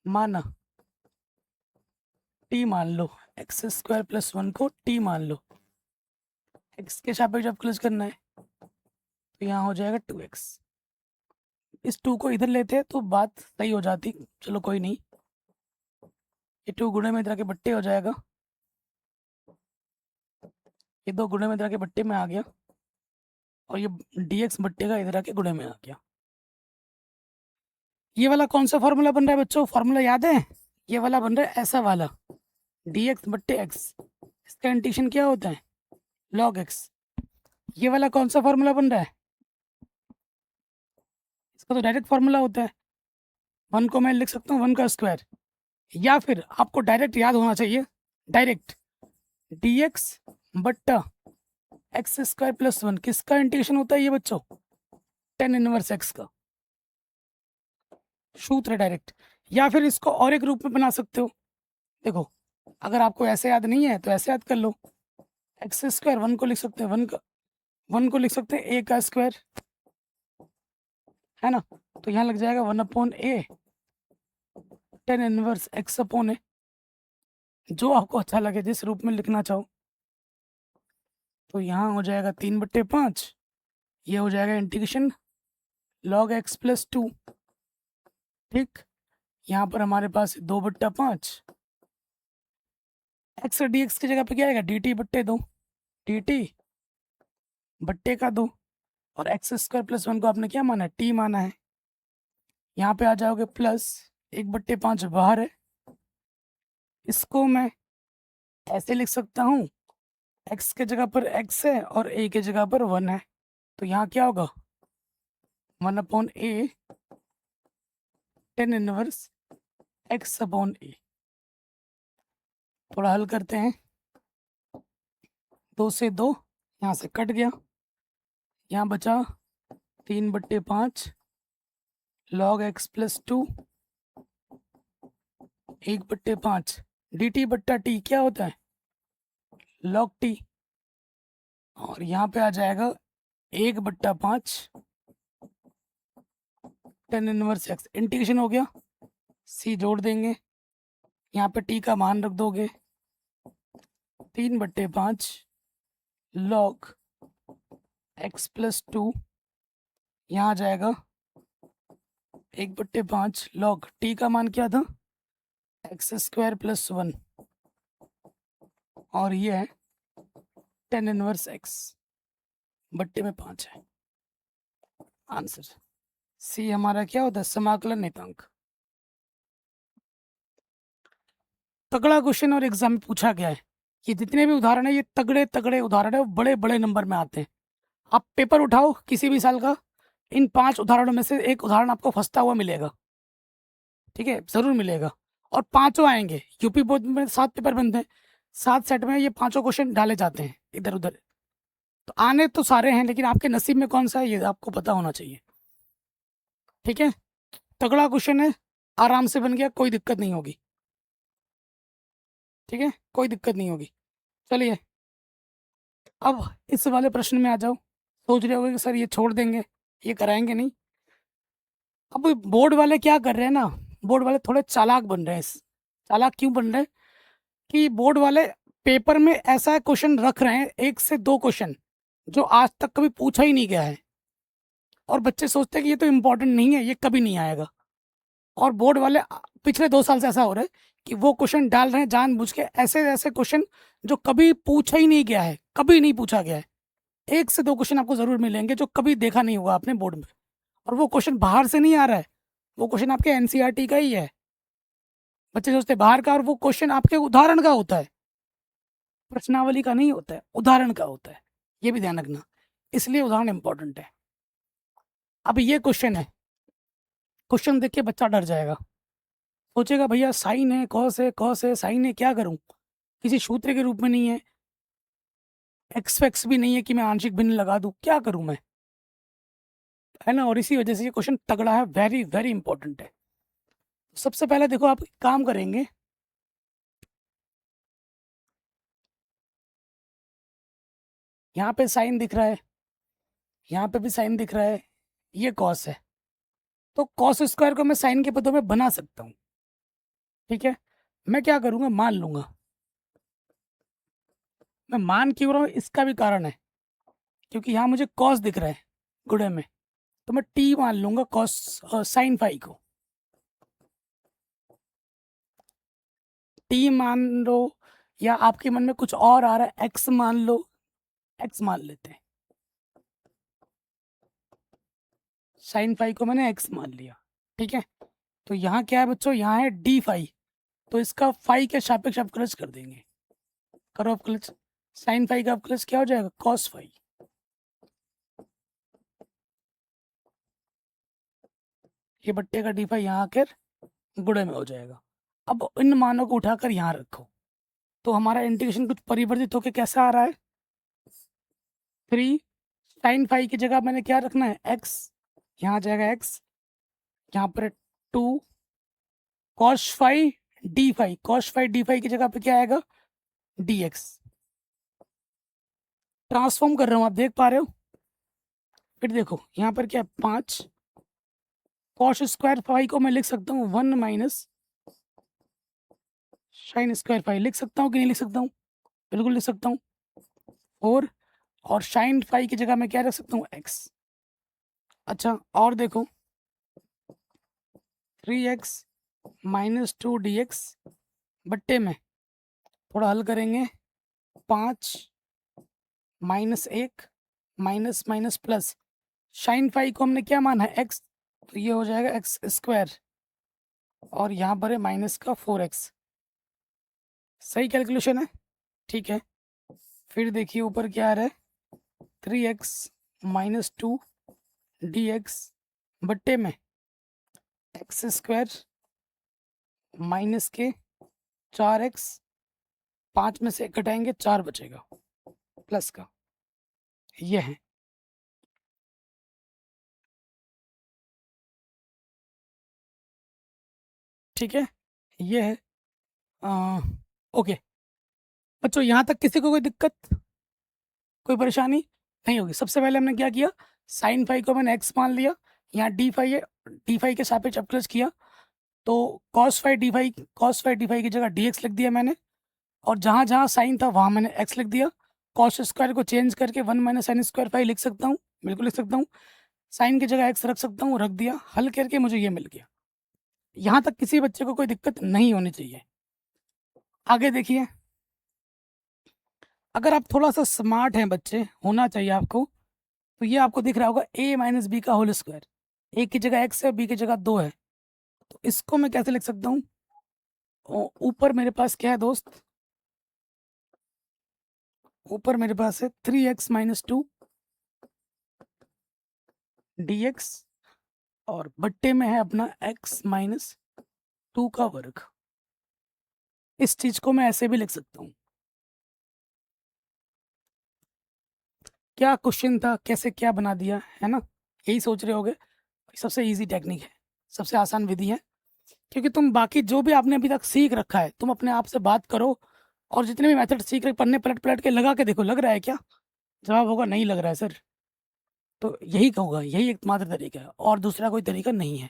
माना टी मान लो, एक्स स्क्वायर प्लस 1 को टी मान लो, एक्स के सापेक्ष जब क्लोज करना है तो यहाँ हो जाएगा 2x। इस 2 को इधर लेते हैं तो बात सही हो जाती, चलो कोई नहीं। ये 2 गुणे में इधर के बट्टे हो जाएगा, ये 2 गुणे में इधर के बट्टे में आ गया, और ये dx बट्टे का इधर आके गुणे में आ गया। ये वाला कौन सा फॉर्मूला बन रहा है बच्चों, फॉर्मूला याद है? ये वाला बन रहा है ऐसा वाला, dx बट्टे x, इसका इंटीग्रेशन क्या होता है, log x। ये वाला कौन सा फॉर्मूला बन रहा है, इसका तो डायरेक्ट फॉर्मूला होता है, 1 को मैं लिख सकता हूँ 1 का स्क्वायर, या फिर आपको डायरेक्ट याद होना चाहिए, डायरेक्ट dx बट्टा एक्स स्क्वायर प्लस 1 किसका इंटीग्रेशन होता है ये बच्चों, tan इनवर्स x का सूत्र है डायरेक्ट। या फिर इसको और एक रूप में बना सकते हो, देखो अगर आपको ऐसे याद नहीं है तो ऐसे याद कर लो, एक्स स्क्वायर 1 को लिख सकते हैं 1 को लिख सकते हैं a का स्क्वायर, है ना, तो यहाँ लग जाएगा 1/a tan इनवर्स x/a, जो आपको अच्छा लगे जिस रूप में लिखना चाहो। तो यहाँ हो जाएगा 3/5, ये हो जाएगा इंटीग्रेशन log x प्लस 2, ठीक। यहाँ पर हमारे पास 2/5, एक्स डी एक्स की जगह पे क्या आएगा, dt/2, dt बट्टे का 2, और एक्स स्क्वायर प्लस 1 को आपने क्या माना है, t माना है। यहाँ पे आ जाओगे प्लस 1/5 बाहर है, इसको मैं ऐसे लिख सकता हूँ, x के जगह पर x है और a के जगह पर 1 है, तो यहाँ क्या होगा 1/a tan इनवर्स x/a। थोड़ा हल करते हैं, 2 से 2 यहाँ से कट गया, यहाँ बचा 3/5 log x प्लस 2 1/5 dt/t क्या होता है, log t, और यहाँ पे आ जाएगा 1/5 tan इनवर्स x, इंटीग्रेशन हो गया, c जोड़ देंगे, यहाँ पे t का मान रख दोगे, 3/5 log x प्लस 2, यहाँ आ जाएगा 1/5 log t का मान क्या था, एक्स स्क्वायर प्लस 1, और ये है tan इनवर्स x बट्टे में 5 है। आंसर सी हमारा क्या होता है, समाकलन नियतांक। तगड़ा क्वेश्चन और एग्जाम में पूछा गया है, ये जितने भी उदाहरण है ये तगड़े तगड़े उदाहरण है, बड़े बड़े नंबर में आते हैं। आप पेपर उठाओ किसी भी साल का, इन 5 उदाहरणों में से एक उदाहरण आपको फंसता हुआ मिलेगा, ठीक है, जरूर मिलेगा। और 5 आएंगे, यूपी बोर्ड में 7 पेपर बनते हैं, 7 सेट में ये 5 क्वेश्चन डाले जाते हैं इधर उधर, तो आने तो सारे हैं लेकिन आपके नसीब में कौन सा है ये आपको पता होना चाहिए, ठीक है। तगड़ा क्वेश्चन है, आराम से बन गया, कोई दिक्कत नहीं होगी, ठीक है, कोई दिक्कत नहीं होगी। चलिए अब इस वाले प्रश्न में आ जाओ, सोच रहे होगे कि सर ये छोड़ देंगे, ये कराएंगे नहीं। अब बोर्ड वाले क्या कर रहे हैं ना, बोर्ड वाले थोड़े चालाक बन रहे हैं, चालाक क्यों बन रहे हैं कि बोर्ड वाले पेपर में ऐसा क्वेश्चन रख रहे हैं, 1 से 2 क्वेश्चन जो आज तक कभी पूछा ही नहीं गया है, और बच्चे सोचते हैं कि ये तो इम्पोर्टेंट नहीं है, ये कभी नहीं आएगा। और बोर्ड वाले पिछले 2 साल से ऐसा हो रहा है कि वो क्वेश्चन डाल रहे हैं जानबूझ के, ऐसे ऐसे क्वेश्चन जो कभी पूछा ही नहीं गया है, कभी नहीं पूछा गया है। 1 से 2 क्वेश्चन आपको जरूर मिलेंगे जो कभी देखा नहीं होगा आपने बोर्ड में, और वो क्वेश्चन बाहर से नहीं आ रहा है, वो क्वेश्चन आपके एनसीईआरटी का ही है। बच्चे सोचते हैं बाहर का, और वो क्वेश्चन आपके उदाहरण का होता है, प्रश्नावली का नहीं होता है, उदाहरण का होता है, ये भी ध्यान रखना, इसलिए उदाहरण इंपॉर्टेंट है। अब ये क्वेश्चन है, क्वेश्चन देख के बच्चा डर जाएगा, सोचेगा भैया साइन है, कॉस है, साइन है, क्या करूं, किसी सूत्र के रूप में नहीं है, एक्स फैक्स भी नहीं है कि मैं आंशिक भिन्न लगा दूं, क्या करूं मैं, है ना। और इसी वजह से ये क्वेश्चन तगड़ा है, वेरी वेरी इंपॉर्टेंट है। सबसे पहले देखो आप काम करेंगे, यहाँ पे साइन दिख रहा है, यहाँ पे भी साइन दिख रहा है, ये कॉस है, तो कॉस स्क्वायर को मैं साइन के पदों में बना सकता हूँ। ठीक है, मैं क्या करूँगा, मान लूँगा। मैं मान क्यों रहा हूँ, इसका भी कारण है, क्योंकि यहाँ मुझे कॉस दिख रहा है गुणे में, तो मैं टी मान लूँगा कॉस साइन फाई को। टी मान लो, या आपके मन में कुछ और आ रहा है, एक्स मान लो, एक्स मान लेते हैं। साइन फाई को मैंने एक्स मान लिया। ठीक है, तो यहाँ क्या है बच्चों, यहाँ है डी फाई, तो इसका फाई के सापेक्ष अवकलज कर देंगे। करो अवकलज, साइन फाई का अवकलज क्या हो जाएगा, कॉस फाई। ये बट्टे का डी फाई यहाँ आकर गुणे में हो जाएगा। अब इन मानों को उठाकर यहाँ रखो, तो हमारा इंटीग्रेशन कुछ परिवर्तित होकर कैसा आ रहा है, 3 साइन फाई की जगह मैंने क्या रखना है, एक्स, यहाँ जाएगा एक्स, यहाँ पर 2 cos phi D phi, cos phi D phi की जगह पे क्या आएगा, डी एक्स। ट्रांसफॉर्म कर रहा हूँ, आप देख पा रहे हो। फिर देखो यहाँ पर क्या है, 5 कॉस स्क्वायर फाई को मैं लिख सकता हूँ 1 माइनस साइन स्क्वायर फाई, लिख सकता हूँ कि नहीं लिख सकता हूँ, बिल्कुल लिख सकता हूँ। और साइन फाई की जगह मैं क्या रख सकता हूँ, एक्स। अच्छा, और देखो 3x माइनस 2 डी एक्स बट्टे में थोड़ा हल करेंगे, 5 minus 1 minus minus plus, sine phi को हमने क्या माना है, एक्स, तो ये हो जाएगा एक्स स्क्वायर, और यहाँ पर है माइनस का 4x। सही कैलकुलेशन है, ठीक है। फिर देखिए ऊपर क्या आ रहा है, 3x माइनस 2 डी एक्स बट्टे में एक्स स्क्वायर माइनस के 4x, 5 में से एक घटाएंगे 4 बचेगा प्लस का, ये है। ठीक है, ये है। ओके बच्चों, यहाँ तक किसी को कोई दिक्कत, कोई परेशानी नहीं होगी। सबसे पहले हमने क्या किया, साइन फाई को मैंने एक्स मान लिया, यहाँ डी फाई है, डी फाई के सापेक्ष अवकलज किया, तो कॉस फाई डी फाई की जगह डी एक्स लिख दिया मैंने, और जहाँ जहाँ साइन था वहाँ मैंने एक्स लिख दिया। कॉस स्क्वायर को चेंज करके 1 माइनस साइन स्क्वायर फाई लिख सकता हूँ, बिल्कुल लिख सकता हूँ। साइन की जगह एक्स रख सकता हूँ, रख दिया, हल करके मुझे ये मिल गया। यहाँ तक किसी बच्चे को कोई दिक्कत नहीं होनी चाहिए। आगे देखिए, अगर आप थोड़ा सा स्मार्ट हैं बच्चे, होना चाहिए आपको, तो ये आपको दिख रहा होगा a माइनस बी का होल स्क्वायर, ए की जगह x है, बी की जगह 2 है, तो इसको मैं कैसे लिख सकता हूँ, ऊपर मेरे पास क्या है दोस्त, ऊपर मेरे पास है 3x माइनस 2 डी एक्स, और बट्टे में है अपना x माइनस 2 का वर्ग। इस चीज को मैं ऐसे भी लिख सकता हूँ। क्या क्वेश्चन था, कैसे क्या बना दिया है ना, यही सोच रहे होगे। सबसे इजी टेक्निक है, सबसे आसान विधि है, क्योंकि तुम बाकी जो भी आपने अभी तक सीख रखा है, तुम अपने आप से बात करो, और जितने भी मेथड सीख रहे पन्ने पलट पलट के लगा के देखो, लग रहा है क्या, जवाब होगा नहीं लग रहा है सर, तो यही कहूँगा, यही एकमात्र तरीका है, और दूसरा कोई तरीका नहीं है।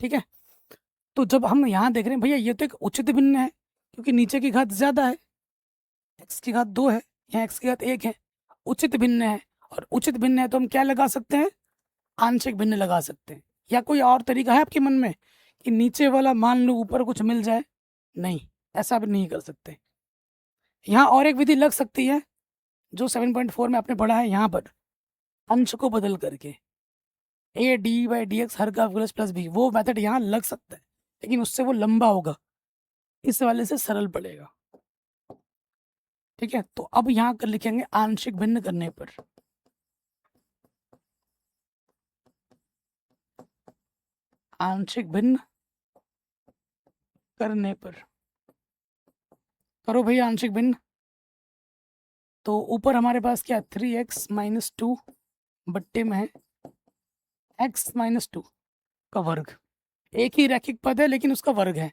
ठीक है, तो जब हम यहाँ देख रहे हैं भैया, ये तो एक उचित भिन्न है, क्योंकि नीचे की घात ज़्यादा है, एक्स की घात 2 है, यहाँ एक्स की घात 1 है, उचित भिन्न है, और उचित भिन्न है तो हम क्या लगा सकते हैं, आंशिक भिन्न लगा सकते हैं। या कोई और तरीका है आपके मन में कि नीचे वाला मान लो ऊपर कुछ मिल जाए, नहीं, ऐसा भी नहीं कर सकते। यहाँ और एक विधि लग सकती है, जो 7.4 में आपने पढ़ा है, यहाँ पर अंश को बदल करके a d by d x हर का प्लस प्लस बी, वो मेथड यहाँ लग सकता है, लेकिन उससे वो लंबा होगा, इस वाले से सरल पड़ेगा। ठीक है, तो अब यहाँ कर लिखेंगे आंशिक भिन्न करने पर, आंशिक भिन्न करने पर, करो भैया आंशिक भिन्न। तो ऊपर हमारे पास क्या, 3x माइनस 2 बट्टे में है x माइनस 2 का वर्ग, एक ही रैखिक पद है लेकिन उसका वर्ग है।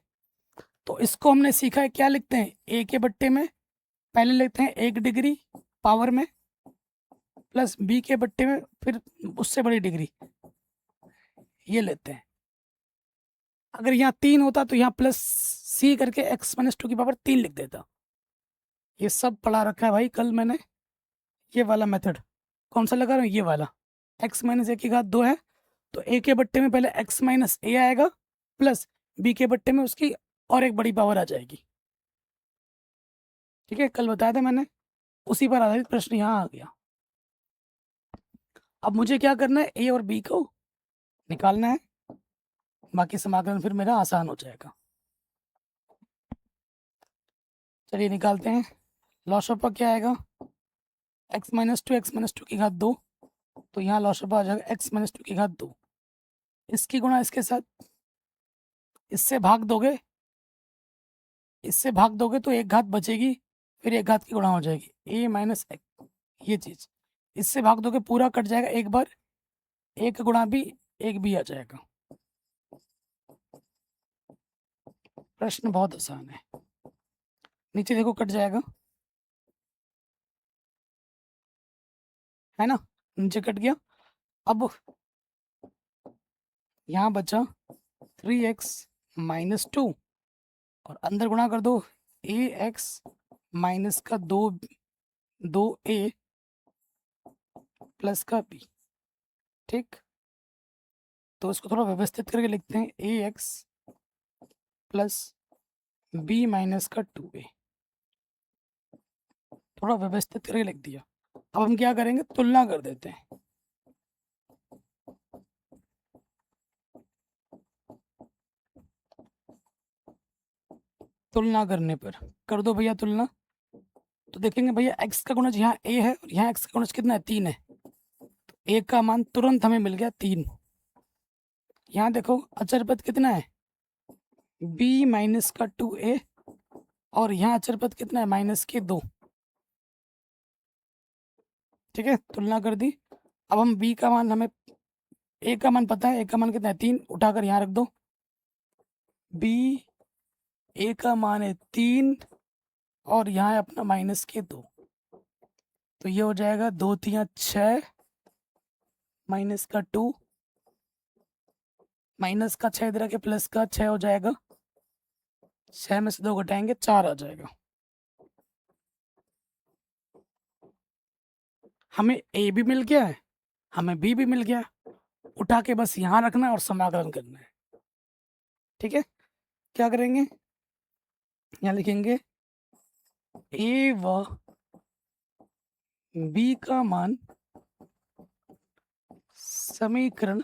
तो इसको हमने सीखा है, क्या लिखते हैं, a के बट्टे में पहले लिखते हैं 1 डिग्री पावर में प्लस बी के बट्टे में फिर उससे बड़ी डिग्री ये लेते हैं। अगर यहाँ 3 होता तो यहाँ प्लस सी करके x माइनस 2 की पावर 3 लिख देता। ये सब पढ़ा रखा है भाई कल मैंने। ये वाला मेथड कौन सा लगा रहा हूँ, ये वाला। x माइनस ए की घात 2 है तो a के बट्टे में पहले x माइनस ए आएगा प्लस b के बट्टे में उसकी और एक बड़ी पावर आ जाएगी। ठीक है, कल बताया था मैंने, उसी पर आधारित प्रश्न यहाँ आ गया। अब मुझे क्या करना है, a और b को निकालना है, बाकी समाकलन फिर मेरा आसान हो जाएगा। चलिए निकालते हैं। लॉसअप क्या आएगा, x माइनस टू की घात 2, तो यहाँ लॉसअप आ जाएगा x माइनस 2 की घात 2। इसकी गुणा इसके साथ, इससे भाग दोगे, इससे भाग दोगे तो एक घात बचेगी, फिर एक घात की गुणा हो जाएगी a माइनस एक्स, ये चीज। इससे भाग दोगे पूरा कट जाएगा एक बार, एक गुणा भी एक भी आ जाएगा। प्रश्न बहुत आसान है। नीचे देखो कट जाएगा, है ना, नीचे कट गया। अब यहाँ बचा 3x माइनस 2 और अंदर गुणा कर दो ax माइनस का 2a प्लस का b। ठीक, तो इसको थोड़ा व्यवस्थित करके लिखते हैं ax प्लस b माइनस का 2a, थोड़ा व्यवस्थित करके लिख दिया। अब हम क्या करेंगे, तुलना कर देते हैं। तुलना करने पर कर दो भैया तुलना, तो देखेंगे भैया x का गुणज यहाँ a है और यहाँ x का गुणज कितना है, 3 है। तो a का मान तुरंत हमें मिल गया 3। यहाँ देखो अचर पद कितना है, b माइनस का 2a, और यहाँ अचर पद कितना है, माइनस के 2। ठीक है, तुलना कर दी। अब हम b का मान, हमें a का मान पता है, a का मान कितना है 3, उठाकर यहाँ रख दो। b a का मान है 3 और यहाँ है अपना माइनस के 2, तो ये हो जाएगा 2 3 6 माइनस का 2, माइनस का 6 इधर के प्लस का 6 हो जाएगा, 6 में से 2 घटाएंगे 4 आ जाएगा। हमें a भी मिल गया है, हमें b भी मिल गया, उठा के बस यहाँ रखना है और समाकलन करना है। ठीक है, क्या करेंगे, यहाँ लिखेंगे a व b का मान समीकरण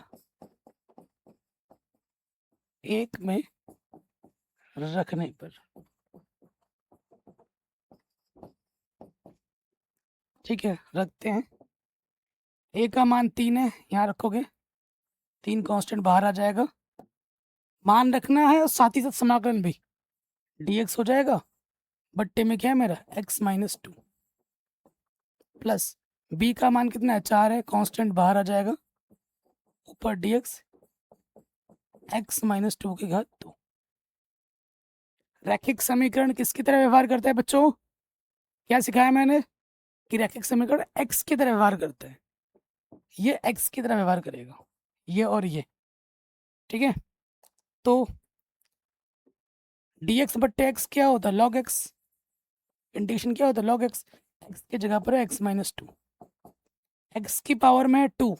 1 में रखने पर। ठीक है, रखते हैं। a का मान 3 है, यहाँ रखोगे 3 कांस्टेंट बाहर आ जाएगा, मान रखना है और साथ ही साथ समाकलन भी, dx हो जाएगा, बट्टे में क्या है मेरा x माइनस 2, प्लस b का मान कितना है 4 है, कांस्टेंट बाहर आ जाएगा, ऊपर dx x माइनस 2 की घात 2। रैखिक समीकरण किसकी तरह व्यवहार करता है बच्चों, क्या सिखाया मैंने कि रैखिक समीकरण x की तरह व्यवहार करता है, ये x की तरह व्यवहार करेगा, ये और ये। ठीक है, तो dx बट्टे x क्या होता है, log x, इंटीग्रेशन क्या होता है, log x, x की जगह पर है x माइनस 2, x की पावर में है 2,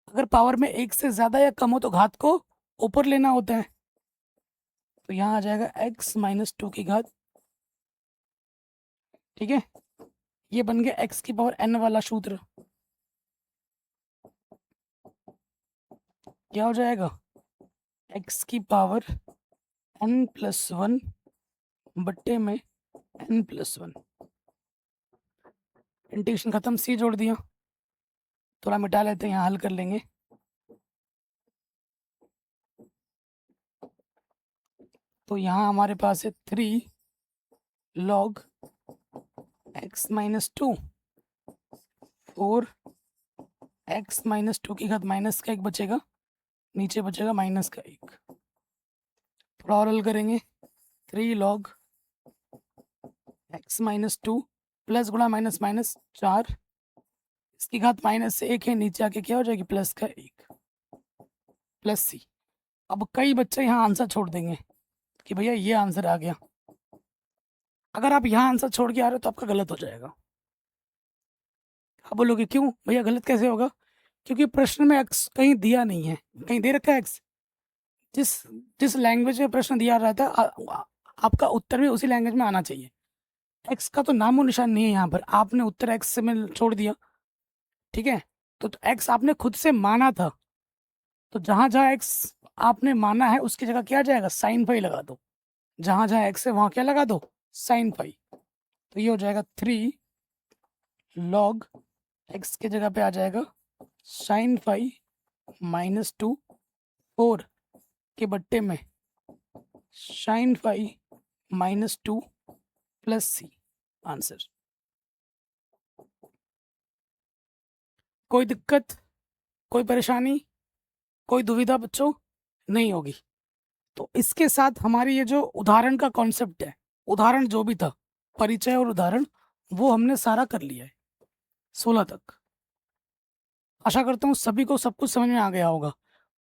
अगर पावर में 1 से ज्यादा या कम हो तो घात को ऊपर लेना होता है, तो यहाँ आ जाएगा x माइनस 2 की घात। ठीक है, ये बन गया x की पावर n वाला सूत्र। क्या हो जाएगा, x की पावर n प्लस 1 बट्टे में n प्लस 1, इंटीग्रेशन खत्म, c जोड़ दिया, थोड़ा मिटा लेते हैं, यहाँ हल कर लेंगे। तो यहाँ हमारे पास है 3 log x माइनस 2 और x माइनस 2 की घात माइनस का 1 बचेगा, नीचे बचेगा माइनस का 1, थोड़ा और हल करेंगे। 3 log x माइनस 2 प्लस गुणा माइनस माइनस 4 इसकी घात माइनस से 1 है, नीचे आके क्या हो जाएगी प्लस का 1 प्लस सी। अब कई बच्चे यहाँ आंसर छोड़ देंगे कि भैया ये आंसर आ गया। अगर आप यहाँ आंसर छोड़ के आ रहे हो तो आपका गलत हो जाएगा। आप बोलोगे क्यों भैया गलत कैसे होगा? क्योंकि प्रश्न में एक्स कहीं दिया नहीं है, कहीं दे रखा है एक्स। जिस जिस लैंग्वेज में प्रश्न दिया रहता है आपका उत्तर भी उसी लैंग्वेज में आना चाहिए। एक्स का तो नामो निशान नहीं है यहाँ पर, आपने उत्तर एक्स से में छोड़ दिया। ठीक है, तो एक्स आपने खुद से माना था, तो जहाँ जहाँ एक्स आपने माना है उसकी जगह क्या जाएगा, साइन फाई लगा दो। जहाँ जहाँ एक्स है वहाँ क्या लगा दो, साइन फाई। तो ये हो जाएगा 3 लॉग एक्स के जगह पे आ जाएगा साइन फाई -2 4 के बट्टे में sine phi -2 plus C answer. कोई दिक्कत, कोई परेशानी, कोई दुविधा बच्चों नहीं होगी। तो इसके साथ हमारी ये जो उदाहरण का कॉन्सेप्ट है, उदाहरण जो भी था, परिचय और उदाहरण, वो हमने सारा कर लिया है 16 तक। आशा करता हूँ सभी को सब कुछ समझ में आ गया होगा।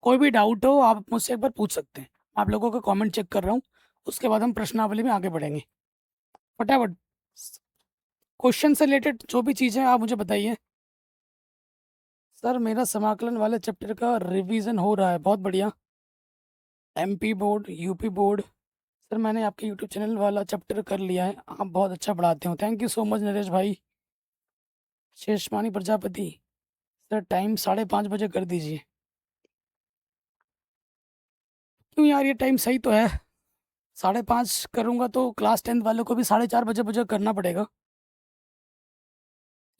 कोई भी डाउट हो आप मुझसे एक बार पूछ सकते हैं। आप लोगों का कमेंट चेक कर रहा हूँ, उसके बाद हम प्रश्नावली में आगे बढ़ेंगे। फटाफट क्वेश्चन से रिलेटेड जो भी चीज़ें आप मुझे बताइए। सर मेरा समाकलन वाले चैप्टर का रिवीजन हो रहा है, बहुत बढ़िया। MP board, UP board, sir मैंने आपके YouTube चैनल वाला चैप्टर कर लिया है, आप बहुत अच्छा पढ़ाते हो। Thank you so much Naresh भाई। शेषमानी प्रजापति, सर टाइम 5:30 बजे कर दीजिए। क्यों यार, ये टाइम सही तो है। 5:30 करूँगा तो क्लास 10th वालों को भी 4:30 बजे मुझे करना पड़ेगा।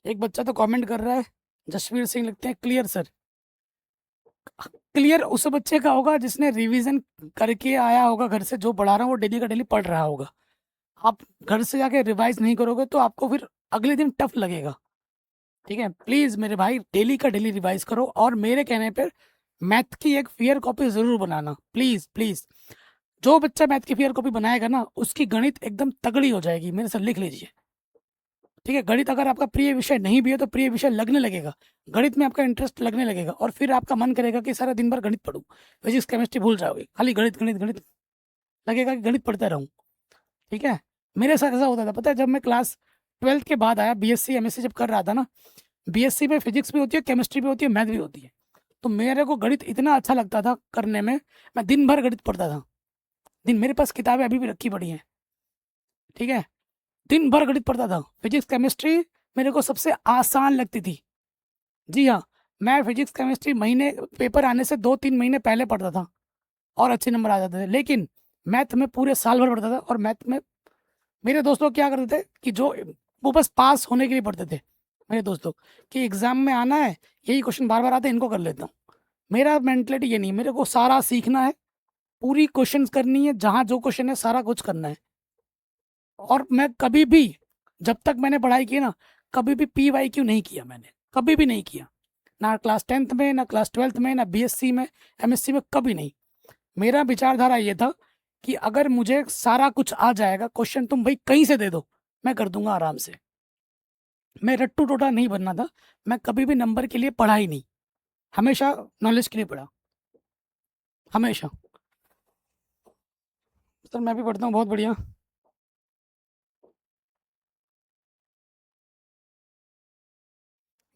एक बच्चा तो कमेंट कर रहा है, जसवीर सिंह लिखते हैं क्लियर सर। क्लियर उस बच्चे का होगा जिसने रिवीजन करके आया होगा घर से, जो पढ़ा रहा हूँ वो डेली का डेली पढ़ रहा होगा। आप घर से जाके रिवाइज नहीं करोगे तो आपको फिर अगले दिन टफ लगेगा। ठीक है, प्लीज़ मेरे भाई डेली का डेली रिवाइज करो, और मेरे कहने पर मैथ की एक फेयर कॉपी ज़रूर बनाना, प्लीज़ प्लीज़। जो बच्चा मैथ की फेयर कॉपी बनाएगा ना, उसकी गणित एकदम तगड़ी हो जाएगी, मेरे से लिख लीजिए। ठीक है, गणित अगर आपका प्रिय विषय नहीं भी है तो प्रिय विषय लगने लगेगा, गणित में आपका इंटरेस्ट लगने लगेगा, और फिर आपका मन करेगा कि सारा दिन भर गणित पढ़ूं। फिजिक्स केमिस्ट्री भूल जाओगे, खाली गणित गणित गणित लगेगा कि गणित पढ़ता रहूं। ठीक है, मेरे साथ ऐसा होता था, पता है, जब मैं क्लास 12th के बाद आया, BSc MSc जब कर रहा था ना, BSc में फिजिक्स भी होती है, केमिस्ट्री भी होती है, मैथ भी होती है। तो मेरे को गणित इतना अच्छा लगता था करने में, मैं दिन भर गणित पढ़ता था। मेरे पास किताबें अभी भी रखी पड़ी हैं। ठीक है, दिन भर गणित पढ़ता था। फिजिक्स केमिस्ट्री मेरे को सबसे आसान लगती थी। जी हाँ, मैं फिजिक्स केमिस्ट्री महीने पेपर आने से 2-3 महीने पहले पढ़ता था और अच्छे नंबर आ जाते थे। लेकिन मैथ में पूरे साल भर पढ़ता था, और मैथ में मेरे दोस्त लोग क्या करते थे कि जो वो बस पास होने के लिए पढ़ते थे, मेरे दोस्त लोग, कि एग्जाम में आना है, यही क्वेश्चन बार बार आते हैं, इनको कर लेता हूँ। मेरा मेंटलिटी ये नहीं, मेरे को सारा सीखना है, पूरी क्वेश्चंस करनी है, जहाँ जो क्वेश्चन है सारा कुछ करना है। और मैं कभी भी, जब तक मैंने पढ़ाई की ना, कभी भी PYQ नहीं किया मैंने, कभी भी नहीं किया, ना क्लास 10th में, ना क्लास 12th में, ना BSc में, MSc में, कभी नहीं। मेरा विचारधारा ये था कि अगर मुझे सारा कुछ आ जाएगा, क्वेश्चन तुम भाई कहीं से दे दो, मैं कर दूंगा आराम से। मैं रट्टू टोटा नहीं बनना था। मैं कभी भी नंबर के लिए पढ़ा ही नहीं, हमेशा नॉलेज के लिए पढ़ा, हमेशा। सर मैं भी पढ़ता हूँ, बहुत बढ़िया।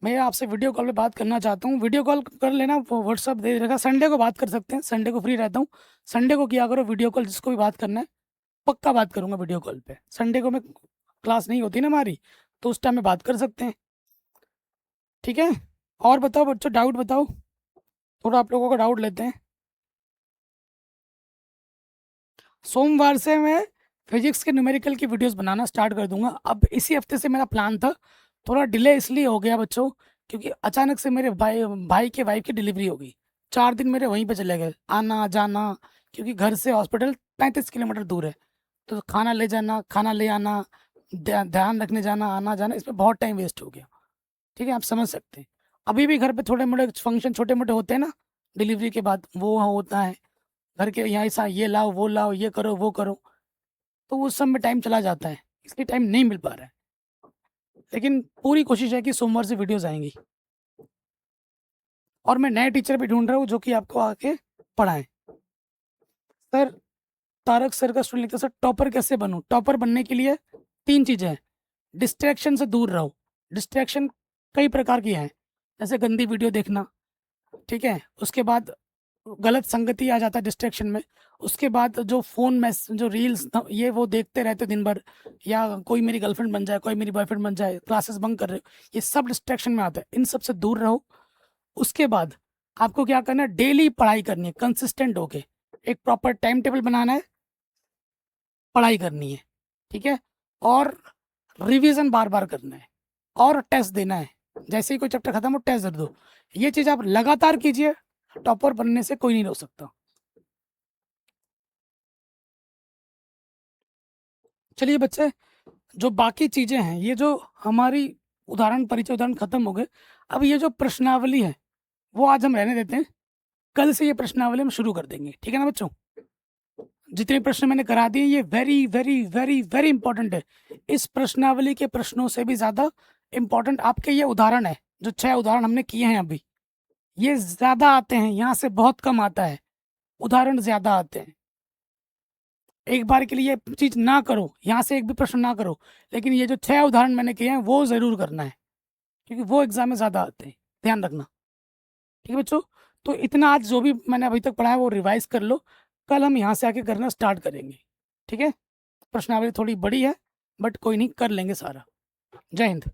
मैं आपसे वीडियो कॉल पे बात करना चाहता हूँ, वीडियो कॉल कर लेना, व्हाट्सअप दे रहेगा, संडे को बात कर सकते हैं, संडे को फ्री रहता हूँ। संडे को किया करो वीडियो कॉल, जिसको भी बात करना है, पक्का बात करूंगा वीडियो कॉल पे। संडे को मैं क्लास नहीं होती ना हमारी, तो उस टाइम में बात कर सकते हैं। ठीक है, और बताओ बच्चों, डाउट बताओ, थोड़ा आप लोगों का डाउट लेते हैं। सोमवार से मैं फिजिक्स के न्यूमेरिकल की वीडियोस बनाना स्टार्ट कर दूंगा। अब इसी हफ्ते से मेरा प्लान था, थोड़ा डिले इसलिए हो गया बच्चों, क्योंकि अचानक से मेरे भाई के वाइफ की डिलीवरी हो गई। 4 दिन मेरे वहीं पे चले गए, आना जाना, क्योंकि घर से हॉस्पिटल 35 किलोमीटर दूर है। तो खाना ले जाना, खाना ले आना, ध्यान रखने जाना, आना जाना, इसमें बहुत टाइम वेस्ट हो गया। ठीक है, आप समझ सकते हैं। अभी भी घर पे थोड़े मोटे फंक्शन, छोटे मोटे होते हैं ना डिलीवरी के बाद, वो होता है घर के, यहाँ ऐसा ये लाओ वो लाओ, ये करो वो करो, तो उस सब में टाइम चला जाता है, इसलिए टाइम नहीं मिल पा रहा है। लेकिन पूरी कोशिश है कि सोमवार से वीडियोस आएंगी। और मैं नए टीचर भी ढूंढ रहा हूँ जो कि आपको आके पढ़ाएं। सर तारक सर का स्टूडेंट लिखता है, सर टॉपर कैसे बनूं? टॉपर बनने के लिए 3 चीज़ें हैं। डिस्ट्रैक्शन से दूर रहो। डिस्ट्रैक्शन कई प्रकार की हैं, जैसे गंदी वीडियो देखना, ठीक है, उसके बाद गलत संगति आ जाता है डिस्ट्रैक्शन में, उसके बाद जो फ़ोन में जो रील्स ये वो देखते रहते दिन भर, या कोई मेरी गर्लफ्रेंड बन जाए, कोई मेरी बॉयफ्रेंड बन जाए, क्लासेस बंक कर रहे हो, ये सब डिस्ट्रैक्शन में आता है, इन सब से दूर रहो। उसके बाद आपको क्या करना है, डेली पढ़ाई करनी है कंसिस्टेंट होके, एक प्रॉपर टाइम टेबल बनाना है, पढ़ाई करनी है, ठीक है, और रिवीजन बार बार करना है, और टेस्ट देना है, जैसे ही कोई चैप्टर खत्म हो टेस्ट दे दो। ये चीज़ आप लगातार कीजिए, टॉपर बनने से कोई नहीं रोक सकता। चलिए बच्चे, जो बाकी चीज़ें हैं, ये जो हमारी उदाहरण परिचय उदाहरण खत्म हो गए, अब ये जो प्रश्नावली है वो आज हम रहने देते हैं, कल से ये प्रश्नावली हम शुरू कर देंगे, ठीक है ना बच्चों? जितने प्रश्न मैंने करा दिए ये very very very very important है। इस प्रश्नावली के प्रश्नों से भी ज़्यादा इंपॉर्टेंट आपके ये उदाहरण है, जो 6 उदाहरण हमने किए हैं अभी, ये ज़्यादा आते हैं, यहाँ से बहुत कम आता है, उदाहरण ज़्यादा आते हैं। एक बार के लिए ये चीज़ ना करो, यहाँ से एक भी प्रश्न ना करो, लेकिन ये जो 6 उदाहरण मैंने किए हैं वो ज़रूर करना है, क्योंकि वो एग्जाम में ज़्यादा आते हैं, ध्यान रखना, ठीक है बच्चों? तो इतना आज जो भी मैंने अभी तक पढ़ा है वो रिवाइज कर लो, कल हम यहाँ से आके करना स्टार्ट करेंगे, ठीक है? प्रश्नावली थोड़ी बड़ी है, बट कोई नहीं, कर लेंगे सारा। जय हिंद।